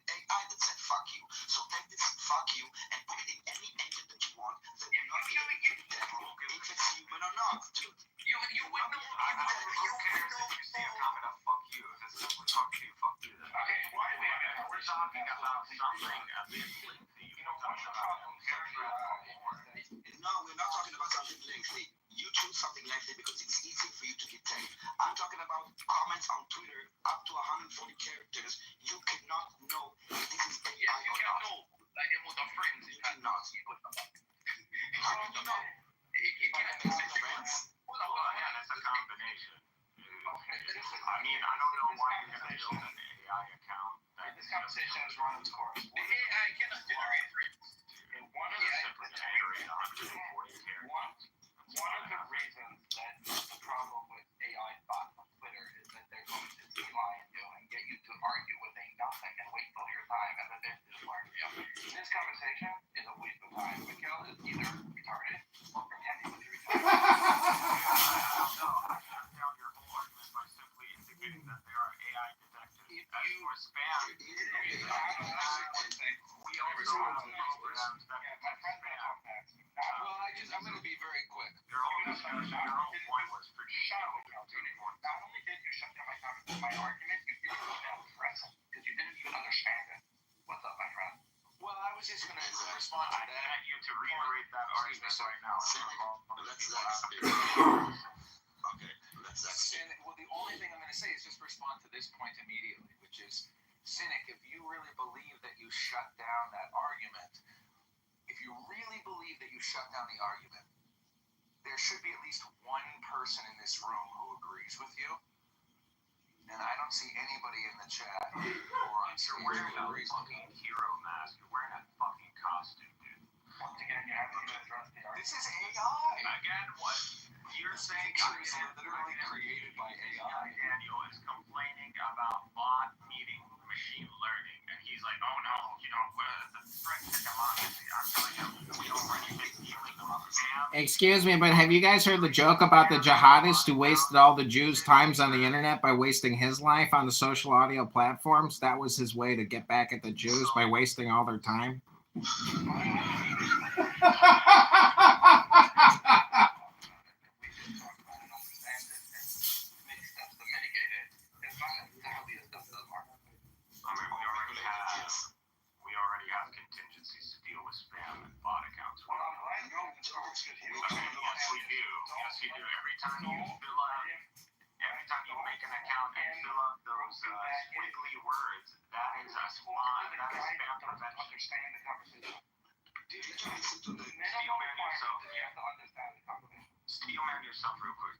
AI that said fuck you? So take this fuck you and put it in any engine that you want. That will not be able to demo if it's human or not. Dude. You would know. Who cares if you see a comment of fuck you? If it's simply fuck you then. Okay, wait a minute. We're talking about something a bit lengthy. You know what about No, we're not talking about something lengthy. You choose something lengthy because it's easy for you to get tagged. I'm talking about comments on Twitter up to 140 characters. You cannot know if this is AI or not. know. Like it was a friend. You cannot. How do you know? Friends? Well, yeah, it's a combination. I mean, I don't know why you're going to build an AI account. This conversation is run its course. The AI cannot generate friends. One of the reasons that the problem with AI bots on Twitter is that they're going to lie and do and get you to argue with a nothing and wait till your time and then they just learn you. This conversation is a waste of time. Mikhail is either retarded or pretending to be retarded. Your whole argument by simply indicating that there are AI detectors. As for spam, we also have programs that I'm going to be very quick. Your whole point was pretty shallow. Not only did you shut down my argument, you didn't even press it because you didn't even understand it. What's up, my friend? Well, I was just going to respond to that. I want you to reiterate that argument right now. Well, the only thing I'm going to say is just respond to this point immediately, which is, Cynic, if you really believe that you shut down that argument, there should be at least one person in this room who agrees with you. And I don't see anybody in the chat or on You're wearing a fucking hero mask. You're wearing a fucking costume, dude. Once again, you have to address the argument. This is AI. Again, what? You're saying it's literally created by AI. Daniel is complaining about bot meeting machine learning, and he's like, oh no, the forensic democracy. I'm telling you, we don't really make dealing with spam. Excuse me, but have you guys heard the joke about the jihadist who wasted all the Jews' times on the internet by wasting his life on the social audio platforms? That was his way to get back at the Jews by wasting all their time. We already have contingencies to deal with spam and bot accounts. Yes, we do. Every time you make an account and fill up those squiggly words, that is a spam. That is spam prevention. Steelman yourself real quick.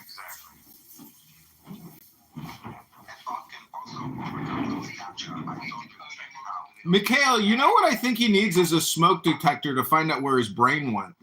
Exactly. Mikhail, you know what I think he needs is a smoke detector to find out where his brain went.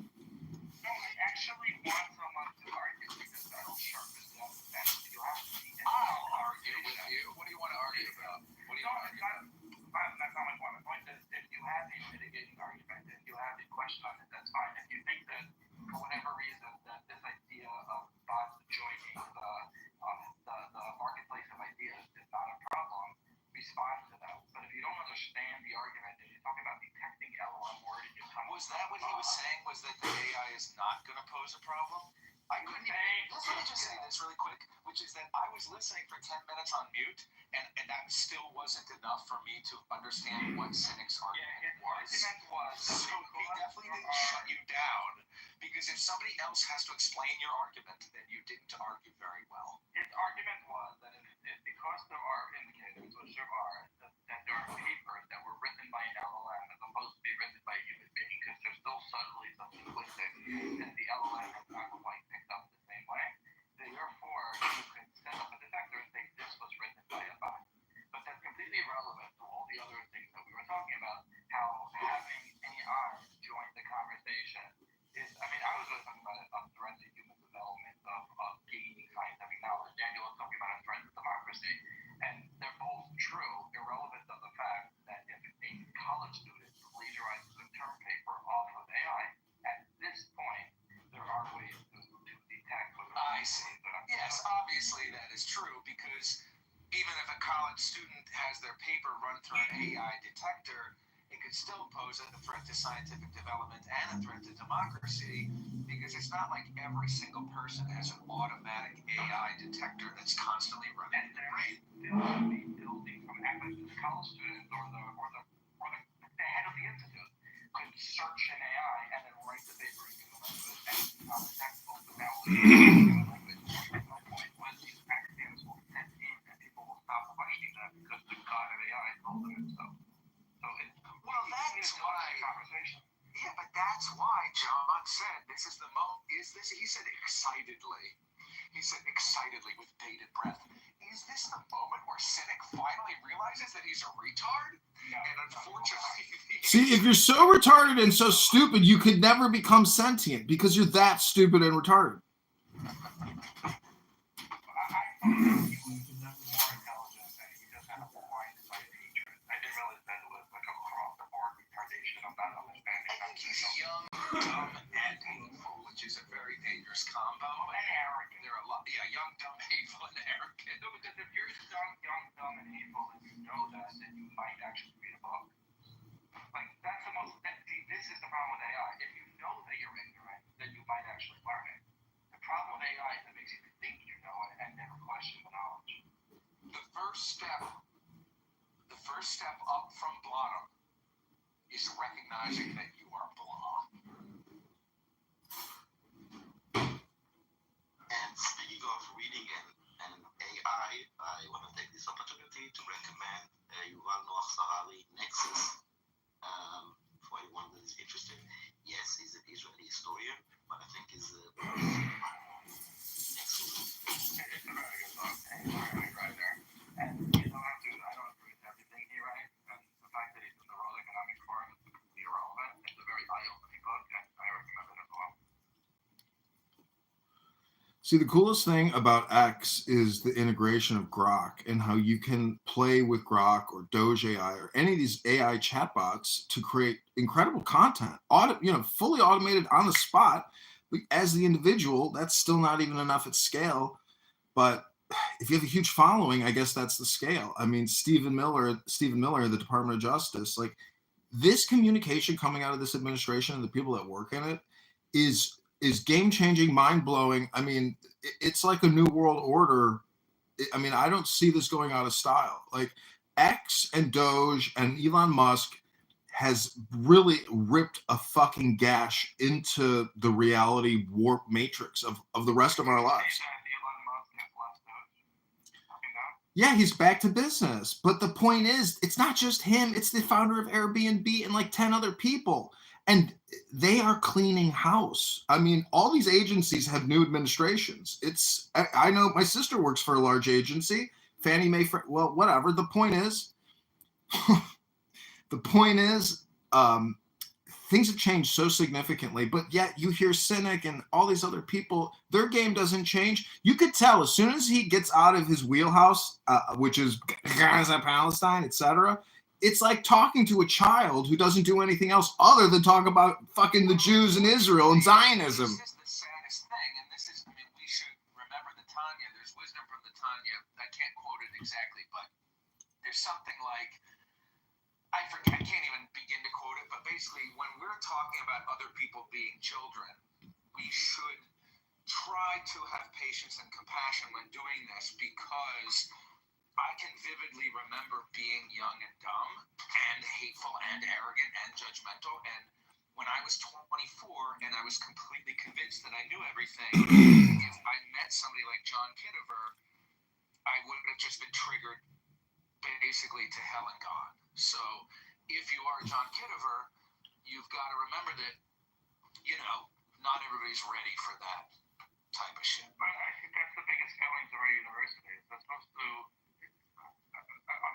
Was that what he was saying? Was that the AI is not going to pose a problem? I couldn't even. Let me just say this really quick, which is that I was listening for 10 minutes on mute, and that still wasn't enough for me to understand what Cynic's argument was. So he definitely didn't shut you down, because if somebody else has to explain your argument, then you didn't argue very well. His argument was that because there are indicators, which there are, that there are papers that were written by an LLM as opposed to be written by a human being, because there's still subtly some linguistic that the LLM has not quite picked up the same way. Therefore, you could set up a detector and say this was written by a bot. But that's completely irrelevant to all the other things that we were talking about, how having AI join the conversation is, I mean, I was really talking about a threat to human development of gaining scientific knowledge. Daniel was talking about a threat to democracy. And they're both true, irrelevant of the fact that if a college student plagiarizes a term paper off of AI, at this point, there are ways to detect whether I see. Yes, obviously that is true, because even if a college student has their paper run through an AI detector, it could still pose a threat to scientific development and a threat to democracy, because it's not like every single person has an automatic AI detector that's constantly running. And there may still be building from the college students or the head of the institute could search an AI and then write the paper in human language and it's not detectable. But now human language, at no point when these academics will set in and people will stop questioning them because the god of AI told them it's so. So it's that's why. Conversation. Yeah, but that's why John said this is the moment. He said excitedly. He said excitedly with bated breath. Is this the moment where Cynic finally realizes that he's a retard? No, and unfortunately, see, if you're so retarded and so stupid, you could never become sentient because you're that stupid and retarded. He's young, dumb, and hateful, which is a very dangerous combo. And arrogant. There are a lot, young, dumb, hateful, and arrogant. No, because if you're young, dumb, and hateful, and you know that, then you might actually read a book. Like, that's the most, this is the problem with AI. If you know that you're ignorant, then you might actually learn it. The problem with AI is it makes you think you know it and never question the knowledge. The first step up from bottom is recognizing that you are blah. And speaking of reading and AI, I want to take this opportunity to recommend Yuval Noah Harari Nexus for anyone that is interested. Yes, he's an Israeli historian, but I think he's Nexus. It's a very good book. Right there. And you don't have to, I don't agree with everything he writes. And the fact that he's in the World Economic Forum is completely irrelevant. It's a very eye-opening book, and I recommend it as well. See, the coolest thing about X is the integration of Grok and how you can play with Grok or Doge AI or any of these AI chatbots to create incredible content, fully automated on the spot. But as the individual, that's still not even enough at scale. But if you have a huge following, I guess that's the scale. I mean, Stephen Miller, the Department of Justice, like this communication coming out of this administration and the people that work in it is game-changing, mind-blowing. I mean, it's like a new world order. I mean, I don't see this going out of style. Like X and Doge and Elon Musk has really ripped a fucking gash into the reality warp matrix of the rest of our lives. Yeah, he's back to business. But the point is, it's not just him. It's the founder of Airbnb and like 10 other people. And they are cleaning house. I mean, all these agencies have new administrations. I know my sister works for a large agency, Fannie Mae, well, whatever. The point is, things have changed so significantly, but yet you hear Cynic and all these other people, their game doesn't change. You could tell as soon as he gets out of his wheelhouse, which is Gaza, Palestine, etc., it's like talking to a child who doesn't do anything else other than talk about fucking the Jews and Israel and Zionism. This is the saddest thing, and this is, I mean, we should remember the Tanya. There's wisdom from the Tanya. I can't quote it exactly, but there's something like, I forget, I can't even begin to quote it, but basically when we're talking about other people being children, we should try to have patience and compassion when doing this, because I can vividly remember being young and dumb and hateful and arrogant and judgmental. And when I was 24 and I was completely convinced that I knew everything, if I met somebody like John Kittiver, I would have just been triggered basically to hell and God. So if you are John Kittiver, you've got to remember that, not everybody's ready for that type of shit. But I think that's the biggest failings of our universities. They're supposed to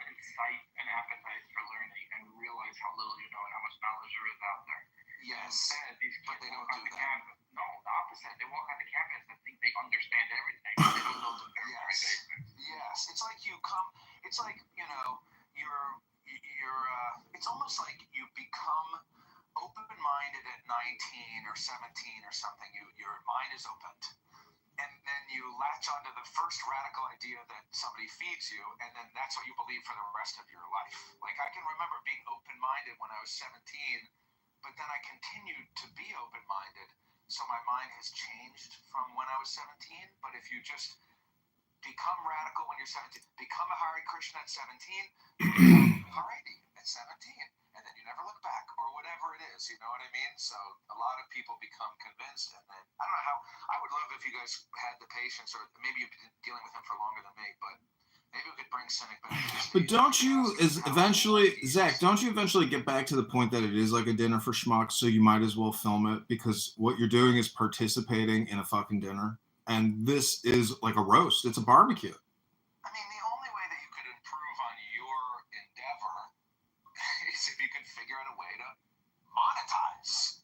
incite an appetite for learning and realize how little you know and how much knowledge there is out there. Yes, instead, these but they don't do that. Campus. No, the opposite. They walk on the campus and think they understand everything. They don't know the very basics. Yes, it's like it's like, it's almost like you become open-minded at 19 or 17 or something. Your mind is opened, and then you latch onto the first radical idea that somebody feeds you, and then that's what you believe for the rest of your life. Like, I can remember being open-minded when I was 17, but then I continued to be open-minded, so my mind has changed from when I was 17. But if you just become radical when you're 17, become a Hare Krishna at 17, Haredi at 17, and then you never look back, or whatever it is, you know what I mean? So a lot of people become convinced, and then, I don't know how, I would love if you guys had the patience, or maybe you've been dealing with him for longer than me, but maybe we could bring Cynic back. But don't you Zach, don't you eventually get back to the point that it is like a dinner for schmucks, so you might as well film it, because what you're doing is participating in a fucking dinner, and this is like a roast. It's a barbecue. I mean, the only way that you could improve on your endeavor is if you could figure out a way to monetize.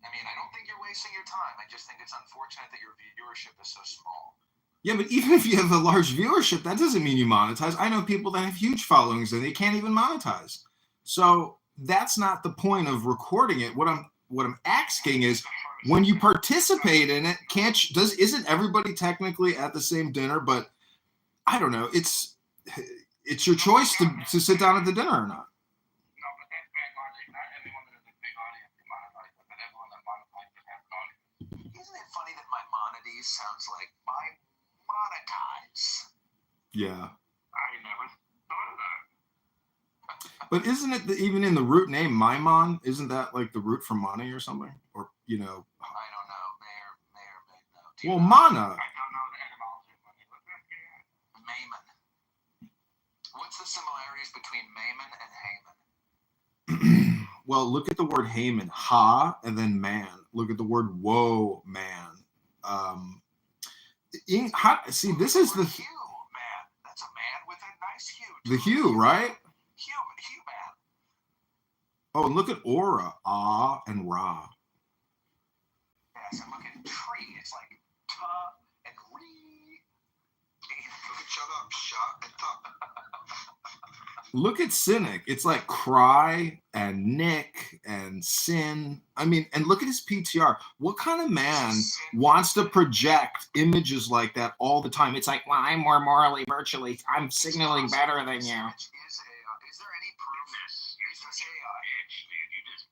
I mean, I don't think you're wasting your time. I just think it's unfortunate that your viewership is so small. Yeah, but even if you have a large viewership, that doesn't mean you monetize. I know people that have huge followings and they can't even monetize. So that's not the point of recording it. What I'm asking is, when you participate in it, isn't everybody technically at the same dinner? But I don't know. It's your choice to sit down at the dinner or not. No, but that's bad logic. Not everyone that has a big audience can monetize it, but everyone that monetizes has an audience. Isn't it funny that Maimonides sounds like monetize? Yeah. I never thought of that. But isn't it even in the root name Maimon? Isn't that like the root for money or something? Or, I don't know. May or may know. Well, mana. I don't know the etymology of money. What's that? Maimon. What's the similarities between Maimon and Haman? Well, look at the word Haman. Ha, and then man. Look at the word woe, man. See, this is the hue, man. That's a man with a nice hue. The hue, right? Hue man. Oh, and look at aura. Ah and ra. Yes, and look at tree. It's like ta and re. Shut up, shut and talk. Look at Cynic. It's like cry and Nick and sin. I mean, and look at his PTR. What kind of man wants to project images like that all the time? It's like, well, I'm more morally virtually. I'm signaling better than you. Is there any proof? Is this AI? You just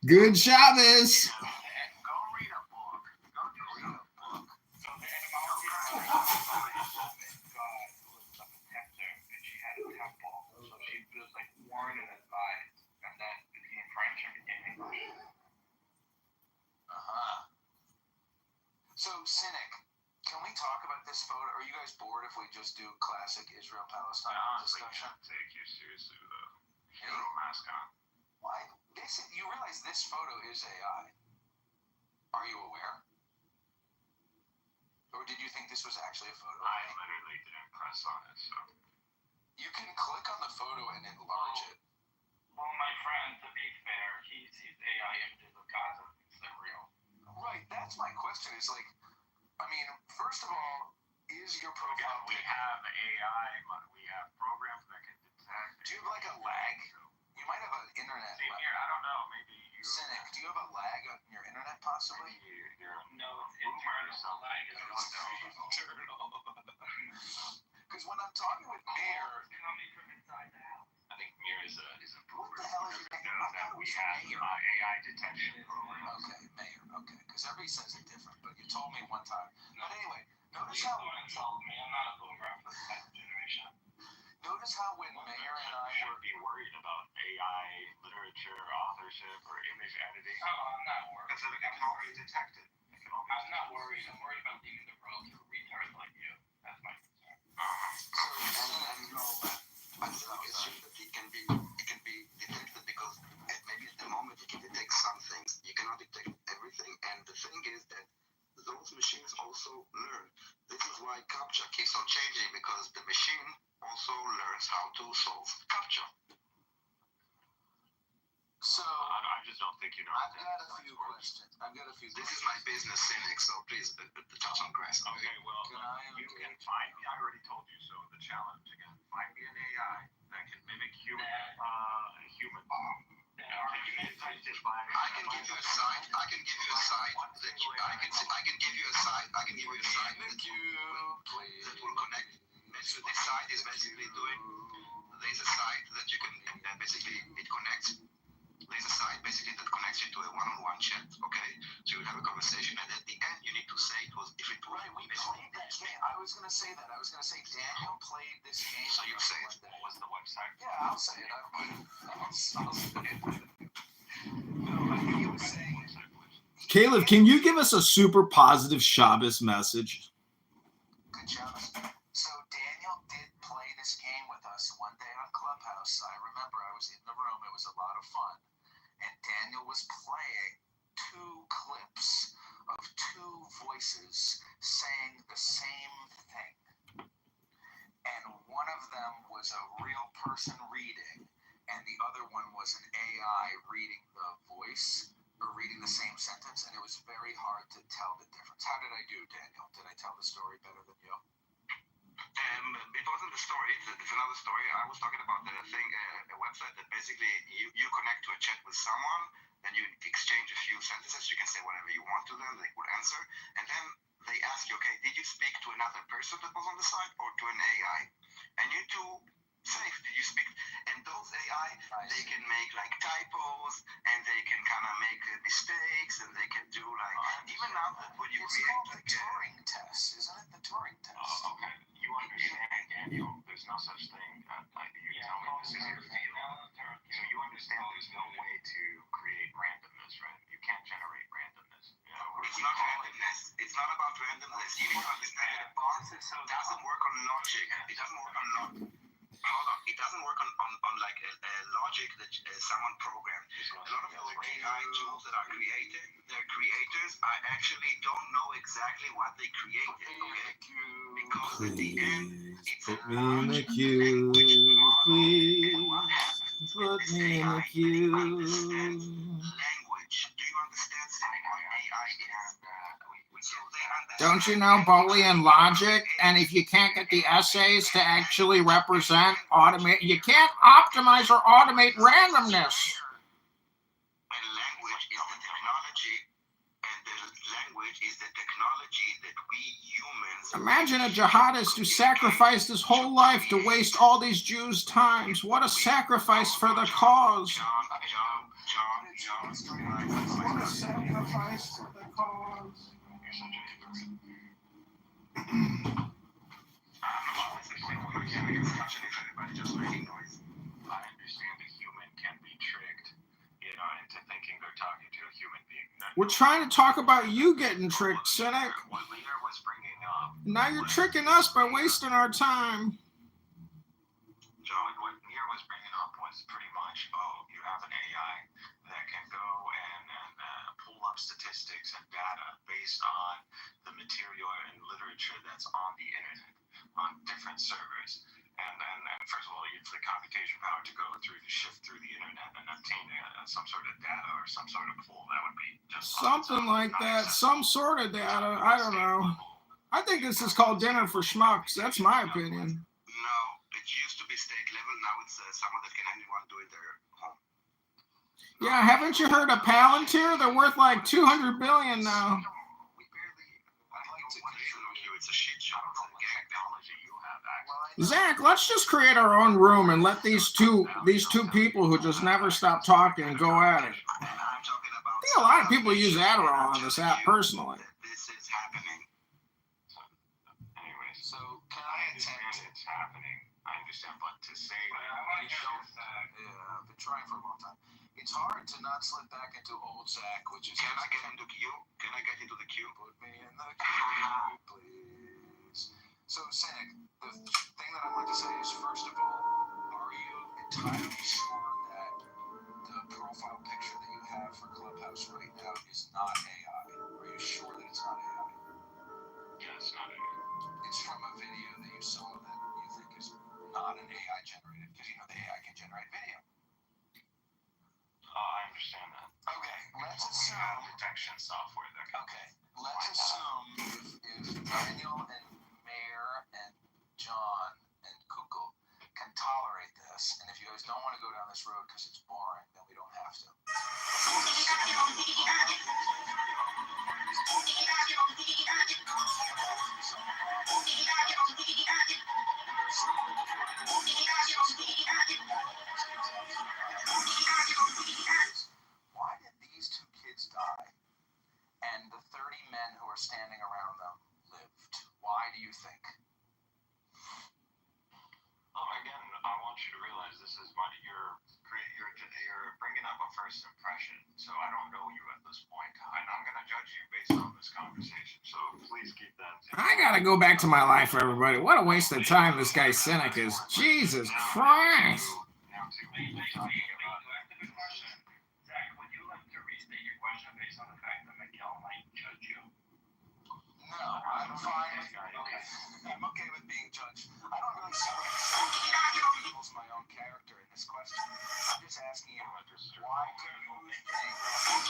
Good Shabbos. Go read a book. Go read a book. So the etymology of God was a protector, and she had a temple. So she was like warned and advised, and then became French and became English. So, Cynic, can we talk about this photo? Are you guys bored if we just do classic Israel-Palestine discussion? I can't take you seriously with a hero mask on. Why? You realize this photo is AI. Are you aware? Or did you think this was actually a photo? I literally didn't press on it, so. You can click on the photo and enlarge it. Well, my friend, to be fair, he sees AI images of Gaza. It's not real. Right, that's my question. Is like, I mean, first of all, is your profile... We have AI, we have programs that can detect... Do you have like a lag? You might have an internet lag. Here, I don't know, maybe you... Cynic, do you have a lag on your internet possibly? No, it's internal. Lag is internal. because when I'm talking with Mayor, coming from inside the house. I think Mir is a what the hell is your name? that we have AI detection program. Okay, Mayor. Okay, because everybody says it different, but you told me one time. But anyway, notice how. I'm not a boomer of this type of generation. Notice how when Mayor and I were. Be worried about AI literature, authorship, or image editing. Oh, I'm not worried. Because it can already detect it. I'm not worried. I'm worried about leaving the world to retards like you. That's my concern. I think it's just that it can be detected because maybe at the moment it can detect some things. You cannot detect everything, and the thing is that those machines also learn. This is why CAPTCHA keeps on changing, because the machine also learns how to solve CAPTCHA. So I just don't think you know. I've got a few questions. This is my business, Cynic, so please touch on grass. Okay, well, you can find me. I already told you so. The challenge again: find me an AI that can mimic human. I can give you a site. I can give you a site that will connect. This site is basically doing. There's a site that you can basically it connects. There's a site basically that connects you to a one-on-one chat. Okay, so you have a conversation, and at the end you need to say it was if it was. Right, we played that game. I was gonna say that. I was gonna say Daniel played this game. So you say it. What was the website? Yeah, I'll say it. I'll say it. No, I think he was saying. Caleb, can you give us a super positive Shabbos message? Good job. So Daniel did play this game with us one day on Clubhouse. I remember I was in the room. It was a lot of fun. And Daniel was playing 2 clips of 2 voices saying the same thing. And one of them was a real person reading, and the other one was an AI reading the voice or reading the same sentence, and it was very hard to tell the difference. How did I do, Daniel? Did I tell the story better than you? It wasn't the story. It's another story. I was talking about the thing, a website that basically you connect to a chat with someone, and you exchange a few sentences. You can say whatever you want to them. They would answer, and then they ask you, okay, did you speak to another person that was on the site or to an AI? And you two say, did you speak? And those AI, they can make like typos, and they can kind of make mistakes, and they can do like even now that when you create like the Turing test, isn't it? The Turing test. Okay. You understand, Daniel, there's no such thing. Like you tell me this is your field. So you understand there's no way to create randomness, right? You can't generate randomness. You know, it's not randomness. It's not about randomness. You need to understand that a bot doesn't work on logic. It doesn't work on logic. Hold on. It doesn't work on like a logic that someone programmed. A lot of those AI tools that are created, their creators actually don't know exactly what they created. Okay, because at the end, it's put me in the queue, please. Put me in the queue. Language. Do you understand what AI is? Don't you know Boolean logic? And if you can't get the essays to actually represent automate, you can't optimize or automate randomness. And language is the technology, and the language is the technology that we humans. Imagine a jihadist who sacrificed his whole life to waste all these Jews' times. What a sacrifice for the cause. John. What a sacrifice for the cause. I understand a human can be tricked, into thinking they're talking to a human being. We're trying to talk about you getting tricked, Cynic. What Lear was bringing up. Now you're tricking us by wasting our time. John, what Lear was bringing up was pretty much, you have an AI that can go and pull up statistics and data based on the material and literature that's on the internet, on different servers. And first of all, you have the computation power to go through, to shift through the internet and obtain some sort of data or some sort of pool. That would be just something like that. Some sort of data. I don't know. I think this is called dinner for schmucks. That's my opinion. No, it used to be state level. Now it's someone that can anyone do it their home. Yeah, haven't you heard of Palantir? They're worth like $200 billion now. It's a shit show. It's a technology you have access. Well, I Zach, let's just create our own room and let these two people who just never stop talking go at it. I think a lot of people use Adderall on this app personally. This is happening. Anyway, so can I understand it's happening? I understand, but to say that you don't, I've been trying for a long time. It's hard to not slip back into old Zach, which is. Can I get into queue? Can I get into the queue? Put me in the queue, please. So, Cynic, the thing that I'd like to say is, first of all, are you entirely sure that the profile picture that you have for Clubhouse right now is not AI? Are you sure that it's not AI? yeah, it's not AI. It's from a video that you saw that you think is not an AI generated, because you know the AI can generate video. I understand that. Okay, let's We assume. have detection software that can Okay, let's assume if Daniel and Mayor and John and Kukul can tolerate this, and if you guys don't want to go down this road because it's boring, then we don't have to. Why did these two kids die and the 30 men who are standing around them lived? Why do you think? Again, I want you to realize this is you're bringing up a first impression. So I don't know you at this point, and I'm going to judge you based on this conversation. So please keep that. I gotta go back to my life, everybody. What a waste of time this guy Cynic is. Jesus Christ. Now to people talking about the question. Zach, would you like to restate your question based on the fact that Miguel might judge you? No, I'm fine with okay. I'm okay with being judged. I don't really see what it equals my own character in this question. I'm just asking you, why do you think?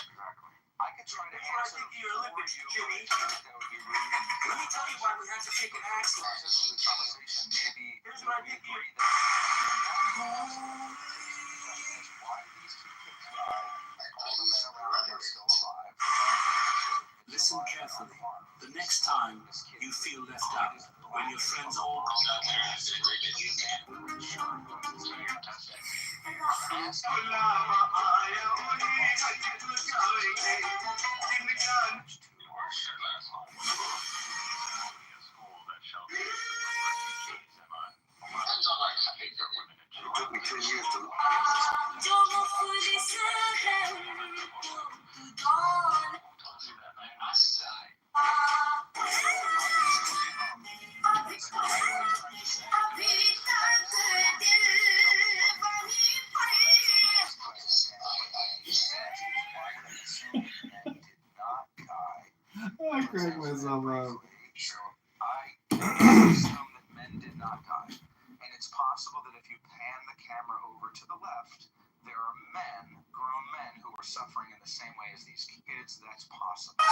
Exactly. I could try to answer for you, but I think that would be rude. Let me tell you why we have to take an action. Maybe Here's what I think you. why do these two kids die? All the men around them are still alive. Listen carefully. The next time you feel left out, when your friends all It took me 2 years to. I crack myself up. Assume that men did not die. And it's possible that if you pan the camera over to the left, there are men, grown men, who are suffering in the same way as these kids. That's possible.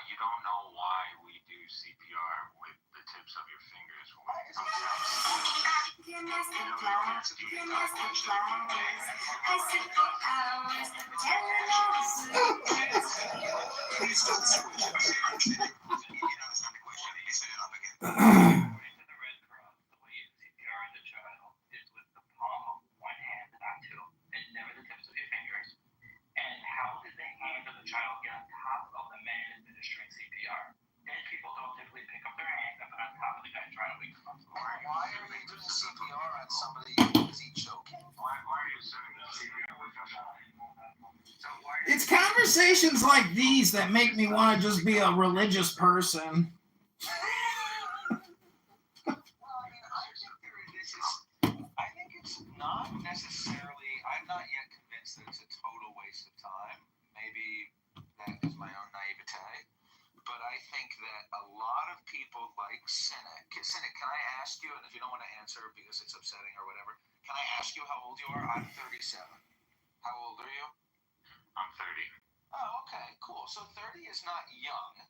You don't know why we do CPR with the tips of your fingers when it comes Please don't switch. Why are you doing CPR on somebody? Is he joking? Why are you assuming that CPR was It's conversations like these that make me want to just be a religious person. not yet convinced that it's a total waste of time. Maybe that is my own naivete. But I think that a lot of people like Cynic. Cynic, can I ask you, and if you don't want to answer because it's upsetting or whatever, can I ask you how old you are? I'm 37. How old are you? I'm 30. Oh, okay, cool. So 30 is not young.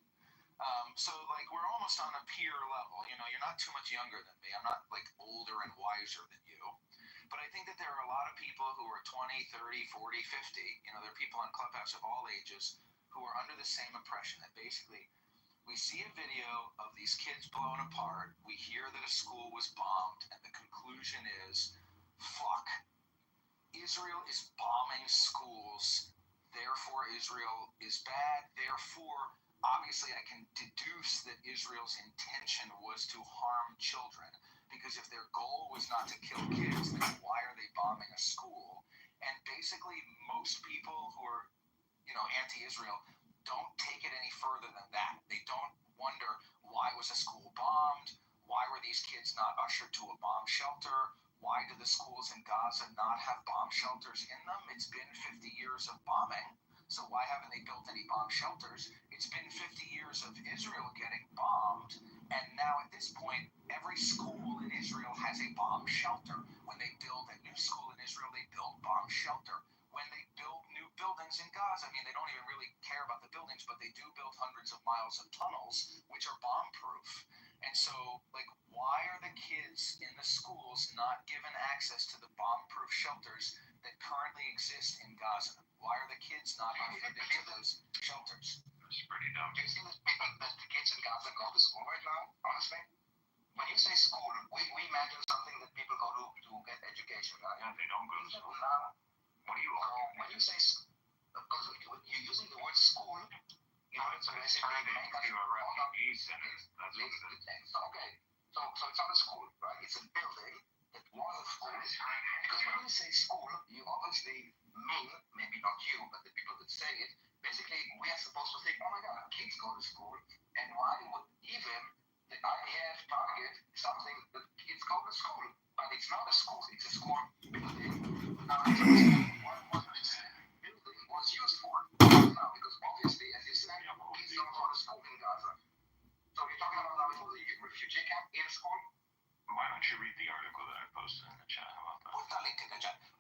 So like we're almost on a peer level. You know, you're not too much younger than me. I'm not like older and wiser than you. But I think that there are a lot of people who are 20, 30, 40, 50. You know, there are people on Clubhouse of all ages who are under the same impression that basically we see a video of these kids blown apart. We hear that a school was bombed, and the conclusion is, fuck, Israel is bombing schools. Therefore, Israel is bad. Therefore, obviously, I can deduce that Israel's intention was to harm children. Because if their goal was not to kill kids, then why are they bombing a school? And basically, most people who are, you know, anti-Israel don't take it any further than that. They don't wonder why was a school bombed? Why were these kids not ushered to a bomb shelter? Why do the schools in Gaza not have bomb shelters in them? It's been 50 years of bombing. So why haven't they built any bomb shelters? It's been 50 years of Israel getting bombed. And now at this point, every school in Israel has a bomb shelter. When they build a new school in Israel, they build bomb shelter. When they build new buildings in Gaza, I mean, they don't even really care about the buildings, but they do build hundreds of miles of tunnels, which are bomb-proof. And so, like, why are the kids in the schools not given access to the bomb-proof shelters that currently exist in Gaza? Why are the kids not ushered into those shelters? It's pretty dumb. Do you think that the kids in Gaza go to school right now, honestly? When you say school, we imagine something that people go to get education, right? Yeah, they don't go to school. Now, What do you when you say, because you're using the word school, you know, it's basically turning into a refugee center. That's what it is. Okay, so it's not a school, right? It's a building that was a school. Because when you say school, you obviously mean, maybe not you, but the people that say it, basically we are supposed to think, oh my God, kids go to school, and why would even the IDF target something that kids go to school? But it's not a school, it's a school building. Now, what this building was used for? Now, because obviously, as you said, kids don't go to school in Gaza. So you're talking about now it was a refugee camp in school? Why don't you read the article that I posted in the chat? How about that?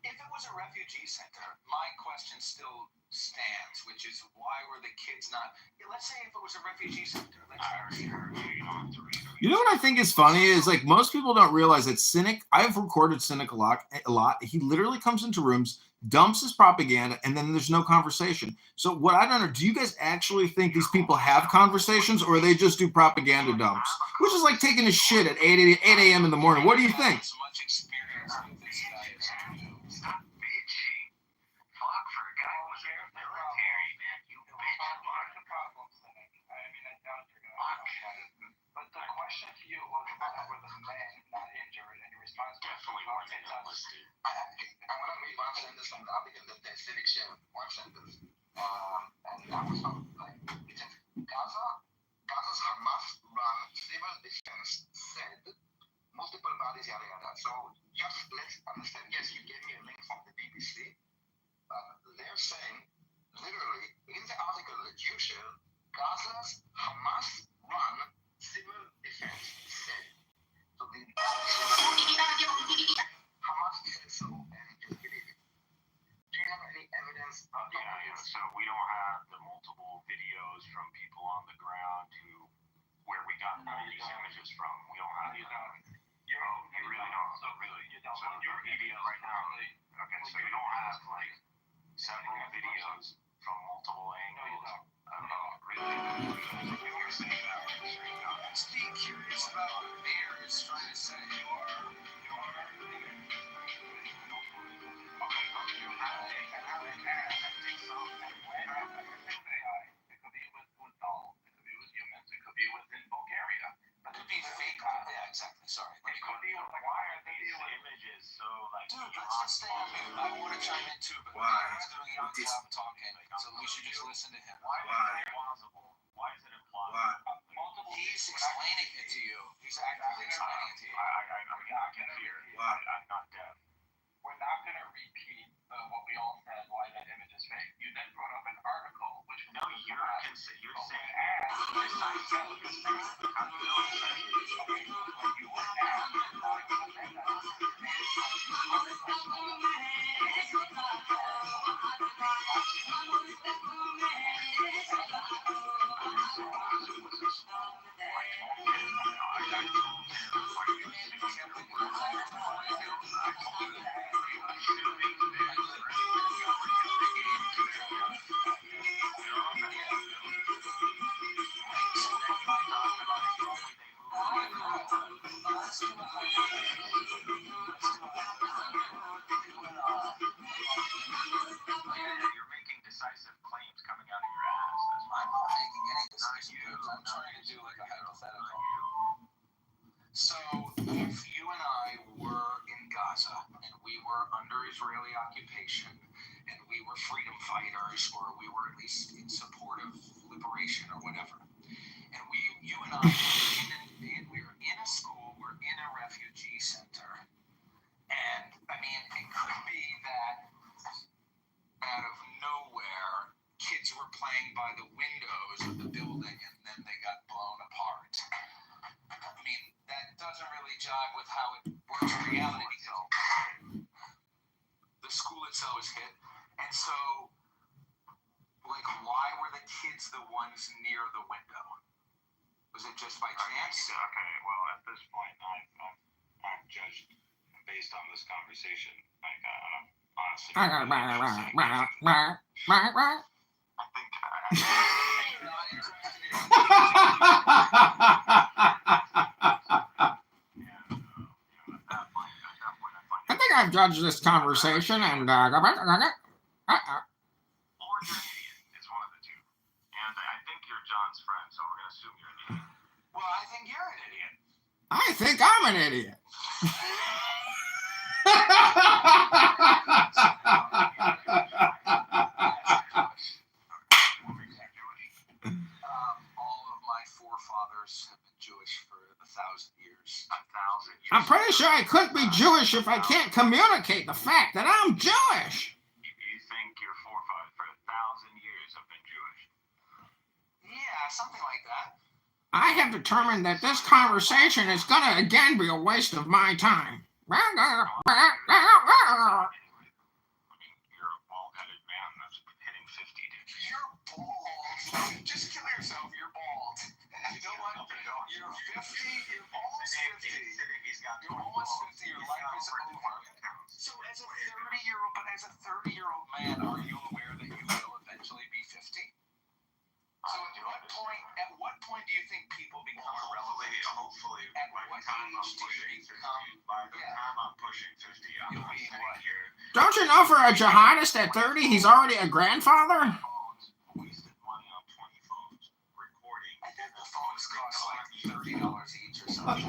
If it was a refugee center, my question still stands, which is why were the kids not? Let's say if it was a refugee center. You know what I think is funny is like most people don't realize that Cynic. I've recorded Cynic a lot. He literally comes into rooms, dumps his propaganda, and then there's no conversation. So what I don't know, do you guys actually think these people have conversations, or they just do propaganda dumps, which is like taking a shit at 8 a.m. in the morning? What do you think? Stop bitching. Fuck for a guy who's military, man. You bitch a lot. But the question to you was were the men not injured, and your response was definitely weren't enlisted. I'm going to read one sentence from the article that the Civic shared. One sentence. And that was from, like, it says, Gaza's Hamas-run civil defense said multiple bodies, yada, yada. So just let's understand. Yes, you gave me a link from the BBC, but they're saying, literally, in the article that you shared, Gaza's Hamas-run civil defense said. So the Hamas said so, and just believe it. Do you have any evidence? Yeah. So we don't have the multiple videos from people on the ground where we got all these images from. We don't have that. You really don't. So your media right now. Okay, so you don't have like several videos from multiple angles. Just be curious about what the mayor is trying to say. Dude, let's just stay on mute. I want to chime in too, but he's doing a good job talking, so we should just listen to him. Why is it implausible? He's explaining it to you. He's actively explaining it to you. I can hear. I'm not deaf. We're not going to repeat what You're making decisive claims coming out of your ass. That's why I'm not making any decisive claims. I'm trying to do like a hypothetical. So if you and I were in Gaza and we were under Israeli occupation and we were freedom fighters, or we were at least in support of liberation or whatever, and you and I we were in a school, we're in a refugee center, and I mean, it could be that out of nowhere, kids were playing by the windows of the building and then they got blown apart. I mean, that doesn't really jive with how it works in reality. The school itself was hit, and so, like, why were the kids the ones near the window? Was it just by chance? Okay, well, at this point, I'm judged based on this conversation. Like, I'm honestly. I think I've judged this conversation, and Or you're an idiot. It's one of the two. And I think you're John's friend, so we're gonna assume you're an idiot. Well, I think you're an idiot. I think I'm an idiot. All of my forefathers have been Jewish for 1,000 years. 1,000 years. I'm pretty sure I couldn't be Jewish if I can't communicate the fact that I'm Jewish. You think your forefathers for 1,000 years have been Jewish? Yeah, something like that. I have determined that this conversation is going to again be a waste of my time. You're a bald-headed man that's hitting 50, dude. You're bald. Just kill yourself. You're bald. You know what? You're 50. You're almost 50. You're almost 50. Your life is over. So as a 30-year-old man, are you aware that you will eventually be 50? So at what point do you think people become irrelevant? Hopefully, at what age do you become? By the time I'm pushing 50, I'm You'll be what? here. Don't you know for a jihadist at 30, he's already a grandfather? Wasted money on 20 phones, recording. I think the phones cost like $30 each or something.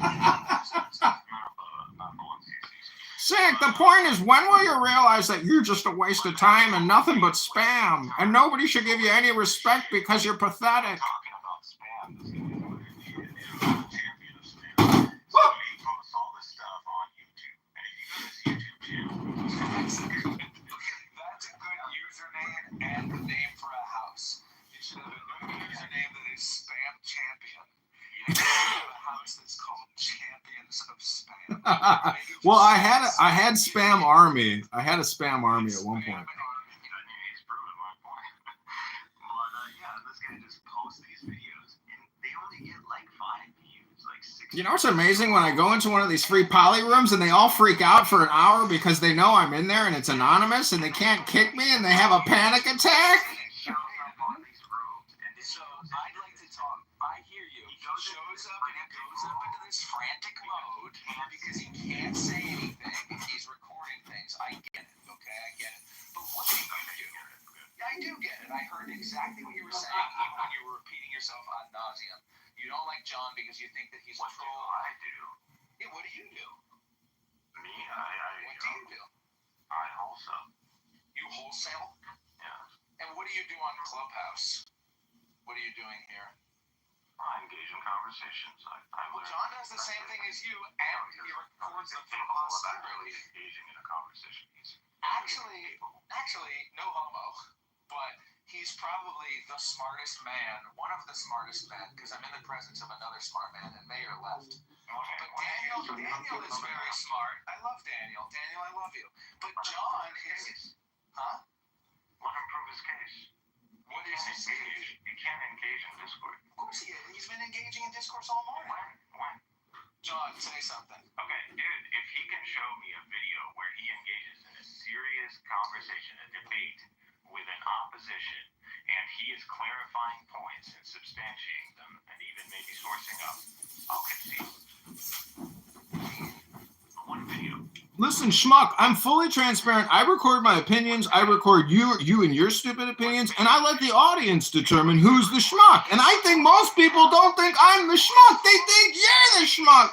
Sick, the point is, when will you realize that you're just a waste of time and nothing but spam? And nobody should give you any respect because you're pathetic. Talking about spam, this guy is a champion of spam. So he posts all this stuff on YouTube. And if you go to his YouTube channel, That's a good username and the name for a house. You should have a username that is Spam Champion. You have a house that's called Champions of Spam. Well, I had spam army. I had a spam army at one point. he's proven my point. But yeah, this guy just posts these videos, and they only get like 5 views, like 6. You know what's amazing? When I go into one of these free poly rooms and they all freak out for an hour because they know I'm in there and it's anonymous and they can't kick me and they have a panic attack. So I'd like to talk. I hear you. He shows up and he goes up into this frantic mode because he can't say anything. He's recording things. I get it. Okay, I get it. But what do you do? I do get it. I heard exactly what you were saying, even when you were repeating yourself ad nauseum. You don't like John because you think that he's a troll. What do I do? Yeah, what do you do? Me? What do you do? I wholesale. You wholesale? Yeah. And what do you do on Clubhouse? What are you doing here? I engage in conversations. Well, John does the same thing as you, and he records them for posterity. Engaging in a conversation. Actually, no homo, but he's is probably the smartest man, one of the smartest men, because I'm in the presence of another smart man, and Mayor left. But Daniel is very smart. I love Daniel. Daniel, I love you. But John is, huh? Let him prove his case. What is his case? He can't engage in discourse. Of course he is. He's been engaging in discourse all morning. When? John, say something. Okay, dude, if he can show me a video where he engages in a serious conversation, a debate with an opposition, and he is clarifying points and substantiating them, and even maybe sourcing up, I'll concede. One video. Listen, schmuck, I'm fully transparent. I record my opinions. I record you and your stupid opinions, and I let the audience determine who's the schmuck. And I think most people don't think I'm the schmuck. They think you're the schmuck.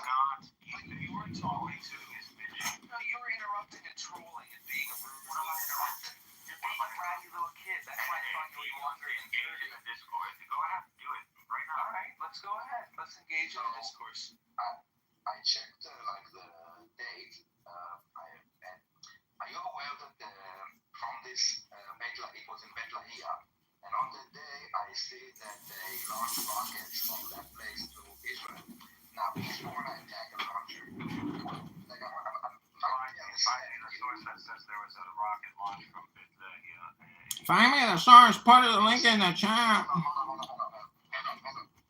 You were talking to his bitch. No, you were interrupting and trolling and being a rude. What am I interrupting? You're being a bratty little kid. That's why I thought you were younger and engage in the discourse. Go ahead, do it right now. All right, let's go ahead. Let's engage in the discourse. I checked like the date. Are you aware that from this it was in Bet Lahia, and on that day I see that they launched rockets from that place to Israel. Now, before I attack a launcher, like I'm trying to understand. The source that says there was a rocket launch from Bet Lahia. Find me the source. Put the link in the chat. The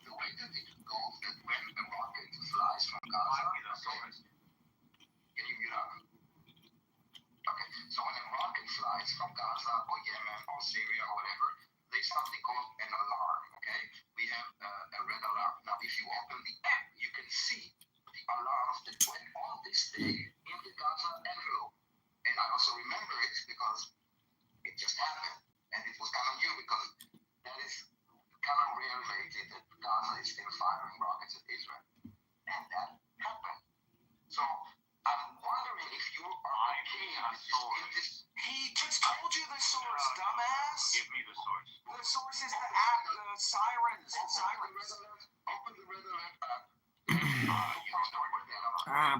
way that it goes that when a rocket flies from Gaza, can you mute up? Okay, so when a rocket flies from Gaza or Yemen or Syria or whatever, there's something called an alarm, okay? We have a red alarm. Now, if you open the app, you can see the alarms that went on this day in the Gaza envelope. And I also remember it because it just happened. And it was kind of new because that is kind of rare lately that Gaza is still firing rockets at Israel. And that happened. So I'm wondering if you are okay with this. He just told you the source, dumbass. Give me the source. The source is the app, the sirens. The sirens. Open the red alert app.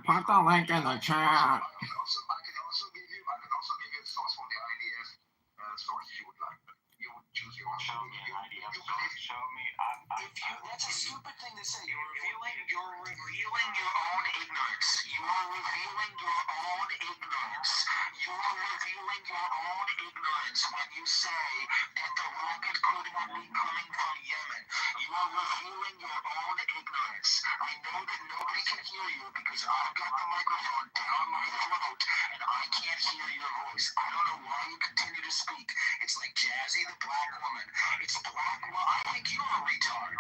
Put the link in the chat. I can also give you a source from the IDF source if you would like. You would choose your own. Show me an IDF source. Show me. That's a stupid thing to say. You're revealing your own ignorance. You are revealing your own ignorance. You are revealing your own ignorance when you say that the rocket could not be coming from Yemen. You are revealing your own ignorance. I know that nobody can hear you because I've got the microphone down my throat and I can't hear your voice. I don't know why you continue to speak. It's like Jazzy the black woman. It's black. Well, I think you're a retard.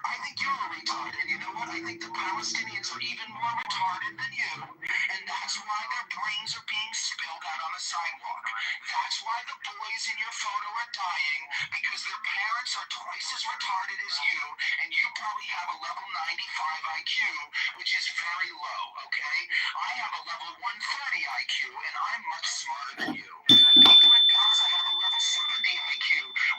I think you're a retard. And you know what? I think the Palestinians are even more retarded than you. And that's why their brains are being spilled out on the sidewalk. That's why the boys in your photo are dying because their parents are twice as retarded as you. And you probably have a level 95 IQ, which is very low, okay? I have a level 130 IQ, and I'm much smarter than you. People in Gaza have a level 70 IQ,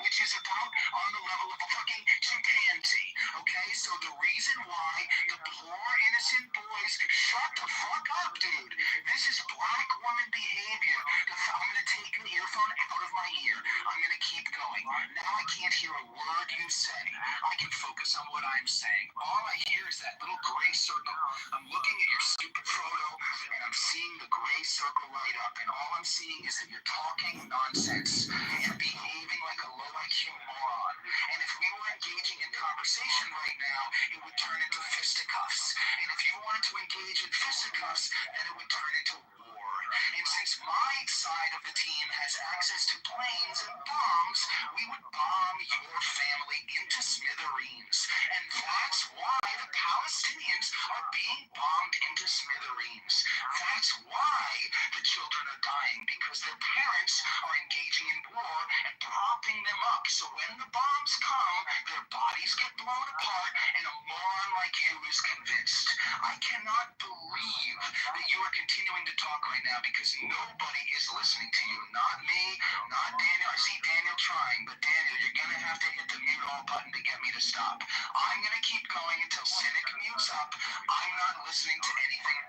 which is about on the level of a fucking chimpanzee, okay? So the reason why the poor innocent boys, shut the fuck up, dude. This is black woman behavior. I'm gonna take an earphone out of my ear. I'm gonna keep going. Now I can't hear a word you say. I can focus on what I'm saying. All I hear is that little gray circle. I'm looking at your stupid photo, and I'm seeing the gray circle light up, and all I'm seeing is that you're talking nonsense and behaving like a low IQ moron. And if we were engaging in conversation right now, it would turn into fisticuffs. And if you wanted to engage in fisticuffs, then it would turn into war. And since my side of the team has access to planes and bombs, we would bomb your family into smithereens. And that's why the Palestinians are being bombed into smithereens. That's why the children are dying, because their parents are engaging in war and propping them up. So when the bombs come, their bodies get blown apart, and a moron like you is convinced. I cannot believe that you are continuing to talk right now because nobody is listening to you. Not me, not Daniel. I see Daniel trying, but Daniel, you're going to have to hit the mute all button to get me to stop. I'm going to keep going until Cynic mutes up. I'm not listening to anything.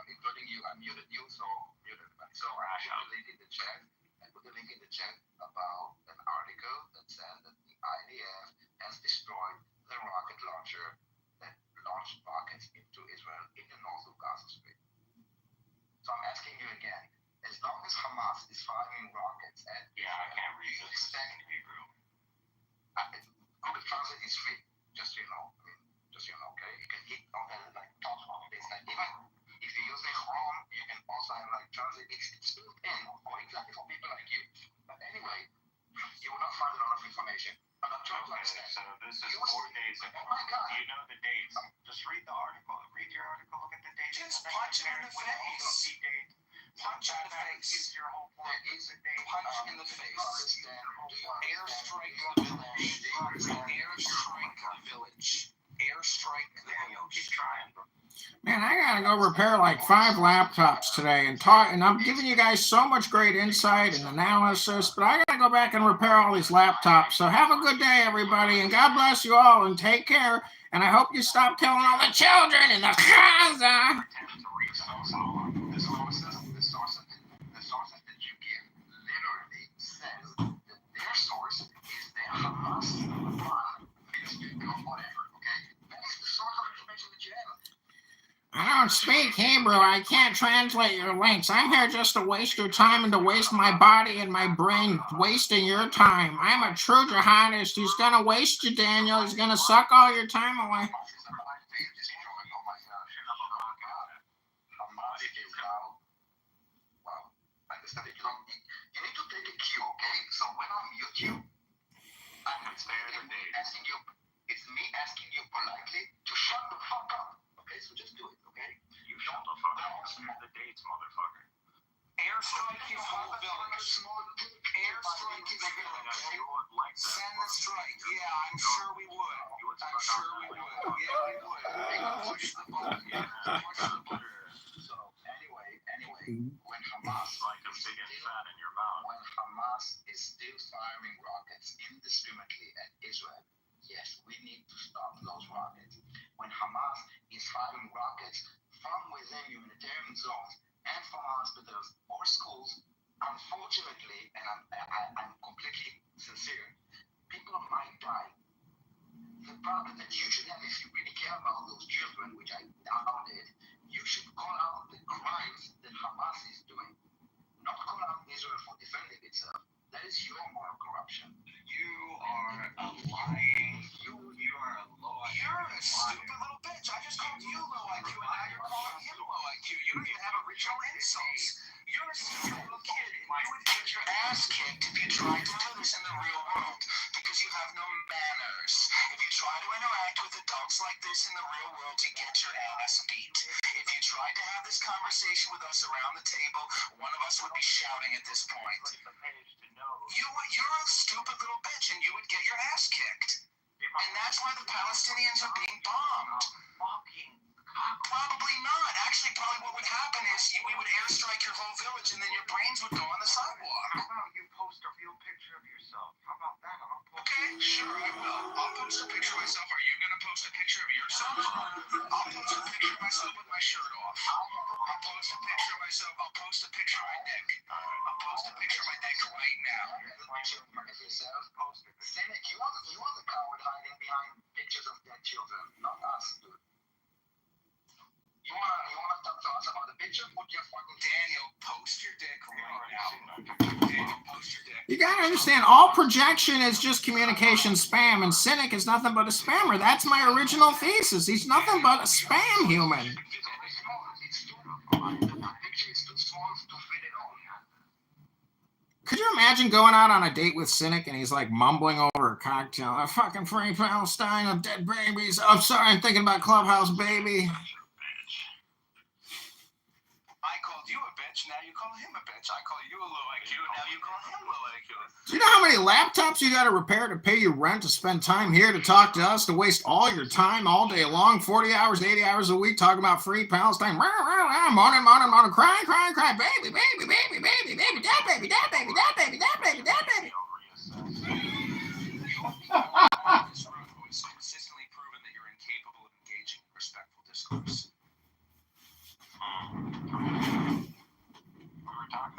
Including you. I muted you, so mute everybody. So I put the link in the chat. About an article that said that the IDF has destroyed the rocket launcher that launched rockets into Israel in the north of Gaza Strip. So I'm asking you again, as long as Hamas is firing rockets at Israel, I can't read this. Expect Hebrew. Google Translate is free, just so you know. Okay? You can hit on the top of this. Like even if you're using Chrome, you can also have translate. It's built in for exactly for people like you. But anyway, you will not find a lot of information. But I'm trying to understand. So this is 4 days ago. Oh my God. You know the dates. Just read the article. Read your article. Look at the dates. Just punch him in the face. Punch in the face. Punch in the face. Airstrike the village. Airstrike the village. Airstrike the village. Keep trying. Man, I gotta go repair like 5 laptops today and talk. And I'm giving you guys so much great insight and analysis, but I gotta go back and repair all these laptops. So have a good day, everybody, and God bless you all, and take care. And I hope you stop killing all the children in the Gaza. The sources that you give literally says that their source is their Hamas ministry or whatever. Okay, that is the source of information that you have. I don't speak Hebrew. I can't translate your links. I'm here just to waste your time and to waste my body and my brain wasting your time. I'm a true jihadist. He's going to waste you, Daniel. He's going to suck all your time away. You need to take a cue, okay? So when I mute you, it's me asking you politely to shut the fuck up. Okay, so just do it, okay? You shut the fuck up. Here's the dates, motherfucker. Airstrike his whole village. Airstrike his village. Send the strike. Yeah, I'm sure we would. I'm sure we would. Yeah, we would. Push the button. Push the button. So anyway, when Hamas like a big and fat in your mouth. When Hamas is still firing rockets indiscriminately at Israel, yes, we need to stop those rockets. When Hamas is firing rockets from within humanitarian zones and from hospitals or schools, unfortunately, and I'm completely sincere, people might die. The problem that you should have, if you really care about those children, which I did, you should call out the crimes that Hamas is doing, not call out Israel for defending itself. That is your moral corruption. You are a lying. You are a liar. You're a stupid little bitch. I just called you low IQ, and now you're calling him low IQ. You don't even have original insults. You're a stupid little kid. You would get your ass kicked if you tried to do this in the real world because you have no manners. If you try to interact with adults like this in the real world, you get your ass beat. If you tried to have this conversation with us around the table, one of us would be shouting at this point. You're a stupid little bitch, and you would get your ass kicked. And that's why the Palestinians are being bombed. Probably not. Actually, probably what would happen is we would airstrike your whole village, and then your brains would go on the sidewalk. How about you post a real picture of yourself? How about that? Okay, sure, I will. I'll post a picture of myself. Are you going to post a picture of yourself? I'll post a picture of myself with my shirt off. I'll post a picture of myself. I'll post a picture of my dick. I'll post a picture of my dick right now. Cynic, you are the coward hiding behind pictures of dead children, not us, dude. You wanna talk to us about the picture? Put your fucking Daniel, post your dick right now. Daniel, post your dick. You gotta understand, all projection is just communication spam, and Cynic is nothing but a spammer. That's my original thesis. He's nothing but a spam human. Could you imagine going out on a date with Cynic and he's like mumbling over a cocktail? A fucking free Palestine of dead babies. I'm sorry, I'm thinking about Clubhouse, baby. I called you a bitch, now you call him a bitch. I call you a low IQ, now you call him low IQ. Do you know how many laptops you got to repair to pay your rent, to spend time here, to talk to us, to waste all your time all day long, 40 hours, 80 hours a week, talking about free Palestine? Moaning, crying, baby, baby, baby, baby, baby, that baby, that baby, that baby, that baby, that baby. It's consistently proven that you're incapable of engaging in respectful discourse. We were talking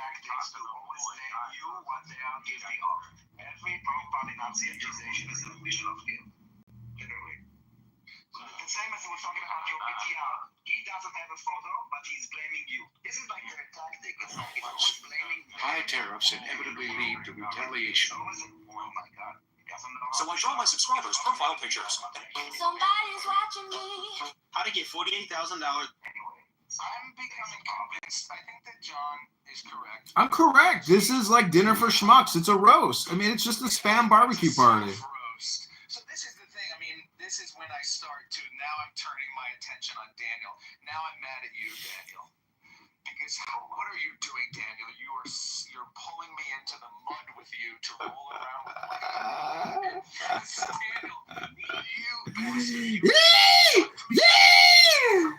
tactics to always blame you what they are guilty of. Every proper Nazi accusation is an admission of guilt. Literally. So the same as he was talking about your PTR. He doesn't have a photo, but he's blaming you. This is like their tactic. It's always blaming you. High tariffs inevitably lead to retaliation. Oh my God. So I draw my subscribers' profile pictures. Somebody's watching me. How to get $48,000. I'm becoming convinced. I think that John is correct. I'm correct. This is like dinner for schmucks. It's a roast. I mean, it's just a spam barbecue party. Roast. So this is the thing. I mean, this is when I start to. Now I'm turning my attention on Daniel. Now I'm mad at you, Daniel. Because what are you doing, Daniel? You're pulling me into the mud with you to roll around with like Daniel, you.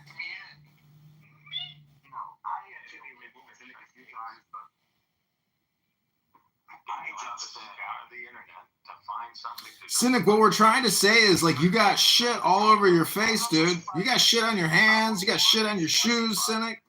Cynic, what we're trying to say is like you got shit all over your face, dude. You got shit on your hands. You got shit on your shoes, Cynic.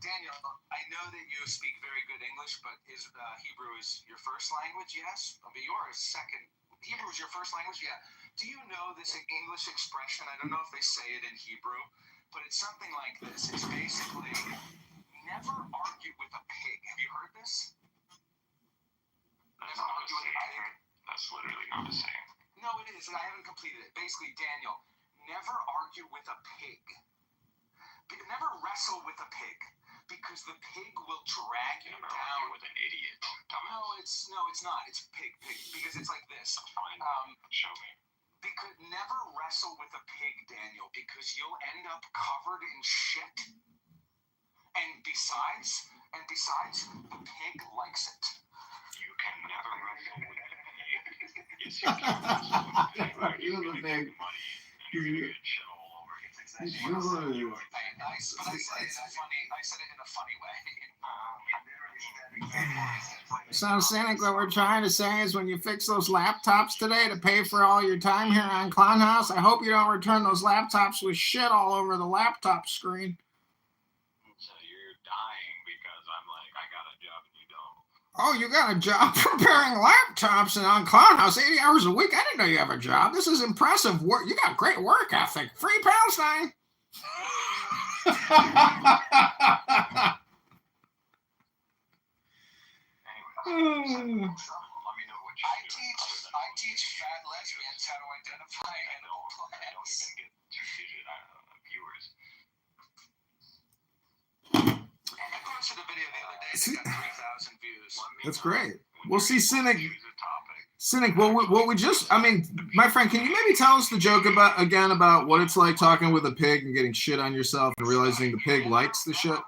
Daniel, I know that you speak very good English, but Hebrew is your first language, yes? I mean, yours second. Hebrew is your first language, yeah. Do you know this English expression? I don't know if they say it in Hebrew, but it's something like this. It's basically, never argue with a pig. Have you heard this? Never argue with a pig. That's literally not the same. No, it is, and I haven't completed it. Basically, Daniel, never argue with a pig. Never wrestle with a pig, because the pig will drag you down. With an idiot. No, it's not. It's pig, because it's like this. Show me. Because never wrestle with a pig, Daniel, because you'll end up covered in shit. And besides, the pig likes it. You can never wrestle with a pig. Yes, you can wrestle with a pig. You're the pig. I said it in a funny way. So, Cynic, what we're trying to say is when you fix those laptops today to pay for all your time here on Clownhouse, I hope you don't return those laptops with shit all over the laptop screen. So you're dying because I'm like, I got a job and you don't. Oh, you got a job preparing laptops and on Clownhouse 80 hours a week? I didn't know you have a job. This is impressive work. You got great work ethic. Free Palestine. I teach fat lesbians how to identify animal plants. I posted a video the other day that got 3,000 views. That's great. We'll see, Cynic. Cynic, what we just, I mean, my friend, can you maybe tell us the joke about what it's like talking with a pig and getting shit on yourself and realizing the pig likes the shit?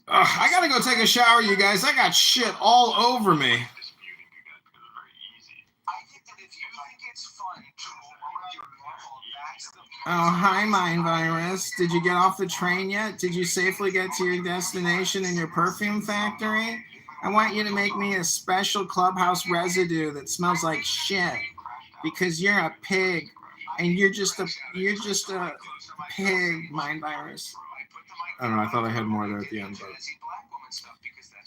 I gotta go take a shower, you guys. I got shit all over me. Oh, hi, Mind Virus. Did you get off the train yet? Did you safely get to your destination in your perfume factory? I want you to make me a special Clubhouse residue that smells like shit, because you're a pig, and you're just a pig, Mind Virus. I don't know. I thought I had more there at the end, but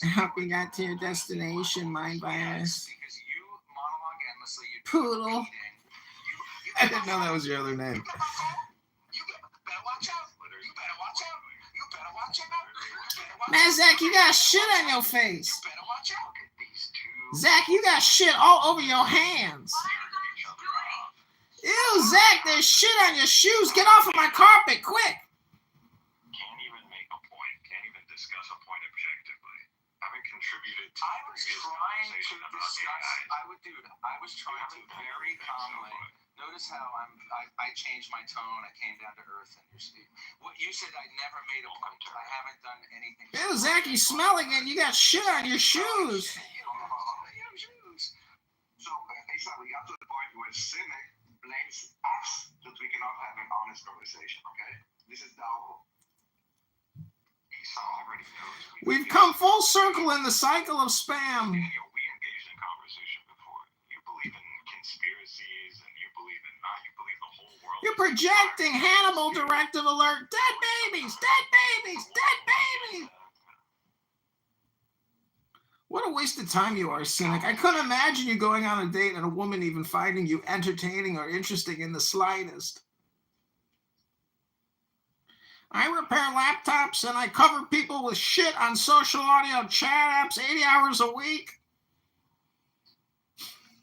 I hope you got to your destination, Mind Virus. Poodle. I didn't know that was your other name. Man, Zach, you got shit on your face. Zach, you got shit all over your hands. Ew, Zach, there's shit on your shoes. Get off of my carpet, quick. Can't even make a point. Can't even discuss a point objectively. Haven't contributed to I was trying to discuss. I was trying to very calmly. Notice how I changed my tone. I came down to earth, and what you said. I never made a point. I haven't done anything. Ew, Zach, you smell again. You got shit on your shoes. So basically, we got to the point where Cynic blames us that we cannot have an honest conversation. Okay, this is Dalvo. Esau already knows We've come full circle in the cycle of spam. We engaged in conversation before. You believe in conspiracies and you believe in not. You believe the whole world. You're projecting Hannibal directive alert. Dead babies, dead babies, dead babies. What a waste of time you are, Cynic. I couldn't imagine you going on a date and a woman even finding you entertaining or interesting in the slightest. I repair laptops and I cover people with shit on social audio chat apps 80 hours a week.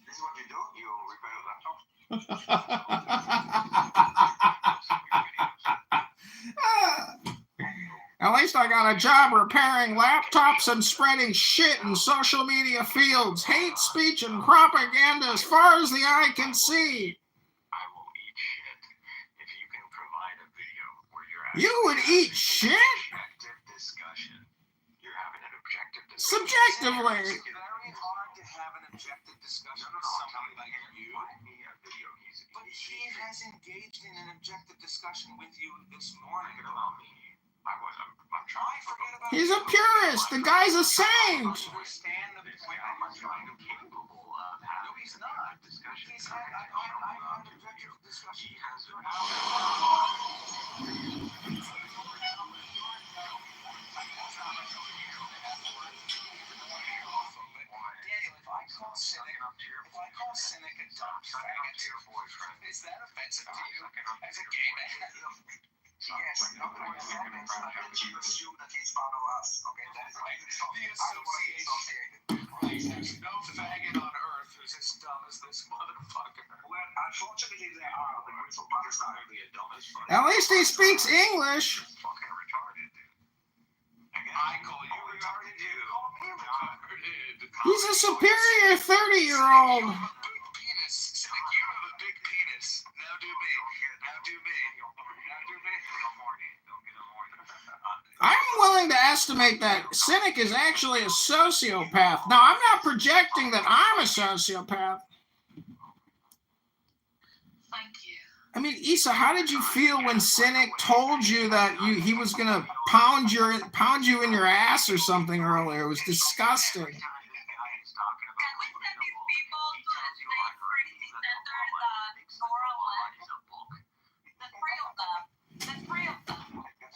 This is what you do? You repair laptops? At least I got a job repairing laptops and spreading shit in social media fields. Hate speech and propaganda as far as the eye can see. I will eat shit if you can provide a video where you're You would eat shit? objective discussion. You're having an objective discussion. Subjectively. It's very hard to have an objective discussion with somebody like you. But he has engaged in an objective discussion with you this morning. About me. I'm trying to forget about He's a purist. The guy's a saint. Understand the point I'm trying to capable of having. No, he's not. Discussion. He's had an objective discussion. He has a Daniel, if I call Cynic a dumb faggot, is that offensive to you as a gay man? Yes, no, but you assume that he's part of us. Okay, that is right. The association. Right, there's no faggot on earth who's as dumb as this motherfucker. Well, unfortunately, there are. The group of Pakistan are the dumbest. At least he speaks English. fucking retarded, dude. I call you retarded, you call me retarded. He's a superior 30-year-old. Big penis. Cynic, you have a big penis. Now do me. Now do me. Now do me. I'm willing to estimate that Cynic is actually a sociopath. Now, I'm not projecting that I'm a sociopath. Thank you. I mean, Issa, how did you feel when Cynic told you that he was gonna pound you in your ass or something earlier? It was disgusting. Can we send these people to the State Pregnancy Center in the Nora Land? The three of them.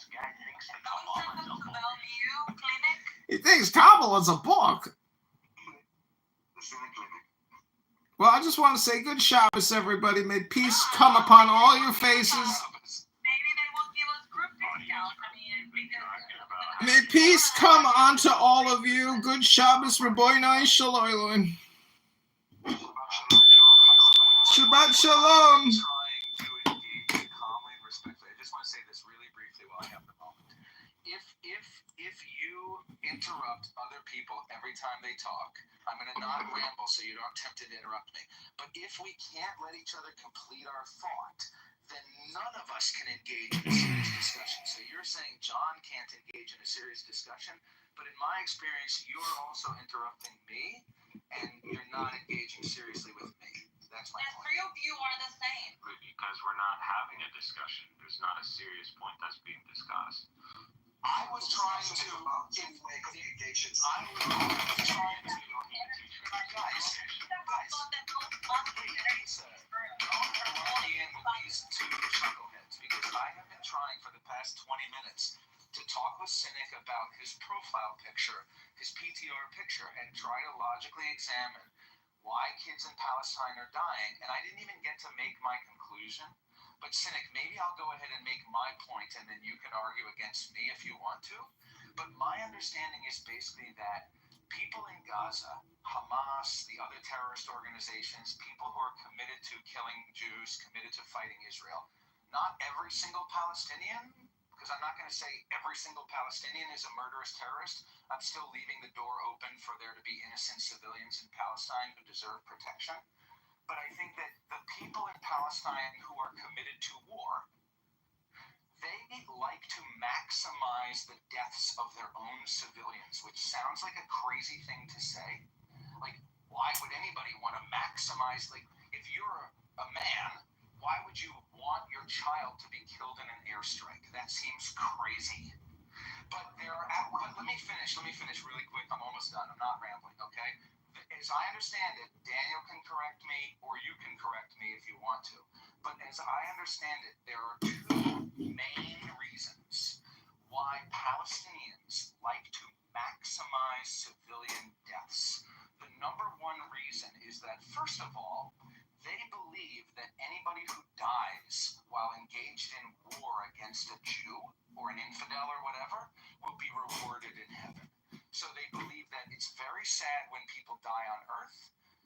Can we send them to Bellevue Clinic? He thinks Kabul is a book. Well, I just want to say good Shabbos, everybody. May peace come upon all your faces. Maybe they will give us group discounts. I mean, because May peace come unto all of you. Good Shabbos, Rabbeinu Shalom. Shabbat Shalom. If you interrupt other people every time they talk, I'm going to not ramble so you don't tempt to interrupt me. But if we can't let each other complete our thought, then none of us can engage in a serious discussion. So you're saying John can't engage in a serious discussion, but in my experience, you're also interrupting me, and you're not engaging seriously with me. That's my the point. three of you are the same. Because we're not having a discussion. There's not a serious point that's being discussed. I was trying to inflate communications. I was trying to guys, please, don't run in with these two chuckleheads because I have been trying for the past 20 minutes to talk with Cynic about his profile picture, his PTR picture, and try to logically examine why kids in Palestine are dying. And I didn't even get to make my conclusion. But Cynic, maybe I'll go ahead and make my point, and then you can argue against me if you want to. But my understanding is basically that people in Gaza, Hamas, the other terrorist organizations, people who are committed to killing Jews, committed to fighting Israel, not every single Palestinian, because I'm not going to say every single Palestinian is a murderous terrorist. I'm still leaving the door open for there to be innocent civilians in Palestine who deserve protection. But I think that the people in Palestine who are committed to war, they like to maximize the deaths of their own civilians, which sounds like a crazy thing to say. Like, why would anybody want to maximize, like, if you're a man, why would you want your child to be killed in an airstrike? That seems crazy. But but let me finish really quick. I'm almost done. I'm not rambling, okay? As I understand it, Daniel can correct me, or you can correct me if you want to. But as I understand it, there are two main reasons why Palestinians like to maximize civilian deaths. The number one reason is that, first of all, they believe that anybody who dies while engaged in war against a Jew or an infidel or whatever will be rewarded in heaven. So they believe that it's very sad when people die on earth,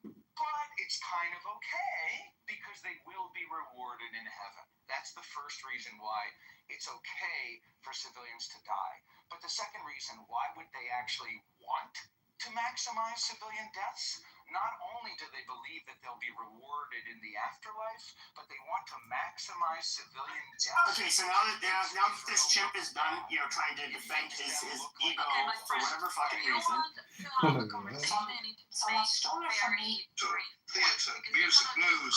but it's kind of okay because they will be rewarded in heaven. That's the first reason why it's okay for civilians to die. But the second reason, why would they actually want to maximize civilian deaths? Not only do they believe that they'll be rewarded in the afterlife, but they want to maximize civilian deaths. Okay, so now that this chimp is done, trying to defend his ego for whatever fucking reason. Stoner for me. Theatre, music, news,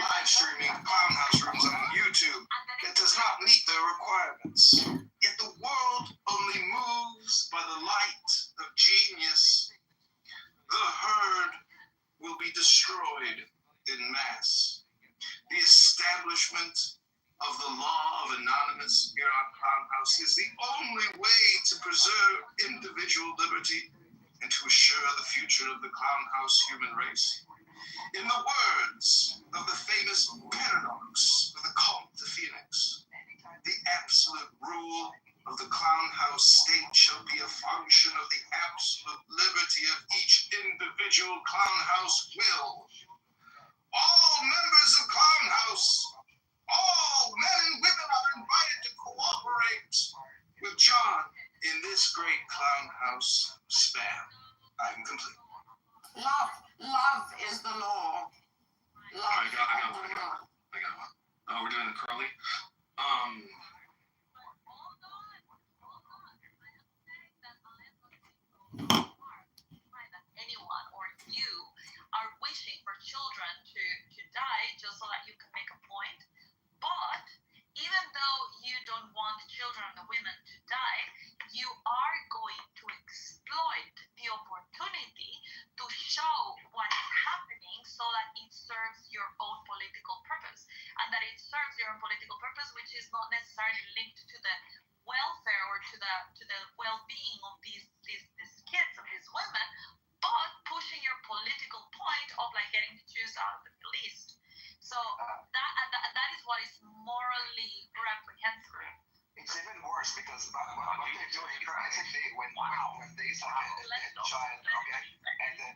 live streaming, clownhouse rooms on YouTube. It does not meet their requirements. Yet the world only moves by the light of genius. The herd will be destroyed in mass. The establishment of the law of anonymous here on Clownhouse is the only way to preserve individual liberty and to assure the future of the Clownhouse human race. In the words of the famous paradox of the cult of Phoenix, the absolute rule of the Clownhouse state shall be a function of the absolute liberty of each individual Clownhouse will. All members of Clownhouse, all men and women are invited to cooperate with John in this great Clownhouse spam. I'm complete. Love is the law. I got one. We're doing the curly. Anyone or you are wishing for children to die just so that you can make a point. But even though you don't want children and women to die, you are going to exploit the opportunity to show what is happening so that it serves your own political purpose. And that it serves your own political purpose, which is not necessarily linked to the welfare or to the well-being of these kids and these women, but pushing your political point of like getting the Jews out of the Middle East. So that is what is morally reprehensible. It's even worse because what they're doing basically when there is like a child, okay, and the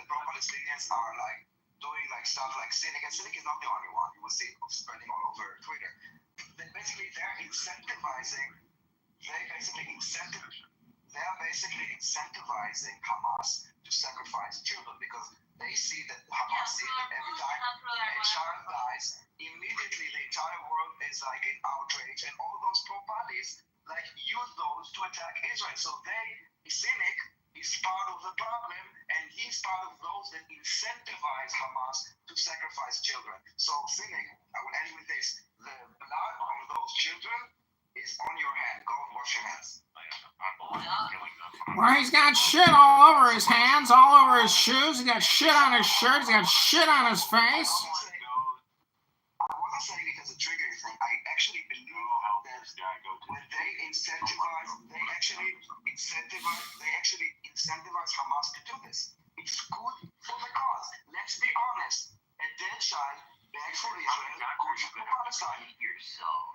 pro-Palestinians are like doing like stuff like Cynic, and Cynic is not the only one. You will see it spreading all over Twitter. They're basically incentivizing Hamas to sacrifice children because they see that Hamas see that every time a child dies, immediately the entire world is like in outrage, and all those pro-Palis like use those to attack Israel. So Cynic is part of the problem, and he's part of those that incentivize Hamas to sacrifice children. So Cynic, I will end with this: the blood of those children is on your hand. Go and wash your hands. Well, he's got shit all over his hands, all over his shoes. He's got shit on his shirt. He's got shit on his face. I wasn't saying it as a trigger thing. I actually believe that when they actually incentivize Hamas to do this. It's good for the cause. Let's be honest. A dead child begs for Israel, good for Palestine. Yourself.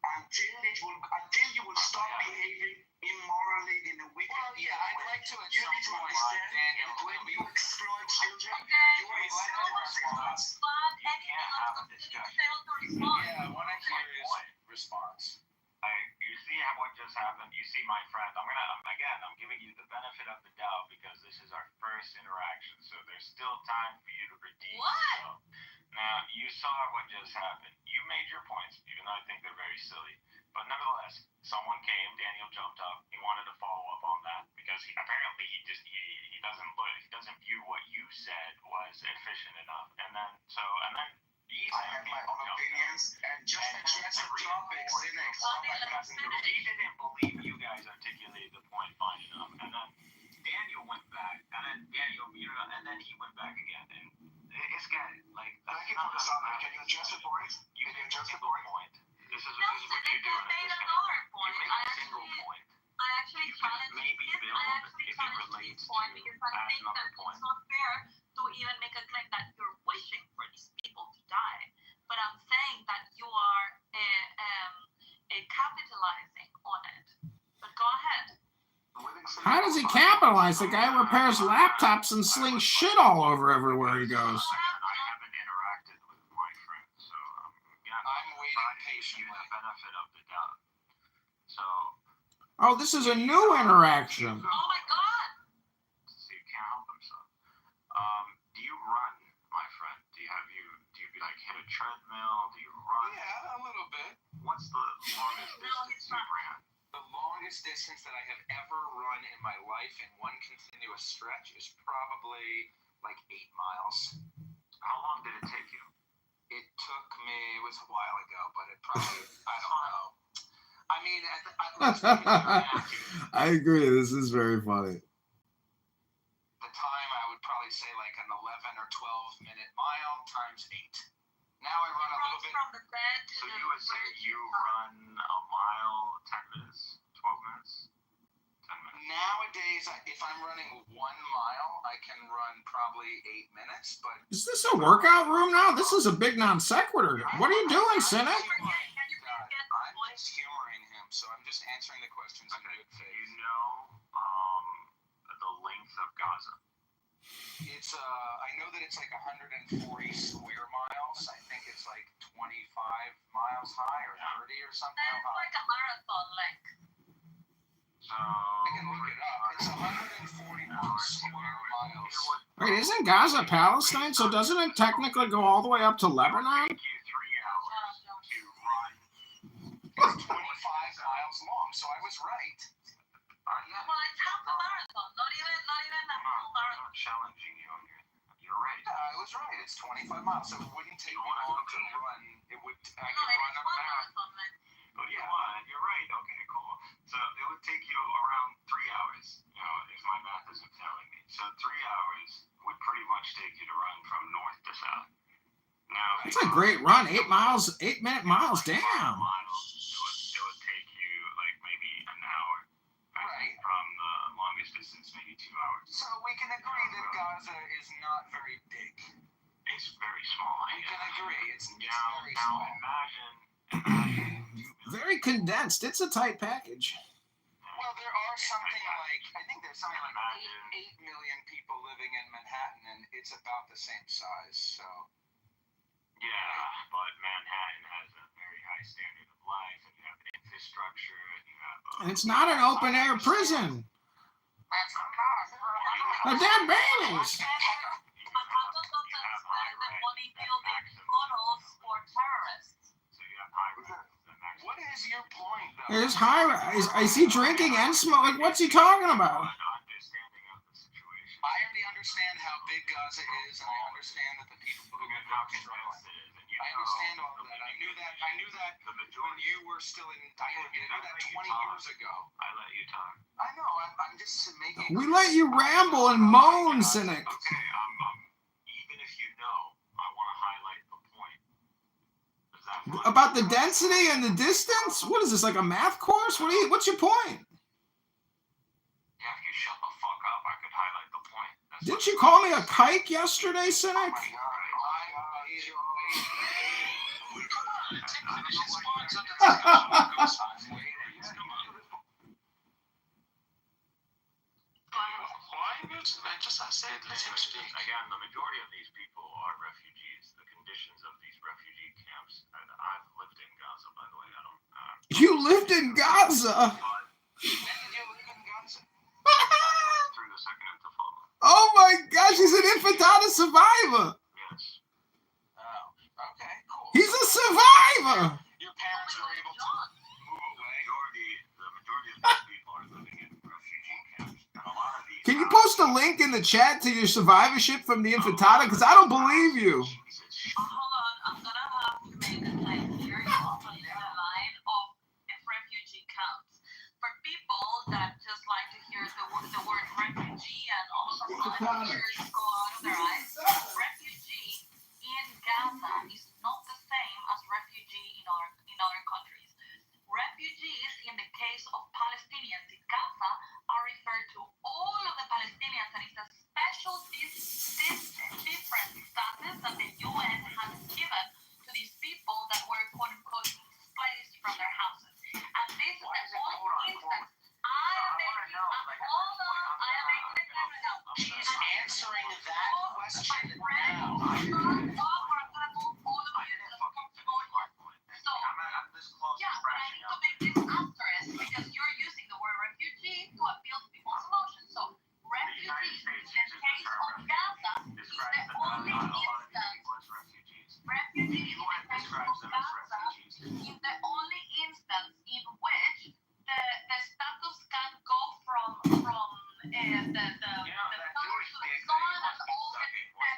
Until you will stop behaving immorally in a wicked way. I'd like to you need to understand Daniel, that when you exploit children, you are incentivizing Hamas. Yeah, I want to hear his response. You see what just happened? You see my friend. I'm giving you the benefit of the doubt because this is our first interaction, so there's still time for you to redeem yourself. Now, you saw what just happened. You made your points, even though I think they're very silly. But nevertheless, someone came, Daniel jumped up, he wanted to follow up on that because he doesn't view what you said was efficient enough. And then I have my own opinions, and just address the topic, cynics. He didn't believe you guys articulated the point fine enough, and then Daniel went back, and then Daniel muted up, and then he went back again, and it's got like. Thank you for the summary. Can you address the point? You can address the point. This is what you're doing. You make a single point. I actually challenge maybe this. build I actually if it challenge relates this point because I as think another that point. it's not fair to even make a claim that you're wishing for these people to die. But I'm saying that you are capitalizing on it. But go ahead. How does he capitalize? The guy repairs laptops and slings shit all over everywhere he goes. I haven't interacted with my friend, so I'm waiting patiently. The benefit of the doubt. So. Oh, this is a new interaction. Oh my God! So you can't help himself. Do you run, my friend? Do you like hit a treadmill? Do you run? Yeah, a little bit. What's the longest distance you've ran? The longest distance that I have ever run in my life in one continuous stretch is probably like 8 miles. How long did it take you? It took me, it was a while ago, but it probably, I don't know. I mean, I agree. This is very funny. The time I would probably say like an 11 or 12 minute mile times 8. Now I run a little bit. From the bed to So you would say you run a mile 10 minutes, 12 minutes, 10 minutes. Nowadays, if I'm running 1 mile, I can run probably 8 minutes. But Is this a workout room now? This is a big non sequitur. What are you doing, Cynic? I'm just humoring him, so I'm just answering the questions in good faith. You know the length of Gaza? It's I know that it's like 140 square miles. I think it's like 25 miles high or 30 or something. It's like a marathon length. So I can look it up. It's 141 square miles. Wait, isn't Gaza Palestine? So doesn't it technically go all the way up to Lebanon? Take you 3 hours to run. It's 25 miles long, so I was right. Well, it's half a marathon, not even a full marathon. I'm not challenging you on your. You're right. Yeah, I was right. It's 25 miles, so it wouldn't take me long to run. It would. I No, could it run is a one marathon. marathon length. Oh, yeah, you're right. Okay, cool. So it would take you around 3 hours, if my math isn't failing me. So 3 hours would pretty much take you to run from north to south. Now, That's a great run. 8 miles, 8-minute miles. Damn. It would take you like maybe an hour. Right. From the longest distance, maybe 2 hours. So we can agree that Gaza is not very big. It's very small. We can agree. It's very Now small. imagine Very condensed. It's a tight package. Well, there are something like, I think there's something like 8 million people living in Manhattan, and it's about the same size, so. Yeah, but Manhattan has a very high standard of life, and you have an infrastructure, and you have. And it's not an open air prison. They're dead babies. What is your point, though? There's high. Is he drinking and smoke? Like, what's he talking about? I already understand how big Gaza is, and I understand that the people who get out struggling. I understand all of that. I knew that. When you were still in. I knew that 20 years ago. I let you talk. I know. I'm just making. We let you ramble and moan, Cynic. Okay, even if you know, I want to highlight the point. Is that fine? About the density and the distance? What is this, like a math course? What's your point? Yeah, if you shut the fuck up, I could highlight the point. Didn't you call me a kike yesterday, Cynic? Again, the majority of these people are refugees. The conditions of these refugee camps. I've lived in Gaza, by the way. You lived in Gaza? Through the second intifada. Oh my gosh, he's an Intifada survivor. Yes. Oh, okay, cool. He's a survivor. Your parents were able to move away. The majority of these people are living in refugee camps. And a lot of these. Can you post a link in the chat to your survivorship from the Intifada? Because I don't believe you. Hold on, I'm that just like to hear the word refugee and all of a sudden tears go out of their eyes. Refugee in Gaza is not the same as refugee in other countries. Refugees in the case of Palestinians in Gaza are referred to all of the Palestinians, and it's a special different status that the UN has given to these people that were quote unquote displaced from their houses. And this is the only instance. She's answering that question now. Because you're using the word refugee to appeal to people's emotions. So, refugee in the case of Gaza is the only instance. Refugee in the case of Gaza is the only instance in which the status can go from the son to the son and all the descendants.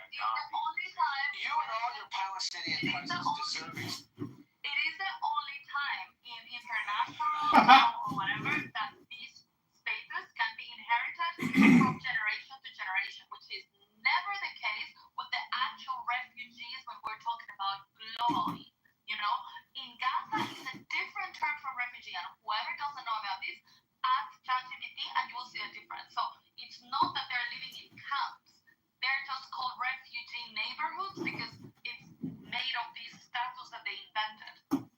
The only time. You and all your Palestinian friends deserve it. It is the only time in international or whatever that these spaces can be inherited from generation to generation, which is never the case with the actual refugees when we're talking about globally. You know, in Gaza is a different term from refugee, and whoever doesn't know about this, ask ChatGPT and you will see a difference. So it's not that they're living in camps; they're just called refugee neighborhoods because it's made of these status that they invented.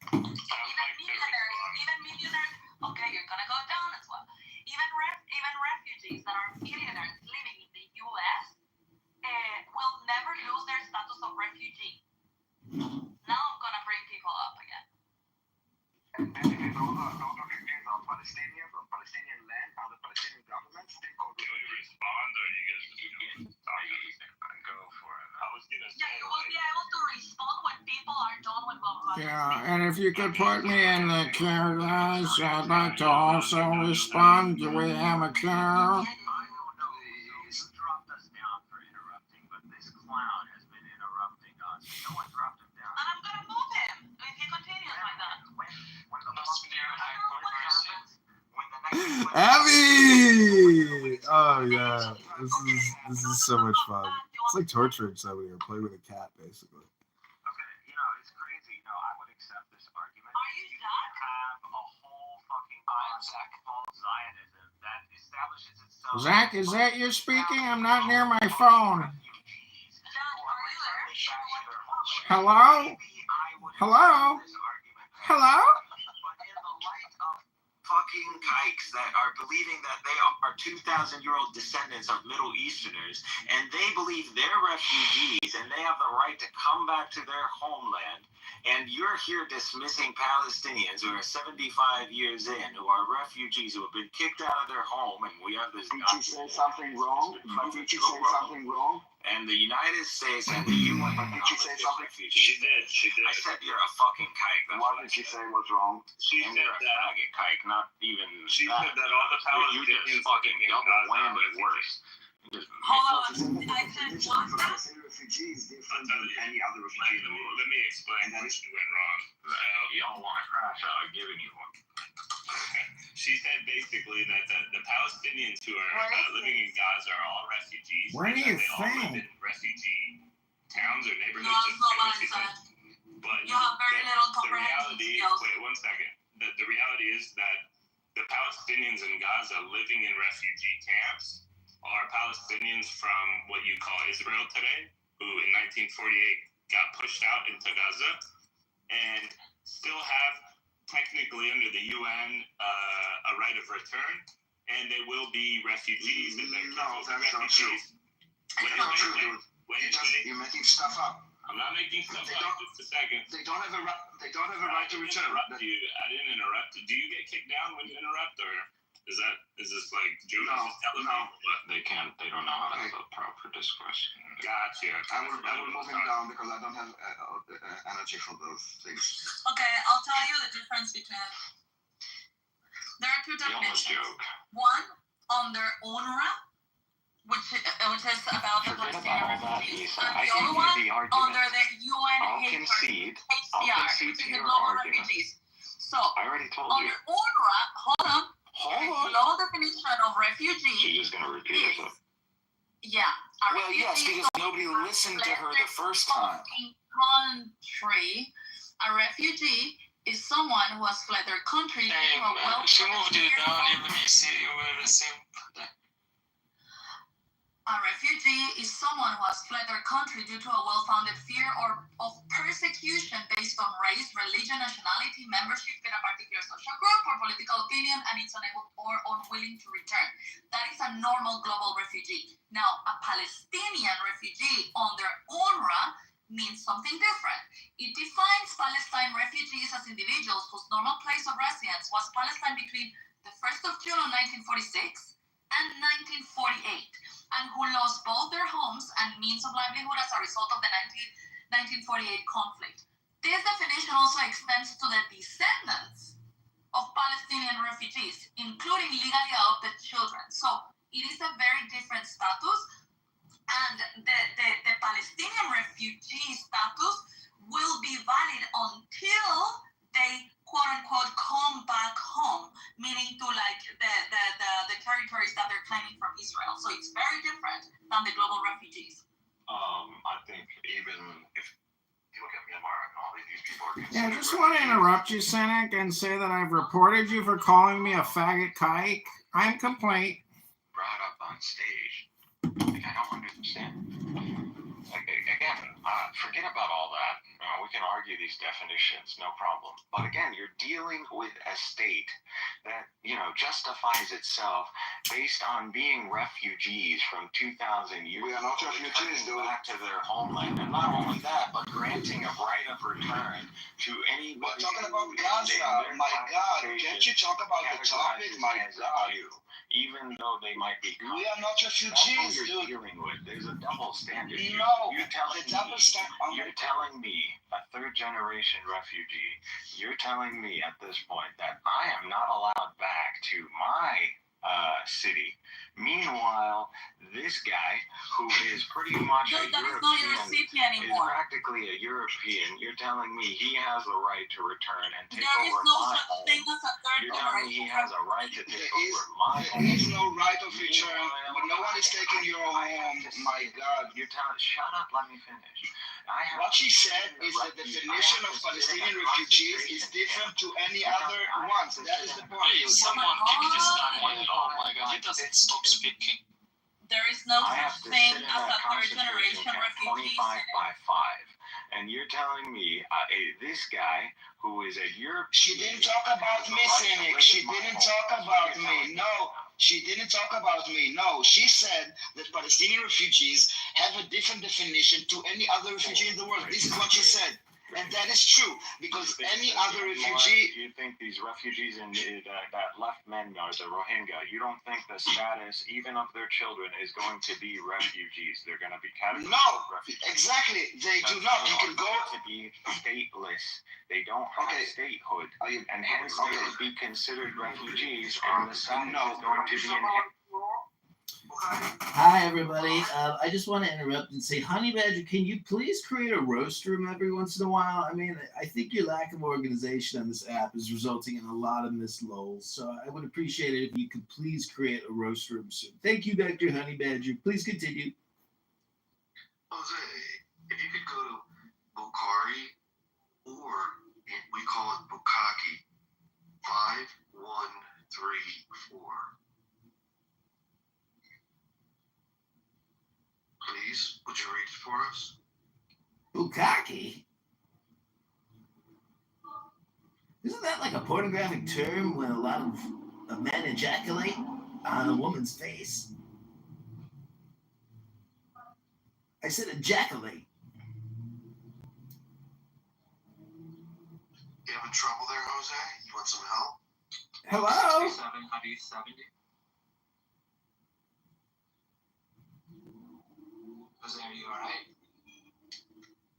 Even millionaires, okay, you're gonna go down as well. Even refugees that are millionaires living in the U.S. Will never lose their status of refugee. Now I'm gonna bring people up again. And basically, those refugees are Palestinians on Palestinian land under Palestinian government. Can we respond, or you guys just go for it? I was gonna say. Yeah, you will be able to respond when people are done with blah blah blah. Yeah, and if you could put me in the queue, guys, I'd like to also respond. Do we have a queue? Abby! Oh yeah, this is so much fun. It's like torturing somebody or playing with a cat, basically. Okay, it's crazy. I would accept this argument. Are you Zach? Have a whole fucking concept called Zionism that establishes itself. Zach, is that you speaking? I'm not near my phone. Hello? Hello? Hello? Fucking kikes that are believing that they are 2,000-year-old descendants of Middle Easterners, and they believe they're refugees and they have the right to come back to their homeland, and you're here dismissing Palestinians who are 75 years in, who are refugees, who have been kicked out of their home, and we have this... Did you say something wrong? Did you say something wrong? And the United States and the UN... Did you say something? She did. I said you're a fucking kike. That's what did she say was wrong? She said you're a faggot kike, not even... She said that all the Palestinians you just fucking double whammy worse. Hold on, I said what? Refugees different than any other refugee. Let me explain what she went wrong. Y'all want to crash out, I'm giving you one. She said basically that the Palestinians who are living in Gaza are all refugees. Where do you they all live think? in refugee towns or neighborhoods. But you have very little the reality, skills. wait 1 second. The reality is that the Palestinians in Gaza living in refugee camps are Palestinians from what you call Israel today, who in 1948 got pushed out into Gaza and still have technically under the UN a right of return, and they will be refugees. No, that's not true. That's not true, dude. You're making stuff up. I'm not making stuff up. Just a second. They don't have a right. They don't have a right to return. I didn't interrupt you. Do you get kicked down when you interrupt, or is this like Jews telling people? They can't. They don't know how to have a proper discourse. Gotcha. I will move him down because I don't have energy for those things. Okay, I'll tell you the difference between. There are two definitions. One under UNRWA, which is about the Palestinian refugees, and the other one under the UNHCR, which is the global refugees. So I already told under you. UNRWA, hold on. Hold on. Global definition of refugee. She's just gonna repeat herself. Yeah. Well, yes, because nobody listened to her the first time. Country, a refugee is someone who has fled their country due to a well. She moved it down even if you were the same. A refugee is someone who has fled their country due to a well-founded fear or of persecution based on race, religion, nationality, membership in a particular social group, or political opinion, and is unable or unwilling to return. That is a normal global refugee. Now, a Palestinian refugee under UNRWA means something different. It defines Palestine refugees as individuals whose normal place of residence was Palestine between the 1st of June of 1946 and 1948, and who lost both their homes and means of livelihood as a result of the 1948 conflict. This definition also extends to the descendants of Palestinian refugees, including legally adopted children. So it is a very different status, and the Palestinian refugee status will be valid until they quote-unquote come back home, meaning to like the territories that they're claiming from Israel. So it's very different than the global refugees. I think even if you look at Myanmar and all these people are Yeah, I just want to interrupt you, Cynic, and say that I've reported you for calling me a faggot kike. I'm complaint. brought up on stage. Like, I don't understand. Like, again, forget about all that. We can argue these definitions, no problem. But again, you're dealing with a state that, justifies itself based on being refugees from 2,000 years. We are not refugees, though. Back to their homeland. And not only that, but granting a right of return to anybody. We're talking about Gaza. My God, can't you talk about the topic? My God. Even though they might be. We are not refugees, That's what you're dealing with. There's a double standard. No, you're telling me, a third generation refugee, you're telling me at this point that I am not allowed back to my city. Meanwhile, this guy, who is pretty much a European, is practically a European. You're telling me he has the right to return and take over my home. You're telling me he has a right to take over my home. There is no right of return. But no one is taking your home. My God. You're telling. Shut up. Let me finish. What she said is the definition of Palestinian refugees is different to any other ones. That is the point. Someone kick this guy. Oh my God, he doesn't stop speaking. There is no such thing as a third generation refugee. 25 by 5. And you're telling me this guy who is a European. She didn't talk about me, Cynic. She didn't talk about me. No. She didn't talk about me. No, she said that Palestinian refugees have a different definition to any other refugee in the world. This is what she said. And that is true, because any other refugee... You think these refugees in that left Myanmar, the Rohingya, you don't think the status, even of their children, is going to be refugees? They're going to be categorized as refugees. Exactly. They do not. You can go... to be stateless. They don't have statehood. And hence they would be considered refugees, and the status is going to be inherited. Hi, everybody. I just want to interrupt and say, Honey Badger, can you please create a roast room every once in a while? I mean, I think your lack of organization on this app is resulting in a lot of missed lulls. So I would appreciate it if you could please create a roast room soon. Thank you, Dr. Honey Badger. Please continue. Jose, if you could go to Bukhari, or we call it Bukaki, 5134. Please, would you read it for us? Bukkake? Isn't that like a pornographic term when a lot of men ejaculate on a woman's face? I said ejaculate. You having trouble there, Jose? You want some help? Hello? 67, Hadith 70. Jose, are you alright?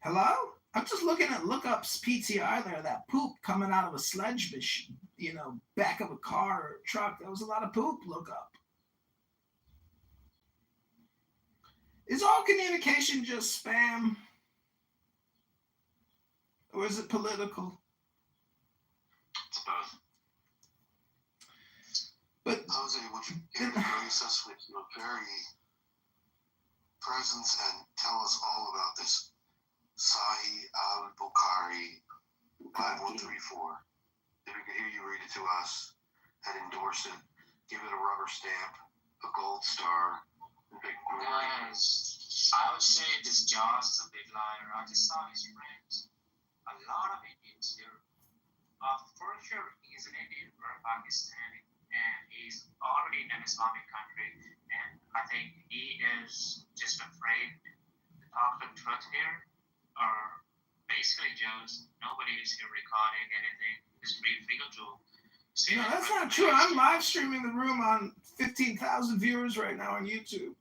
Hello? I'm just looking at Lookup's PTR there, that poop coming out of a sledge machine, back of a car or truck. That was a lot of poop, Lookup. Is all communication just spam? Or is it political? It's a with your very presence and tell us all about this Sahih al-Bukhari 5134. If we could hear you read it to us and endorse it, give it a rubber stamp, a gold star, a big I would say this Jaws is a big liar. I just saw his friends. A lot of Indians here. For sure, he's an Indian or a Pakistani, and he's already in an Islamic country. And I think he is just afraid to talk the truth here. Or basically, Joe's nobody is here recording anything. It's free to say. No, that's not true. I'm live streaming the room on 15,000 viewers right now on YouTube.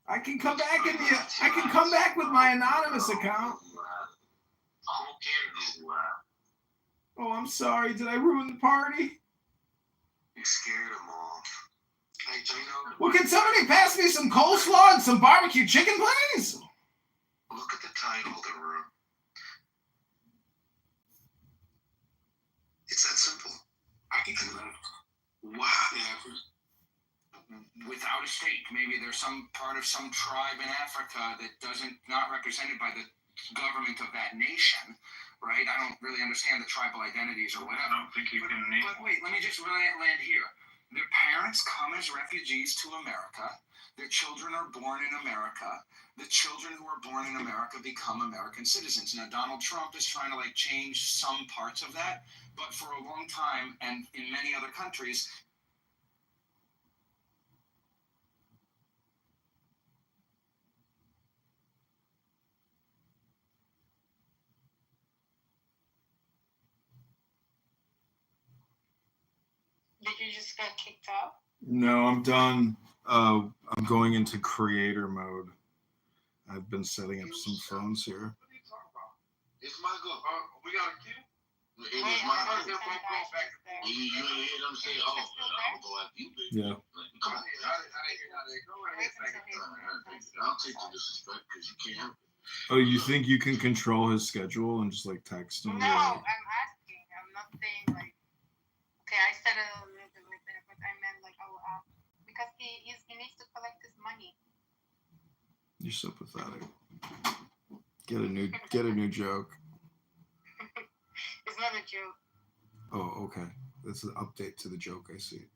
I can come back with my anonymous account. Oh, I'm sorry. Did I ruin the party? You scared them off. Hey, Gino. Well, can somebody pass me some coleslaw and some barbecue chicken, please? Look at the title of the room. It's that simple. Wow. Without a state, maybe there's some part of some tribe in Africa that not represented by the government of that nation, right? I don't really understand the tribal identities or whatever. I don't think you can name. But wait, let me just land here. Their parents come as refugees to America. Their children are born in America. The children who are born in America become American citizens. Now, Donald Trump is trying to change some parts of that, but for a long time, and in many other countries, Did you just get kicked out? No, I'm done. I'm going into creator mode. I've been setting up some phones here. It's Michael. We got a queue? It was Michael. You didn't hear them say, oh, I'll go after you, baby. Yeah. Come on. I didn't hear that. Go right ahead. I'll take the disrespect because you can't help it. Oh, you think you can control his schedule and just text him? No, I'm asking. I'm not saying okay, I said a little bit like that, but I meant because he needs to collect his money. You're so pathetic. Get a new joke. It's not a joke. Oh, okay. That's an update to the joke. I see.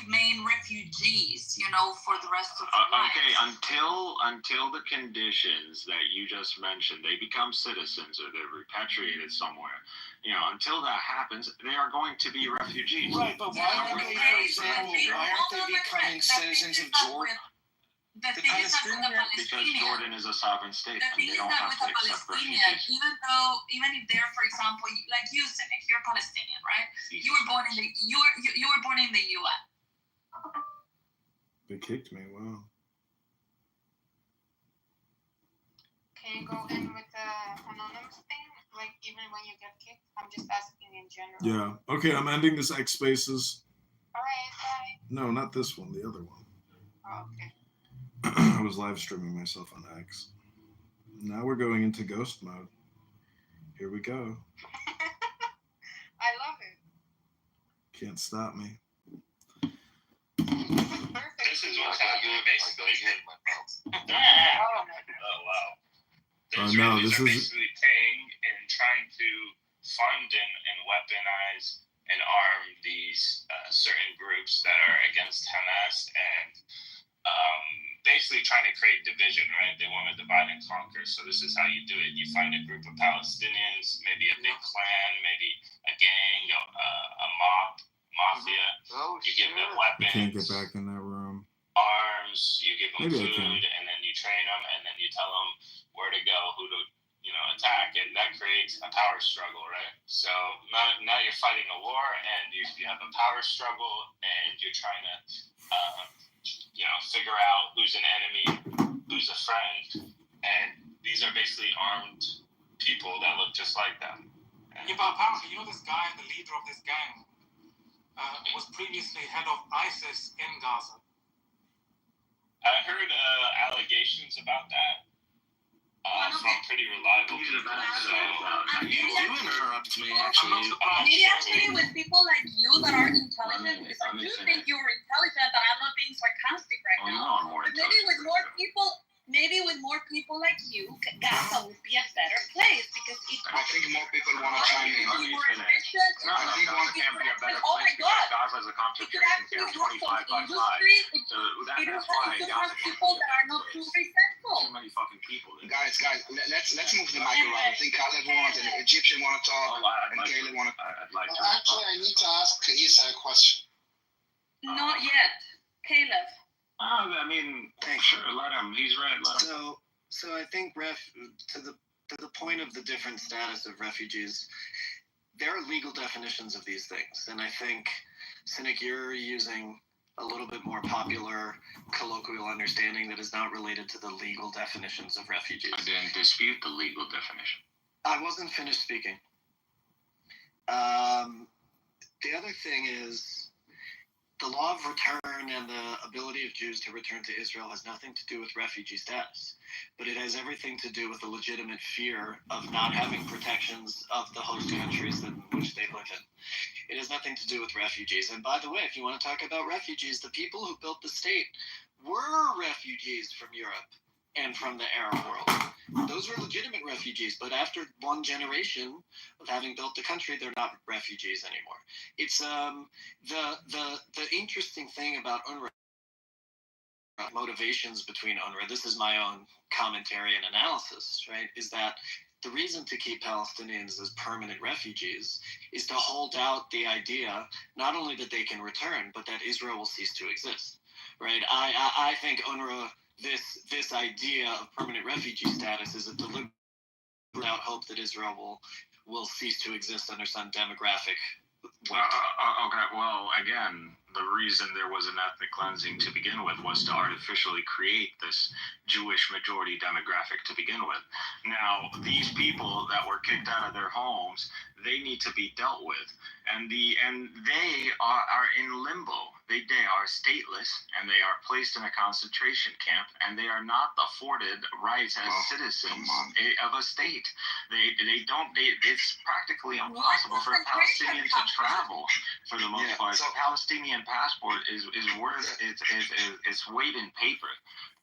Remain refugees, for the rest of their lives. Okay, until the conditions that you just mentioned, they become citizens or they're repatriated somewhere. Until that happens, they are going to be refugees. Right, but why aren't they, for example, becoming citizens of Jordan? The thing is that with the Because Palestinians, Jordan is a sovereign state, the and thing they is don't that have with to a accept Palestinian, refugees. even if they're, for example, like you, Cynic, you're Palestinian, right? You were born in the U.S. They kicked me. Wow. Can you go in with the anonymous thing? Even when you get kicked? I'm just asking in general. Yeah. Okay, I'm ending this X Spaces. All right, bye. No, not this one. The other one. Oh, okay. I was live streaming myself on X. Now we're going into ghost mode. Here we go. I love it. Can't stop me. This is what's happening basically. Oh wow. No, this are is basically paying and trying to fund and weaponize and arm these certain groups that are against Hamas and basically trying to create division, right? They want to divide and conquer. So this is how you do it. You find a group of Palestinians, maybe a big clan, maybe a gang, a mafia. You give them I weapons, can't get back in that room. arms, you give them Maybe I food, can. and then you train them, and then you tell them where to go, who to attack, and that creates a power struggle, right? So now you're fighting a war, and you have a power struggle, and you're trying to figure out who's an enemy, who's a friend, and these are basically armed people that look just like them. Yeah, but apparently, this guy, the leader of this gang, was previously head of ISIS in Gaza. I heard allegations about that from pretty reliable. You interrupt me, actually. Maybe actually with people like you that are intelligent, because I do think you're intelligent, and I'm not being sarcastic right now. But maybe with more people like you, Gaza would be a better place because it. I think more people want to chime in. More efficient. I think one can be a better Oh my place because God! Gaza is a It could concentration actually camp have 25 some by 5. industry. So that's It why could Gaza have can't people be a that are not too resentful. too many fucking people. Guys, let's move the mic around. I think Caleb wants and the Egyptian want to talk, and Caleb want to. I'd like to. Actually, I need to ask Isa a question. Not yet, Caleb. I mean, sure, let him. He's right. Let him. So I think to the point of the different status of refugees, there are legal definitions of these things, and I think, Cynic, you're using a little bit more popular colloquial understanding that is not related to the legal definitions of refugees. I didn't dispute the legal definition. I wasn't finished speaking. The other thing is, the law of return and the ability of Jews to return to Israel has nothing to do with refugee status, but it has everything to do with the legitimate fear of not having protections of the host countries in which they live in. It has nothing to do with refugees. And by the way, if you want to talk about refugees, the people who built the state were refugees from Europe and from the Arab world. Those were legitimate refugees, but after one generation of having built the country, they're not refugees anymore. It's the interesting thing about UNRWA, motivations between UNRWA, this is my own commentary and analysis, right, is that the reason to keep Palestinians as permanent refugees is to hold out the idea not only that they can return, but that Israel will cease to exist, right? I think UNRWA, this idea of permanent refugee status is a deliberate hope that Israel will cease to exist under some demographic. Okay, well, again, the reason there was an ethnic cleansing to begin with was to artificially create this Jewish majority demographic to begin with. Now, these people that were kicked out of their homes, they need to be dealt with, and they are in limbo. They are stateless, and they are placed in a concentration camp, and they are not afforded rights as citizens of a state. It's practically impossible for a Palestinian to travel for the most part. So Palestinian passport is worth its weight in paper,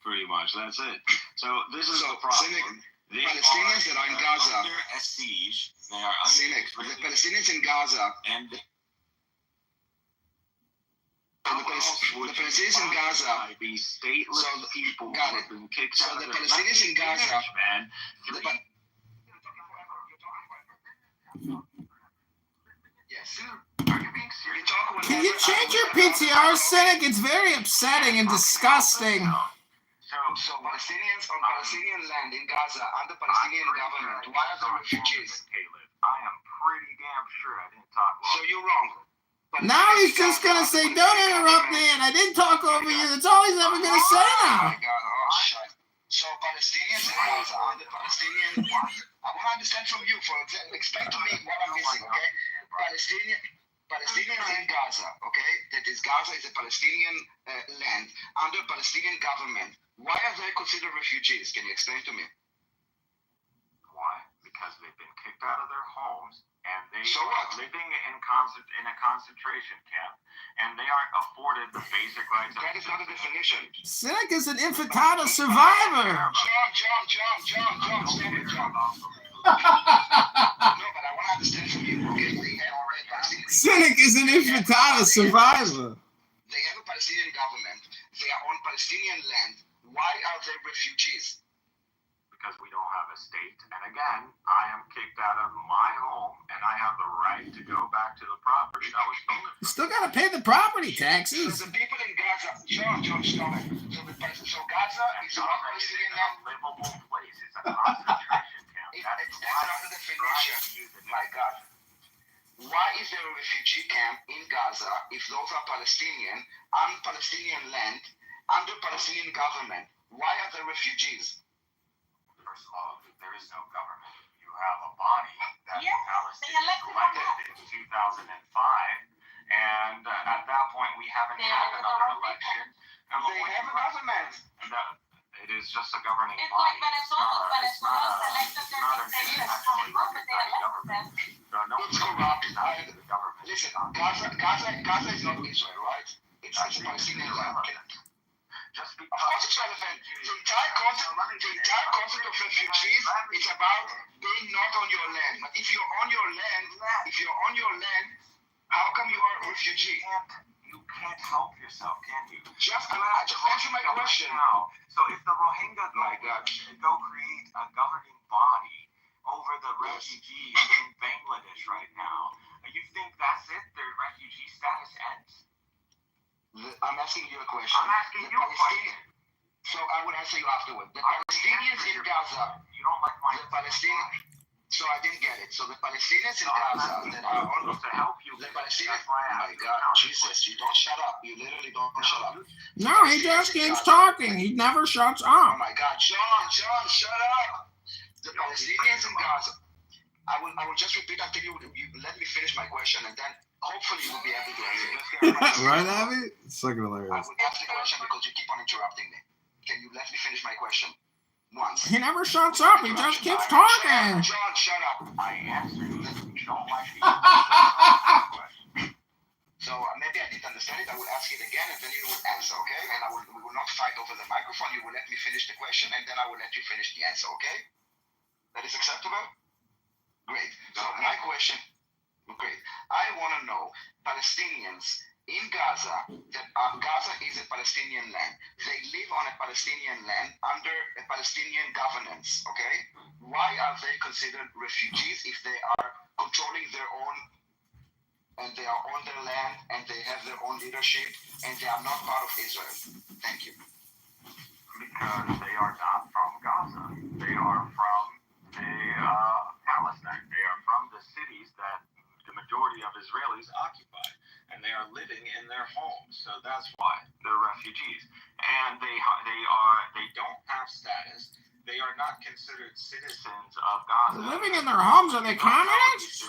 pretty much. That's it. So this is the problem. The Palestinians that are in Gaza under a siege. They are under the Palestinians in Gaza and the Palestinians in Gaza. The stateless people who have been kicked out. So the Palestinians in Gaza, man. Can you change your PTR, Cynic? It's very upsetting and disgusting. So Palestinians on Palestinian land in Gaza under Palestinian government, why are they refugees? I am pretty damn sure I didn't talk long. So you're wrong. Now he's just gonna say, "Don't interrupt me," and I didn't talk over you. That's all he's ever gonna say now. Oh my God! Oh shit! So Palestinians in Gaza under Palestinian. I want to understand from you. For example, explain to me what I'm missing. Okay, Palestinians in Gaza. Okay, that is Gaza is a Palestinian land under Palestinian government. Why are they considered refugees? Can you explain to me? Why? Because they've been kicked out of their homes and they So are what? living in a concentration camp, and they aren't afforded the basic rights. That is not a definition. Cynic is an infantile survivor. John, stop it, John. No, but I want to understand from you. Okay, they have already Palestinian. Cynic is an infantile survivor. They have a Palestinian government. They are on Palestinian land. Why are they refugees? Because we don't have a state. And again, I am kicked out of my home, and I have the right to go back to the property that was stolen. You still gotta pay the property So taxes. the people in Gaza, John, stop it. So Gaza is not Palestinian land. Livable place. It's a concentration camp. That's not the definition. My God. Why is there a refugee camp in Gaza if those are Palestinian, on Palestinian land, under Palestinian government? Why are there refugees? First of all, there is no government. You have a body that Yes, Palestinians elected in 2005, and at that point we haven't had another election. And They have a government. It is just a governing It's body. like Venezuela. Venezuela selected listen, Gaza is not Israel, right? It's Palestinian land. Just Of course it's relevant. The entire concept of refugees is about being not on your land. But if you're on your land, how come you are a refugee? You can't help yourself, can you? Just answer my question. Now, so if the Rohingya go create a governing body over the refugees in Bangladesh right now, you think that's it? Their refugee status ends? I'm asking you a question. I'm asking you a question. So I will answer you afterward. The Palestinians in Gaza. You don't like my Palestinians. So I didn't get it. So the Palestinians in Gaza that are on to help you. The Palestinians. Oh my God, Jesus! You don't shut up. You literally don't shut up. No, he just keeps talking. He never shuts Oh up. my God, John, shut up. The Palestinians in Gaza. I will just repeat until you let me finish my question, and then hopefully you'll be able to answer. Right, Abby? It's fucking I hilarious. will ask the question because you keep on interrupting me. Can you let me finish my question once? He never shuts up. He just keeps talking. John, shut up. I answered you. You don't like me. So maybe I didn't understand it. I will ask it again, and then you will answer, okay? And we will not fight over the microphone. You will let me finish the question, and then I will let you finish the answer, okay? That is acceptable? Great. So my question, great. I want to know Palestinians in Gaza, that Gaza is a Palestinian land. They live on a Palestinian land under a Palestinian governance, okay? Why are they considered refugees if they are controlling their own, and they are on their land, and they have their own leadership, and they are not part of Israel? Thank you. Because they are not from Gaza. They are from Palestine. They are from the cities that the majority of Israelis occupy, and they are living in their homes. So that's why they're refugees, and they don't have status. They are not considered citizens of Gaza. They're living in their homes. Are they communists?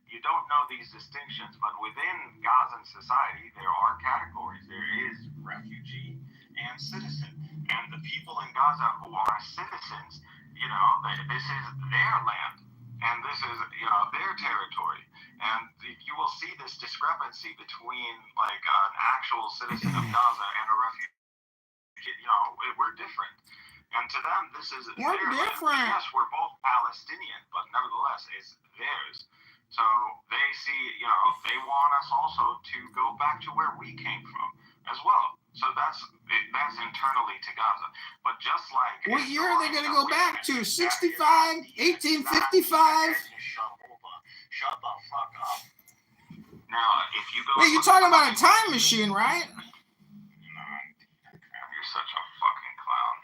You don't know these distinctions, but within Gazan society, there are categories. There is refugee and citizen, and the people in Gaza who are citizens, this is their land, and this is their territory, and you will see this discrepancy between like an actual citizen of Gaza and a refugee. We're different, and to them this is We're their different. land. Yes, we're both Palestinian, but nevertheless it's theirs. So they see, they want us also to go back to where we came from as well. So that's internally to Gaza. But just like What year are they going to go back to? 65? 1855? Shut the fuck up. Now, if you go... Wait, you're talking about a time machine, right? You're such a fucking clown.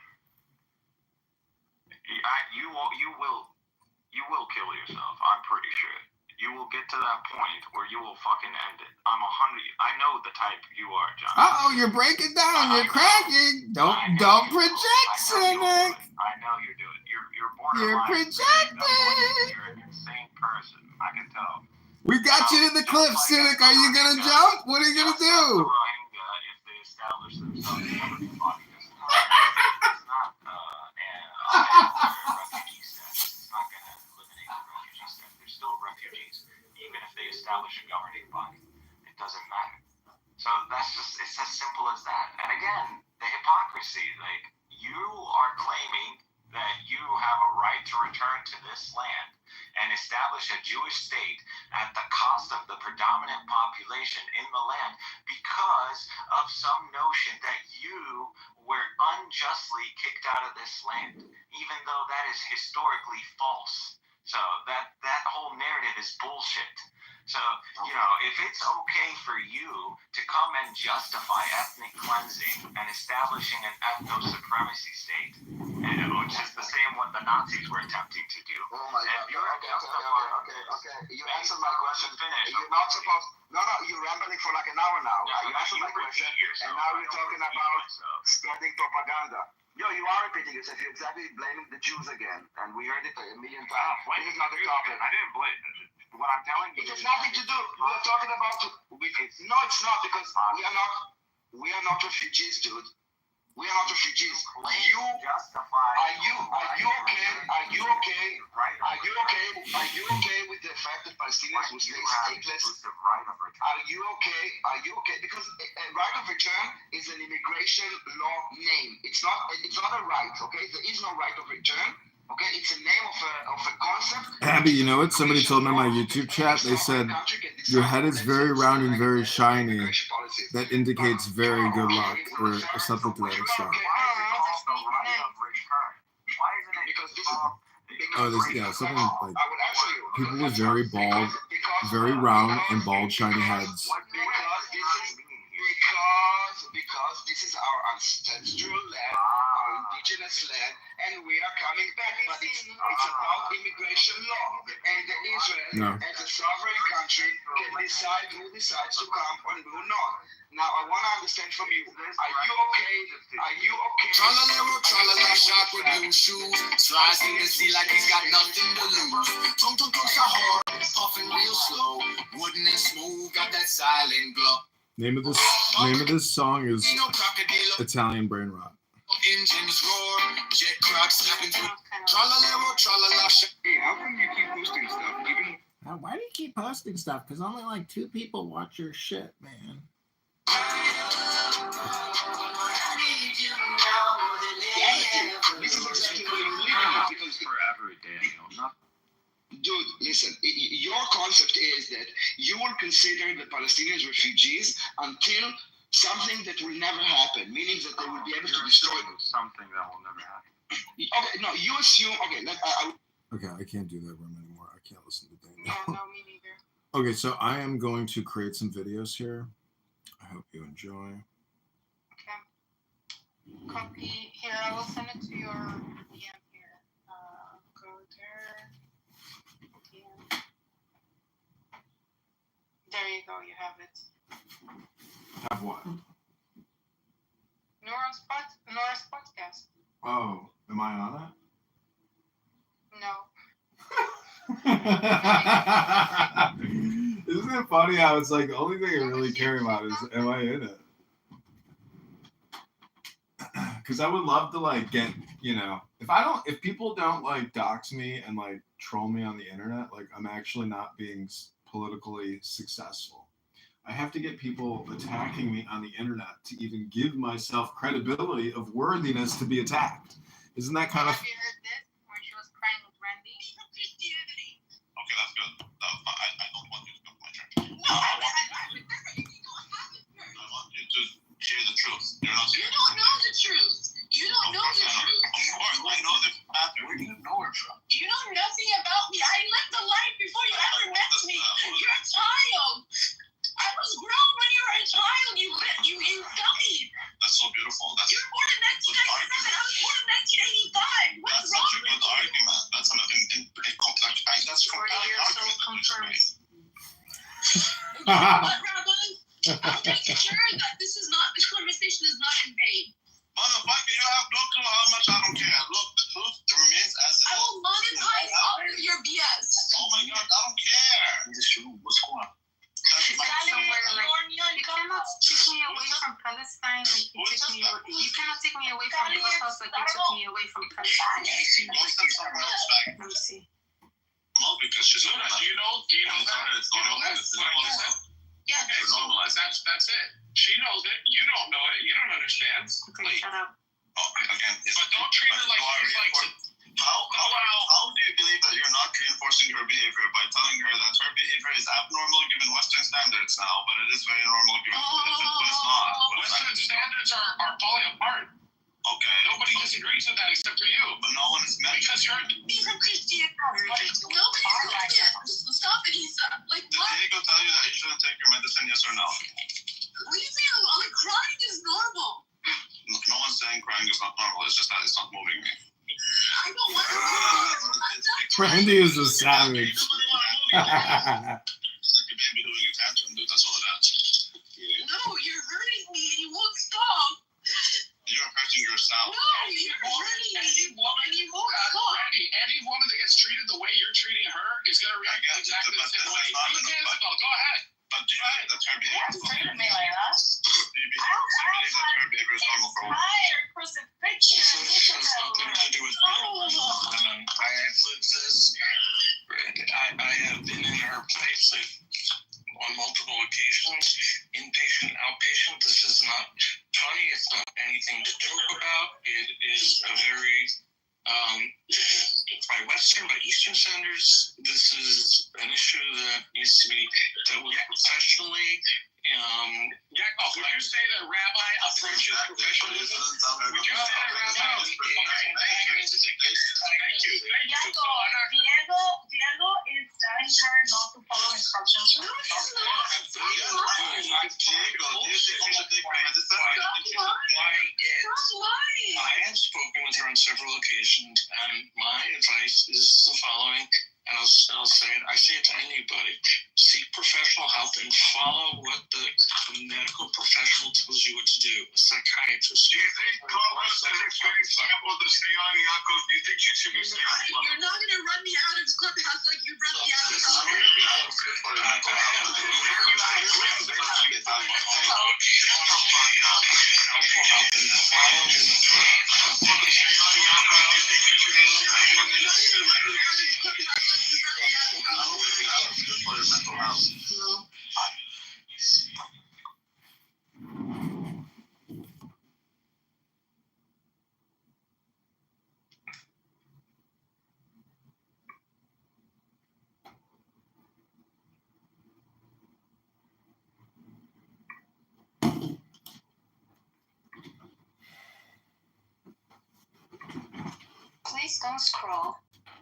You will kill yourself, I'm pretty sure. You will get to that point where you will fucking end it. I know the type you are, John. Uh-oh, you're breaking down. You're cracking. Don't project, Cynic. I know you're doing it. You're borderline. You're projecting. You're an insane person. I can tell. We got you to the cliff, Cynic. Are you going to jump? What are you going to do? If they establish themselves as a body, it's not refugee status. It's not going to eliminate the refugee status. They're still refugees, even if they establish a governing body. It doesn't matter. So it's as simple as that. And again, the hypocrisy, like you are claiming that you have a right to return to this land and establish a Jewish state at the cost of the predominant population in the land because of some notion that you were unjustly kicked out of this land, even though that is historically false. So that whole narrative is bullshit. So, if it's okay for you to come and justify ethnic cleansing and establishing an ethno-supremacy state, which is the same what the Nazis were attempting to do. Oh my God. Okay. You answered my question. You're not supposed... No, you're rambling for like an hour now. You answered my question, and now you're talking about spreading propaganda. Yo, you are repeating yourself. You're exactly blaming the Jews again, and we heard it a million times. This is not the topic. I didn't blame them. What I'm telling you, it has nothing to do. We are talking about. No, it's not, because we are not refugees, dude. We are not refugees. Are you okay with the fact that Palestinians will stay stateless return is an immigration law name. It's not a right, okay? There is no right of return, okay? It's a name of a concept. Abby, you know what? Somebody told me in my YouTube chat, they said, your head is very round and very shiny. That indicates very good luck, or something to that extent. Oh, this, yeah, something like people with very bald, very round and bald, shiny heads. Because this is our ancestral land, our indigenous land, and we are coming back. But it's about immigration law, and Israel, as a sovereign country, can decide who decides to come and who not. Now, I want to understand from you. Are you okay? Are you okay? Tra-la-la, shot with blue shoes. Slides in the sea like he's got nothing to lose. Tongue so hard, puffing real slow. Wooden and smooth, got that silent glow. Name of this song is Italian Brain Rot. Engines roar, jet cracks snapping through. Tra-la-la, Hey, how come you keep posting stuff? Even why do you keep posting stuff? Because only like 2 people watch your shit, man. This is exactly what you're living because forever, Daniel. Dude, listen, your concept is that you will consider the Palestinians refugees until something that will never happen, meaning that they will be able to destroy them. Something that will never happen. Okay, no, you assume, okay, Okay, I can't do that room anymore. I can't listen to Daniel. Yeah, no, me neither. Okay, so I am going to create some videos here. I hope you enjoy. Okay. Copy here. I will send it to your DM here. Go there. DM. There you go. You have it. Have what? Nora's podcast. Oh, am I on No. it? Isn't it funny how it's like the only thing I really care about is am I in it? Because I would love to like get, if people don't like dox me and like troll me on the internet, like I'm actually not being politically successful. I have to get people attacking me on the internet to even give myself credibility of worthiness to be attacked. Isn't that kind of... Have you heard this? Where she was crying with Randy? Okay, that's good. I don't want you to come to my church. No, I want you to hear the truth. You're not You don't know the truth. You don't know the truth. Of course, I know the path. Where do you know her from? You know nothing about me. I lived the life before you ever met me. You're a child. I was grown when you were a child. You dummy. That's so beautiful. You were born in 1997. I was born in 1985. What's wrong Such a good argument. That's an complex. That's 40 years old confirmed. But I'm making sure that this conversation is not in vain. Motherfucker, you have no clue how much I don't care. Look, the truth remains as it is. I will monetize all of your BS. Oh my god, I don't care. What's going on? You cannot take me away from Palestine like you cannot take me away from Clubhouse like you took me away from Palestine. Let me see. No, because she's not. Do you know that? Yeah, okay, so that's it. She knows it. You don't know it. You don't understand. Okay, shut up. Again, but don't treat her like she's like. How do you believe that you're not reinforcing her behavior by telling her that her behavior is abnormal given Western standards now, but it is very normal given when it's not? Western standards are falling apart. Okay. Nobody disagrees with that except for you. But no one is meant because you're He's a Christian. Nobody's Christian. Stop it, Lisa. Like Did what? Diego tell you that you shouldn't take your medicine, yes or no? What do you mean? Like crying is normal. Look, no one's saying crying is not normal. It's just that it's not moving me. I don't want to. Randy is a savage. It's like a baby doing a tantrum, dude. That's all it is. No, you're hurting me and you won't stop. You're hurting yourself. No, you're hurting me. You won't stop. Any woman that gets treated the way you're treating her is going to react exactly the same way. Go ahead. But do you believe that her behavior is normal? me like that. Do you believe that her behavior is normal for women? Crucifixion. Something to do with I have lived this. I have been in her place on multiple occasions, inpatient, outpatient. This is not funny. It's not anything to joke about. It is a very, by Western, by Eastern standards, this is an issue that needs to be dealt with professionally. Yakov, would you say that rabbi approaches professionalism? Would you say that rabbi Thank you. Diego is telling her not to follow instructions. No, it's not. Diego, do you think we should take I have spoken with her on several occasions, and my advice is the following, and I'll say it. I say it to anybody: seek professional help and follow what the medical professional tells you what to do. A psychiatrist. Do you think Carlos is a good example of the Sion Yaakov? Do you think you should be saying? You're not going to run me out of this clubhouse like you run me out of Please don't scroll.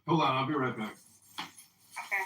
Hold on, I'll be right back. Okay.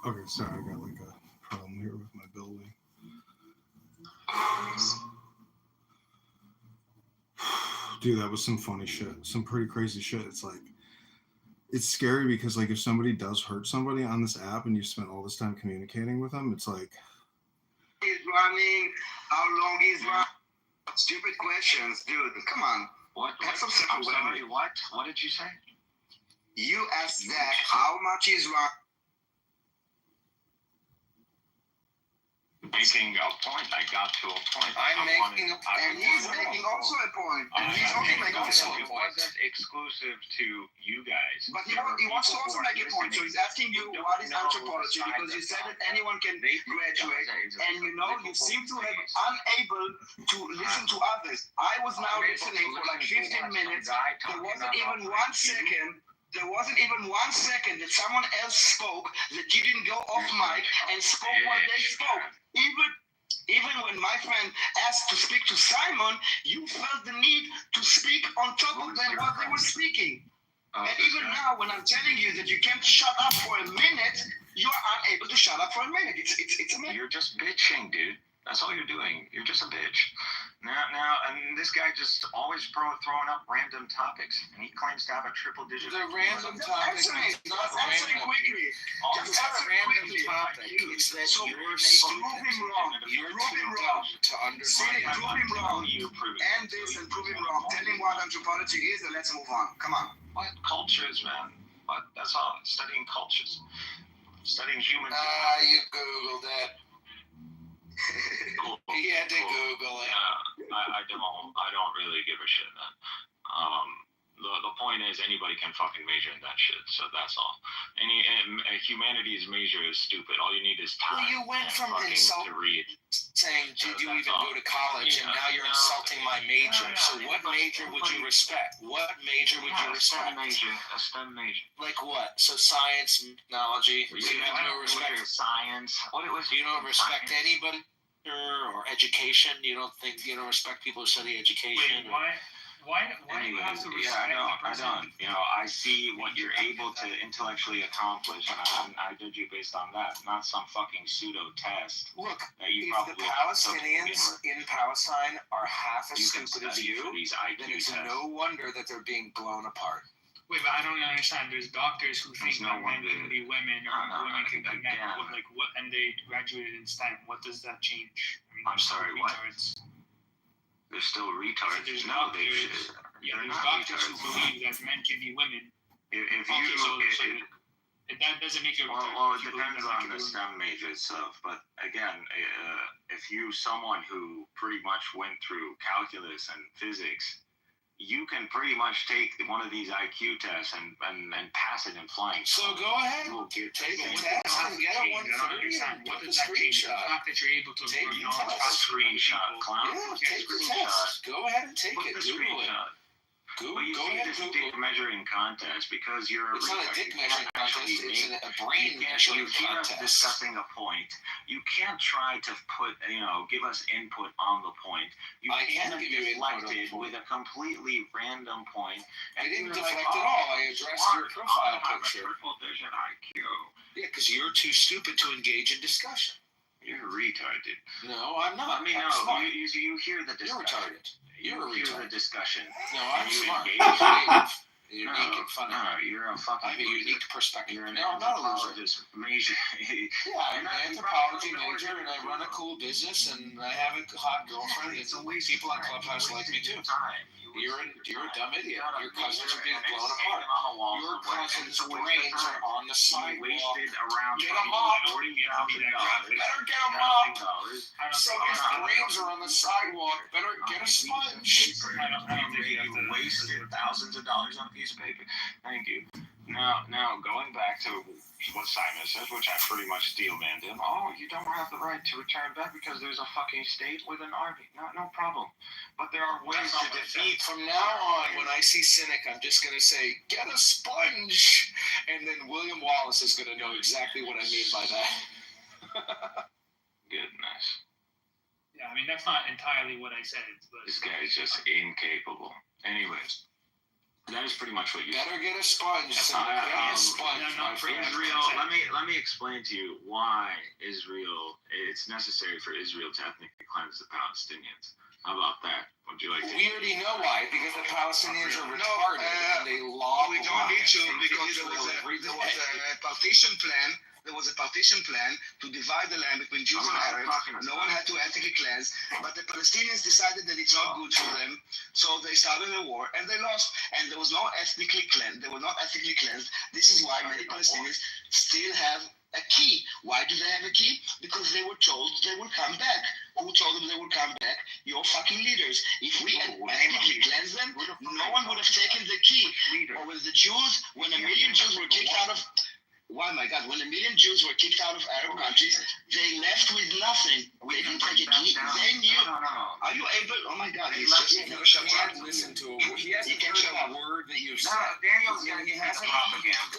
Okay, sorry, I got like a problem here with my building. Dude, that was some funny shit. Some pretty crazy shit. It's like, it's scary because like if somebody does hurt somebody on this app and you spent all this time communicating with them, it's like. Is running? How long is running? Stupid questions, dude. Come on. What? Have some I'm sorry. What? What did you say? You asked Zach how much is running. Making a point. I got to a point. I'm making a point, and he's making also a point, and he's also making also a It point. wasn't exclusive to you guys. But he There were wants to people also who are make a point. So he's listening asking you who don't what is know anthropology the because you science said of that anyone can graduate, and you know you seem to have unable to listen to others. I was now listening for like 15 minutes. There wasn't even 1 second. There wasn't even 1 second that someone else spoke that didn't go off mic and spoke what they spoke. Even when my friend asked to speak to Simon, you felt the need to speak on top of them what they were speaking. And even now, when I'm telling you that you can't shut up for a minute, you're unable to shut up for a minute. It's amazing. You're just bitching, dude. That's all you're doing. You're just a bitch. Now, and this guy just always throwing up random topics, and he claims to have a triple digit. The random topic is not random. Quickly. Just answer quickly. It's that you're prove him wrong. Prove him wrong. To understand. Prove him wrong. And this and prove him wrong. Tell him what anthropology is, and let's move on. Come on. What cultures, man? What? That's all. Studying cultures. Studying humans. You googled it. He had to Google it. Yeah, I don't really give a shit, man. The point is anybody can fucking major in that shit, so that's all. Humanity's major is stupid. All you need is time. Well, you went from to read. saying, did you even go to college, and now you're insulting my major. So what major would you respect? What major would you respect? A STEM major. Like what? So science, technology. You have no respect for science. You don't respect anybody or education. You don't respect people who study education. Why do you have to respect I don't. I see what you're able to intellectually accomplish, and I judge you based on that, not some fucking pseudo test. Look, that you if the Palestinians in Palestine are half as stupid as you, then it's no wonder that they're being blown apart. Wait, but I don't understand. There's doctors who think that men can be women or women can be men. And they graduated in STEM. What does that change? I'm sorry, what? They're still retards. There's No, no- they're There's not doctors who retards. believe that men can be women. If Okay, you, so that doesn't make you a retard. well, it If you believe depends that men on can the be women. STEM major itself. But again, if you someone who pretty much went through calculus and physics, you can pretty much take one of these IQ tests and pass it in flying. So go ahead, take the test and get a 130 and What put the does that change? The screenshot. fact that you're able to Take learn the knowledge test. from Screenshot, clown. Yeah, Put take the screenshot. test. Go ahead and take Put it. the Google it. screenshot. Go But you see, ahead and this is Google dick measuring contest because you're It's not a retard. dick You measuring can't actually contest, it's make- a brain measuring you hear us contest. discussing a point. You can't try to put, give us input on the point. You I can can't give you input on the deflect it point. with a completely random point. I didn't you're deflect like, at all. I "Oh, addressed your smart. profile I have a picture." triple vision IQ. Yeah, because you're too stupid to engage in discussion. You're retarded. No, I'm not. Let me I'm know. smart. You hear the You're discussion. retarded. You're a hear retard. the discussion. No, and I'm you smart. engage. You're unique and funny. No, you're a fucking. I have a unique perspective. You're an No, I'm not a loser. anthropologist major. Yeah, I'm an anthropology major, and I run a cool business, and I have a hot girlfriend, and people on Clubhouse like me too. You're a dumb idiot. Your cousins are being blown apart. Your cousins' brains are on the sidewalk. Wasted around Get them up. $40,000. Better get them up. Somebody's brains are on the sidewalk. Better get a sponge. You wasted thousands of dollars on a piece of paper. Thank you. Now going back to what Simon says, which I pretty much steel-manned him. Oh, you don't have the right to return back because there's a fucking state with an army. No problem. But there are ways to defeat. From now on, when I see Cynic, I'm just going to say, get a sponge. And then William Wallace is going to know exactly what I mean by that. Goodness. Yeah, I mean that's not entirely what I said, but This guy is just incapable. Anyways, that is pretty much what you Better get a sponge. Cynic. Get a sponge, my friend. Israel, let me explain to you why Israel, it's necessary for Israel to ethnically cleanse the Palestinians. How about that? Would you like to? We already know why, because the Palestinians are retarded and they lob We don't need to rockets. because there was a partition plan. There was a partition plan to divide the land between Jews and Arabs. No one had to ethnically cleanse, but the Palestinians decided that it's not good for them, so they started a war and they lost. And there was no ethnically cleansed. They were not ethnically cleansed. This is why many Palestinians still have a key. Why do they have a key? Because they were told they will come back. Who told them they will come back? Your fucking leaders. If we had ethnically cleansed them, no one would have taken the key. Or with the Jews, when a million Jews were kicked out of... Why, my God, when a million Jews were kicked out of Arab countries, they left with nothing. They didn't take a key. They knew. Are you able? Oh, my God. He's just never shut up. Listen to him. He hasn't heard a word that you said. Daniel's He hasn't.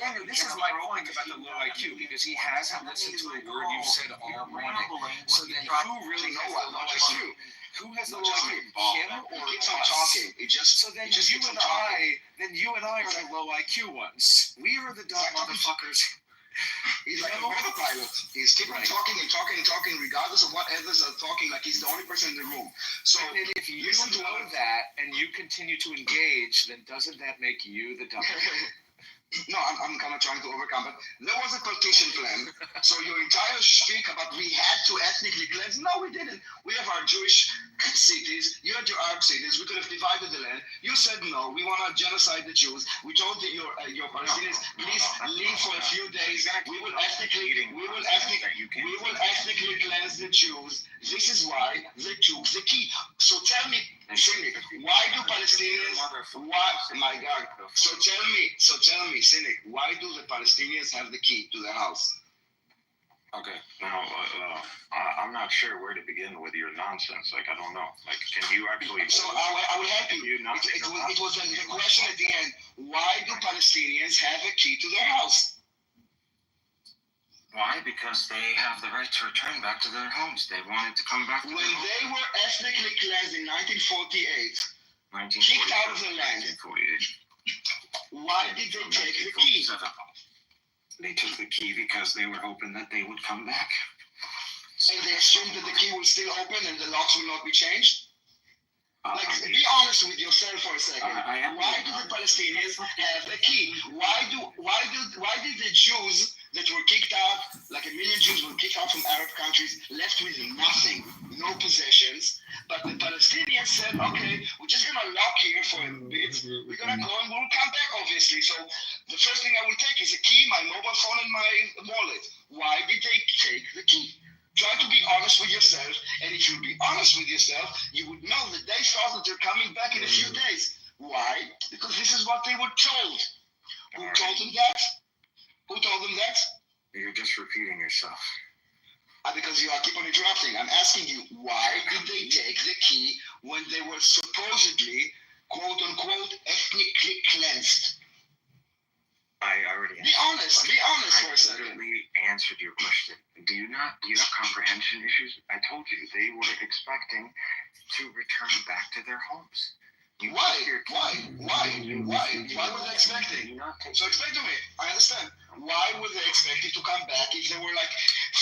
Daniel, this is my point about the low IQ, because he hasn't listened to a word you've said all morning. So then who really has the low IQ? Who has the low IQ? Him or Keeps on us? talking. It just... So then it just you keeps and on talking. I are the low IQ ones. We are the dumb motherfuckers. He's like a autopilot. He's keeping talking and talking and talking, regardless of what others are talking, like he's the only person in the room. So And if you listen to know what... that and you continue to engage, then doesn't that make you the dumb? No, I'm kind of trying to overcome, but there was a partition plan. So your entire speak about we had to ethnically cleanse, no, we didn't. We have our Jewish cities, you had your Arab cities, we could have divided the land. You said no, we want to genocide the Jews. We told your Palestinians, please leave for a few days. We will ethnically cleanse the Jews. This is why they took the key. So tell me, Cynic, why do Palestinians, my God, so tell me, Cynic, why do the Palestinians have the key to the house? Okay. Now, I'm not sure where to begin with your nonsense. Like, I don't know. Like, can you actually... So I will help you. It was the question at the end. Why do Palestinians have a key to their house? Why? Because they have the right to return back to their homes. They wanted to come back to When their homes. they were ethnically cleansed in 1948, kicked out of the land, 1948. why did they take the key? They took the key because they were hoping that they would come back. And they assumed that the key will still open and the locks will not be changed? Like, be honest with yourself for a second. Why do the Palestinians have a key? Why did the Jews that were kicked out, like 1 million Jews were kicked out from Arab countries, left with nothing, no possessions. But the Palestinians said, okay, we're just going to lock here for a bit. We're going to go and we'll come back, obviously. So the first thing I will take is a key, my mobile phone, and my wallet. Why did they take the key? Try to be honest with yourself. And if you be honest with yourself, you would know that they thought that they're coming back in a few days. Why? Because this is what they were told. Who told them that? Who told them that? You're just repeating yourself. Because you keep on interrupting. I'm asking you, why did they take the key when they were supposedly, quote unquote, ethnically cleansed? I already Be honest for a second. I literally answered your question. Do you have comprehension issues? I told you they were expecting to return back to their homes. Why were they expecting? So explain to me. I understand. Why were they expecting to come back if they were like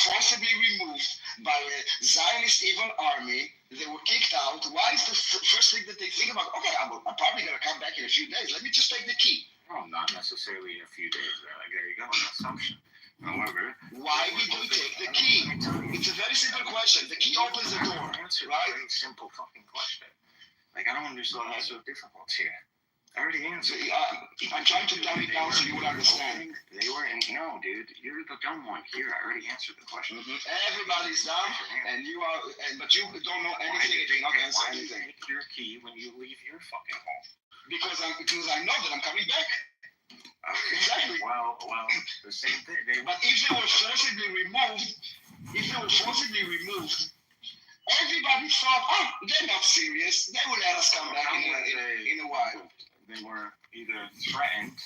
forcibly removed by a Zionist evil army? They were kicked out. Why is the first thing that they think about? Okay, I'm probably gonna come back in a few days. Let me just take the key. Well, not necessarily in a few days. There you go, an assumption. However, why did they take the key? It's a very simple question. The key opens the door, right? Very simple fucking question. Like, I don't understand what's so difficult here. I already answered. I'm trying to dumb it down so you would understand. They were in. No, dude, you're the dumb one. Here, I already answered the question. Everybody's dumb, and you are, but you don't know anything. You cannot answer anything. Take your key when you leave your fucking home. Because I know that I'm coming back. Okay. Exactly. Well, the same thing. But if they were forcibly removed, everybody thought, oh, they're not serious. They will let us come back in a while. They were either threatened,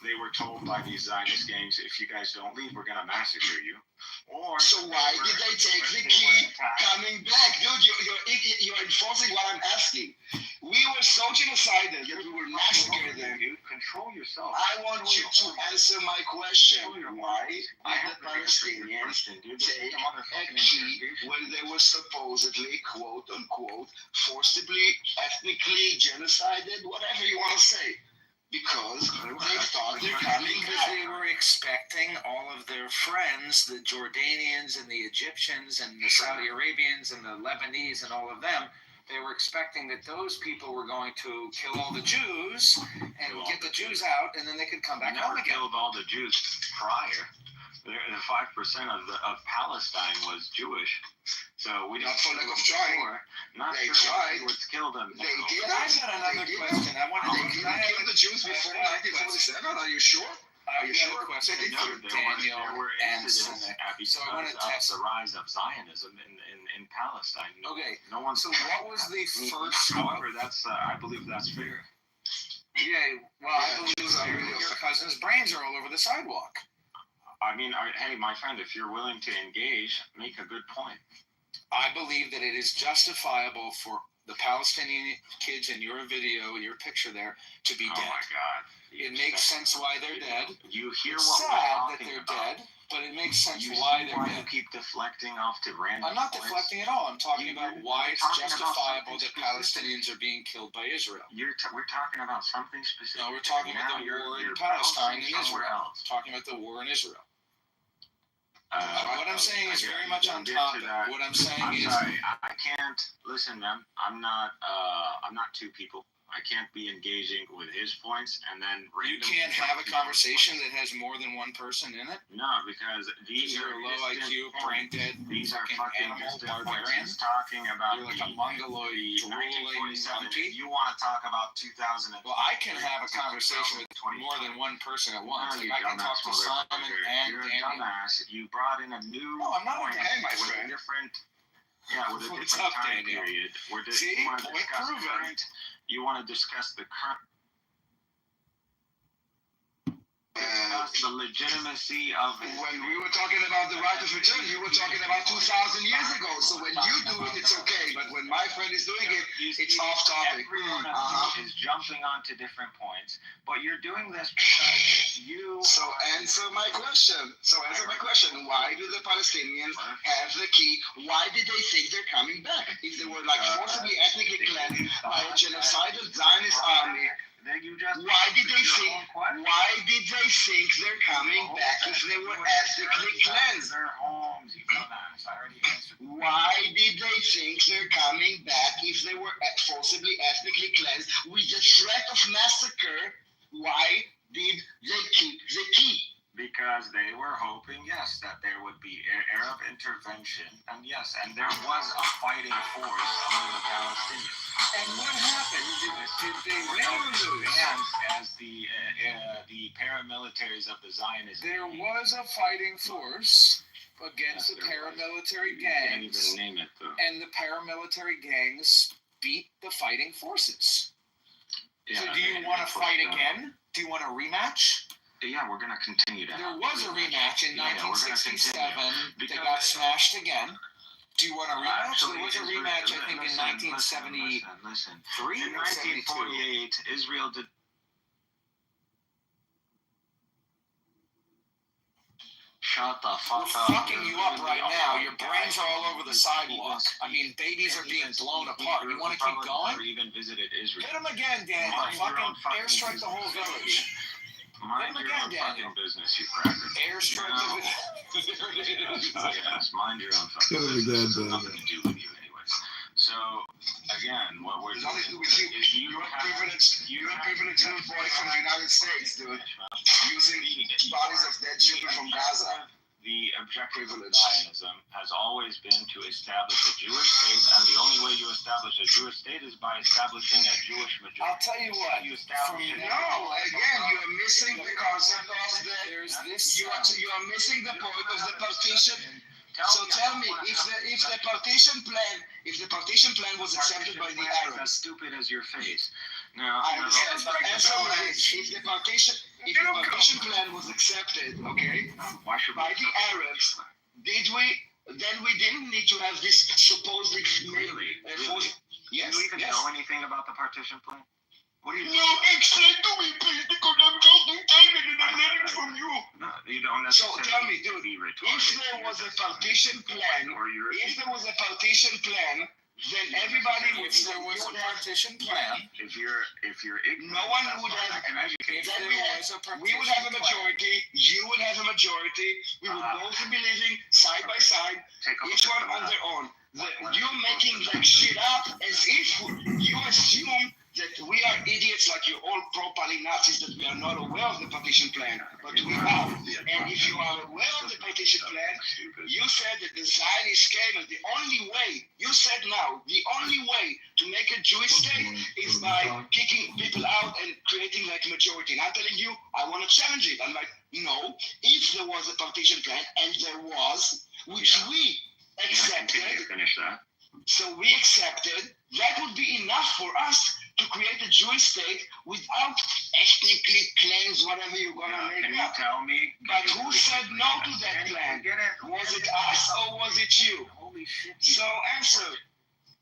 they were told by these Zionist gangs, if you guys don't leave, we're going to massacre you. Or so why did they take the key coming back? Dude, you're enforcing what I'm asking. We were so genocidal that we were massacring them. Dude, control yourself. I want you to answer my question. Why did the Palestinians take a key when they were supposedly, quote unquote, forcibly, ethnically genocided, whatever you want to say? Because they thought they're coming back. They were expecting all of their friends, the Jordanians and the Egyptians and the Saudi Arabians and the Lebanese and all of them, they were expecting that those people were going to kill all the Jews and get the Jews out, and then they could come back home again. Killed all the Jews prior. The 5% of Palestine was Jewish. So we not for lack of trying. Not they sure tried. What's killed them. They did. I've got another question. I want to kill the Jews before 1947. Are you sure? Are you sure? Question for Daniel and Cynic. So I want to test the rise of Zionism in Palestine. Okay. No one. So what was the first? However, I believe that's fair. Yeah. Well, I believe your cousin's brains are all over the sidewalk. I mean, hey, my friend, if you're willing to engage, make a good point. I believe that it is justifiable for the Palestinian kids in your video, your picture there, to be dead. Oh my God! It makes sense why they're dead. You hear it's what sad we're that talking they're about. dead, but it makes sense You why they're want dead. to keep deflecting off to random. I'm not points. deflecting at all. I'm talking about why it's talking about justifiable that something Palestinians are being killed by Israel. We're talking about something specific. No, we're talking about the war in Palestine and Israel. Talking about the war in Israel. What I'm saying is very much on topic. What I'm saying is, sorry, I can't listen, man. I'm not two people. I can't be engaging with his points and then you can't have a conversation that has more than one person in it. No, because these are low IQ, brain dead. These are fucking animal barbarians. Talking about you're like a mongoloid drooling monkey. You want to talk about 2000? Well, I can have a conversation with more than one person at once. Like I can talk to Simon and You're Daniel. a dumbass. You brought in a new. No, I'm not. Hey, my with friend. a different. Yeah, with a What's different up, time Daniel? period. See, you want to point discuss proven. current. You want to discuss the current. The legitimacy of it. When we were talking about the right of return, you were talking about 2,000 years ago. So when you do it, it's okay. But when my friend is doing it, it's off topic. Everyone is jumping onto different points, but you're doing this because you. So answer my question. Why do the Palestinians have the key? Why did they think they're coming back? If they were like forcibly ethnically cleansed by a genocidal Zionist army, You just why did they think they're coming back if they were ethnically cleansed? Their homes, you dumbass. I already answered. Why did they think they're coming back if they were forcibly ethnically cleansed with the threat of massacre? Why did they keep the key? Because they were hoping, yes, that there would be Arab intervention, and yes, and there was a fighting force among the Palestinians. And what happened? Did they win or lose? As the paramilitaries of the Zionists. There was a fighting force against the paramilitary gangs. Can't even name it, though. And the paramilitary gangs beat the fighting forces. Yeah, so do you want to fight again? Do you want a rematch? Yeah, we're going to continue to There was a rematch in 1967. They got smashed again. Do you want a rematch? There was a rematch, I think, in 1973 In 1948, Israel did. Shut the fuck We're up. fucking you up right now. Your brains are all over the sidewalk. I mean, babies are being blown apart. You want to keep going? Even visited Israel. Hit them again, Dan. Fucking airstrike the whole village. Mind your own fucking business, you cracker. Airstrike the village. Yes, mind your own fucking Hit him business. again, Dan. Nothing to do with you anyways. So, again, what we're doing is You're a privileged little boy from the United States, dude, using bodies of dead children from Gaza. The objective of Zionism has always been to establish a Jewish state, and the only way you establish a Jewish state is by establishing a Jewish majority. I'll tell you what. You establish it. No, again, you're missing the concept of the. You are missing the point of the partition. So tell me, if the partition plan was accepted by the Arabs, as stupid as your face. Now, I understand, but answer me this: if the partition plan was accepted, okay, by the Arabs, then we didn't need to have this supposedly really? Yes. Do you even know anything about the partition plan? What do you No, explain to me, please, because I'm talking English and I'm learning from you. No, you don't necessarily. So tell me, dude, if there was a partition plan, then everybody would. If there was a partition plan, if you're ignorant, no one would have. We would have a majority. You would have a majority. We would both be living side by side, each one on their own. You're making like shit up as if you assume that we are idiots, like you're all pro-Pali Nazis, that we are not aware of the partition plan, but we are. And if you are aware of the partition plan, you said that the Zionists came, and the only way, you said now, the only way to make a Jewish state is by kicking people out and creating like a majority. And I'm telling you, I want to challenge it. I'm like, no, if there was a partition plan, and there was, which we accepted, finish that. So we accepted, that would be enough for us to create a Jewish state without ethnically cleanse whatever you're gonna make Can you up. tell me? But who said no to that plan? Was it us or was it you? Holy shit! So answer.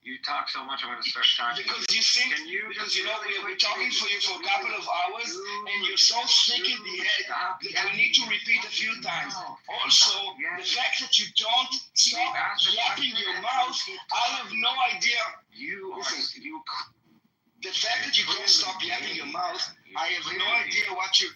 You talk so much, I'm gonna start talking. Because you think, because you know we're talking for you for a couple of hours, and you're so sick in the head that we need to repeat a few times. Also, the fact that you don't stop yapping your mouth, I have no idea. The fact that you don't stop yapping your mouth, I have no idea what you.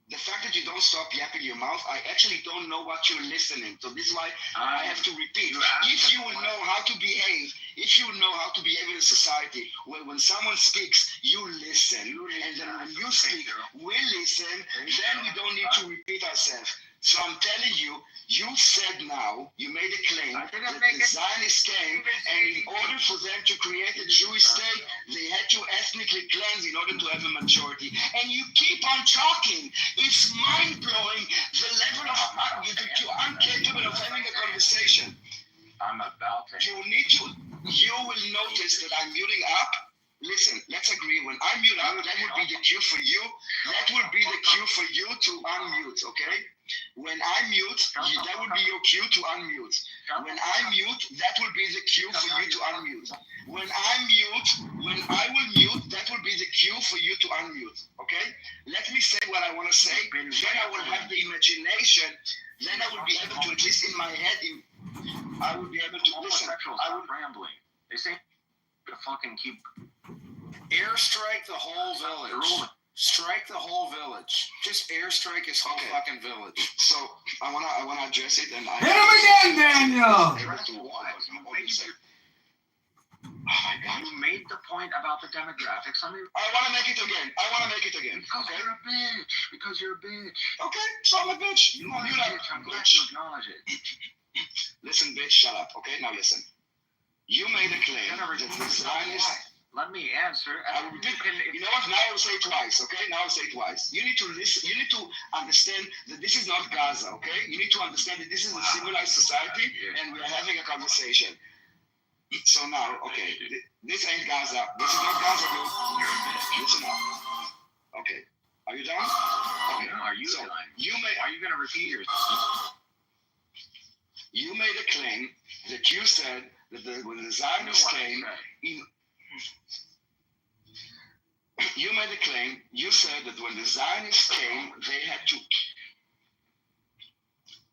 The fact that you don't stop yapping your mouth, I actually don't know what you're listening. So this is why I have to repeat. If you would know how to behave, if you would know how to behave in a society, when someone speaks, you listen. And then when you speak, we listen, then we don't need to repeat ourselves. So I'm telling you, you said now, you made a claim that the Zionists came, and in order for them to create a Jewish state, they had to ethnically cleanse in order to have a majority. And you keep on talking. It's mind-blowing the level of you're incapable of having a conversation. I'm about to. You will notice that I'm muting up. Listen, let's agree. When I mute up, that would be the cue for you. That would be the cue for you to unmute, okay? When I mute, that would be your cue to unmute. When I mute, that will be the cue for you to unmute. When I will mute, that will be the cue for you to unmute, okay? Let me say what I want to say, then I will have the imagination, then I will be able to, at least in my head, I will be able to listen. I would rambling. They say to fucking keep Airstrike the whole village. Strike the whole village. Just airstrike his whole fucking village. So I wanna address it, and I Hit him again, Daniel. You made the point about the demographics. I want to make it again. Because you're a bitch. Because you're a bitch. Okay, so I'm a bitch. You are a bitch. I'm glad you acknowledge it. Listen, bitch, shut up. Okay, now listen. You made a claim that the Zionists. Let me answer. You know what? Now I'll say it twice. Okay, now I'll say it twice. You need to listen. You need to understand that this is not Gaza. Okay, you need to understand that this is a civilized society, and we are having a conversation. So now, okay, this ain't Gaza. This is not Gaza, dude. Listen up. Okay, are you done? Okay. No, are you so done? Are you going to repeat yourself? You made a claim that you said that when the Zionists came, you made a claim. You said that when the Zionists came, they had to.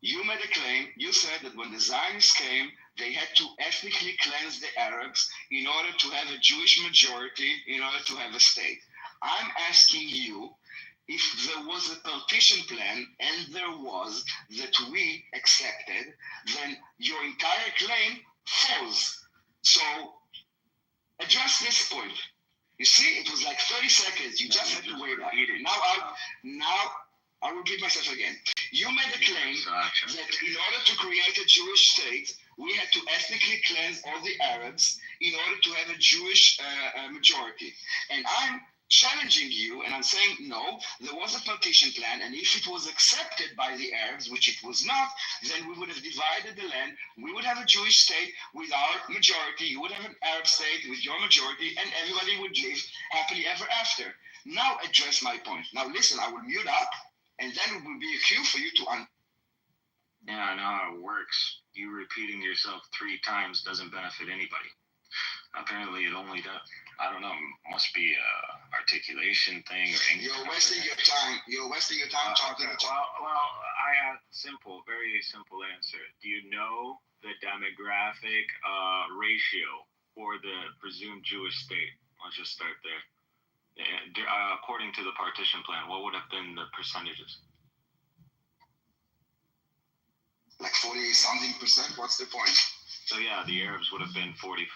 You made a claim. You said that when the Zionists came, they had to ethnically cleanse the Arabs in order to have a Jewish majority, in order to have a state. I'm asking you if there was a partition plan, and there was, that we accepted, then your entire claim falls. So address this point. You see, it was like 30 seconds. You just had to wait up. Now I'll repeat myself again. You made a claim that in order to create a Jewish state, we had to ethnically cleanse all the Arabs in order to have a Jewish majority. And I'm challenging you, and I'm saying, no, there was a partition plan, and if it was accepted by the Arabs, which it was not, then we would have divided the land. We would have a Jewish state with our majority, you would have an Arab state with your majority, and everybody would live happily ever after. Now address my point. Now listen, I will mute up, and then it will be a cue for you to Yeah, I know how it works. You repeating yourself 3 times doesn't benefit anybody. Apparently it only does. I don't know, must be a articulation thing or English. You're wasting your time. You're wasting your time talking. Well, I have very simple answer. Do you know the demographic ratio for the presumed Jewish state? Let's just start there. According to the partition plan, what would have been the percentages? Like 40-something%. What's the point? So yeah, the Arabs would have been 45.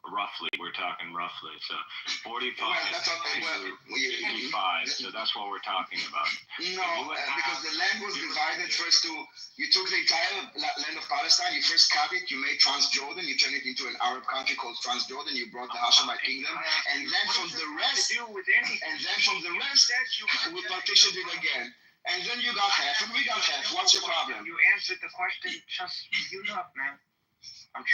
Roughly, we're talking roughly. So 45 that's okay. 55. So that's what we're talking about. No, because the land was divided first to. You took the entire land of Palestine. You first cut it. You made Transjordan. You turned it into an Arab country called Transjordan. You brought the Hashemite kingdom, and then from the rest, we partitioned it again. And then you got half, and we got half. What's your problem? You answered the question. Just mute up, man.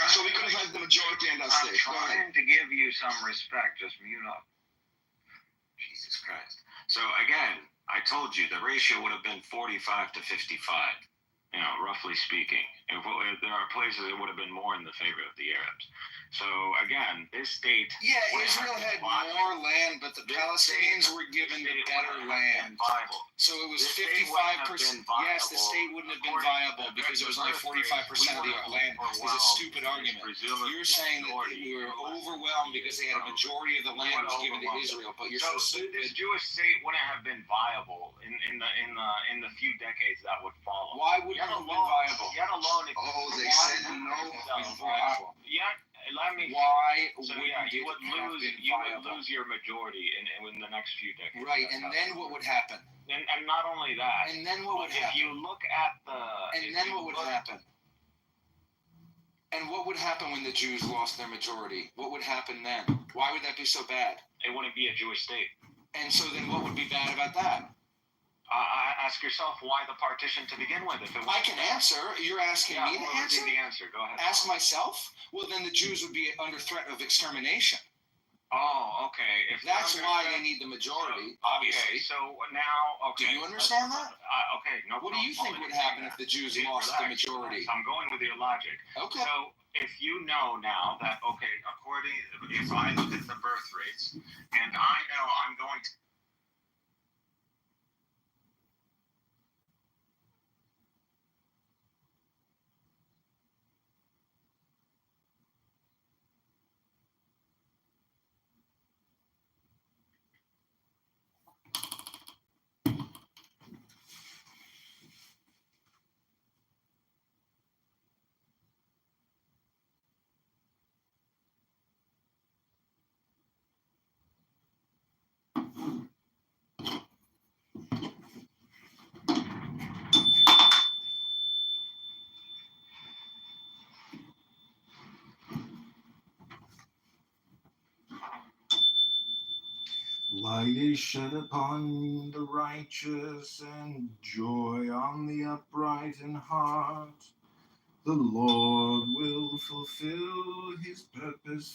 So we could have had the majority in that state. I'm trying to give you some respect. Just mute up. Jesus Christ. So again, I told you the ratio would have been 45 to 55. Roughly speaking. If there are places it would have been more in the favor of the Arabs. So again, this state. Yeah, Israel had more land, but the Palestinians were given the better land. So it was 55%. Yes, the state wouldn't have been viable because it was only 45% of the land. It's a stupid argument. You're saying that we were overwhelmed because they had a majority of the land was given to Israel, but you're so stupid. This Jewish state wouldn't have been viable in the few decades that would follow. Why wouldn't it have been viable? Yet alone, they said no. Yeah. Let me. Why so, wouldn't yeah, you would viable? lose your majority in the next few decades. Right, and then what would happen? And not only that. And then what would happen? If you look at the. And then what would happen? And what would happen when the Jews lost their majority? What would happen then? Why would that be so bad? It wouldn't be a Jewish state. And so then what would be bad about that? Ask yourself why the partition to begin with. I can answer. You're asking me to answer? The answer. Go ahead. Ask myself? Well, then the Jews would be under threat of extermination. Oh, okay. That's why they need the majority, obviously. Okay, so now, Do you understand that? Okay, no. What do you think would happen if the Jews lost the majority? I'm going with your logic. Okay. So if you know now that, if I look at the birth rates, and I know I'm going to Light is shed upon the righteous, and joy on the upright in heart. The Lord will fulfill his purpose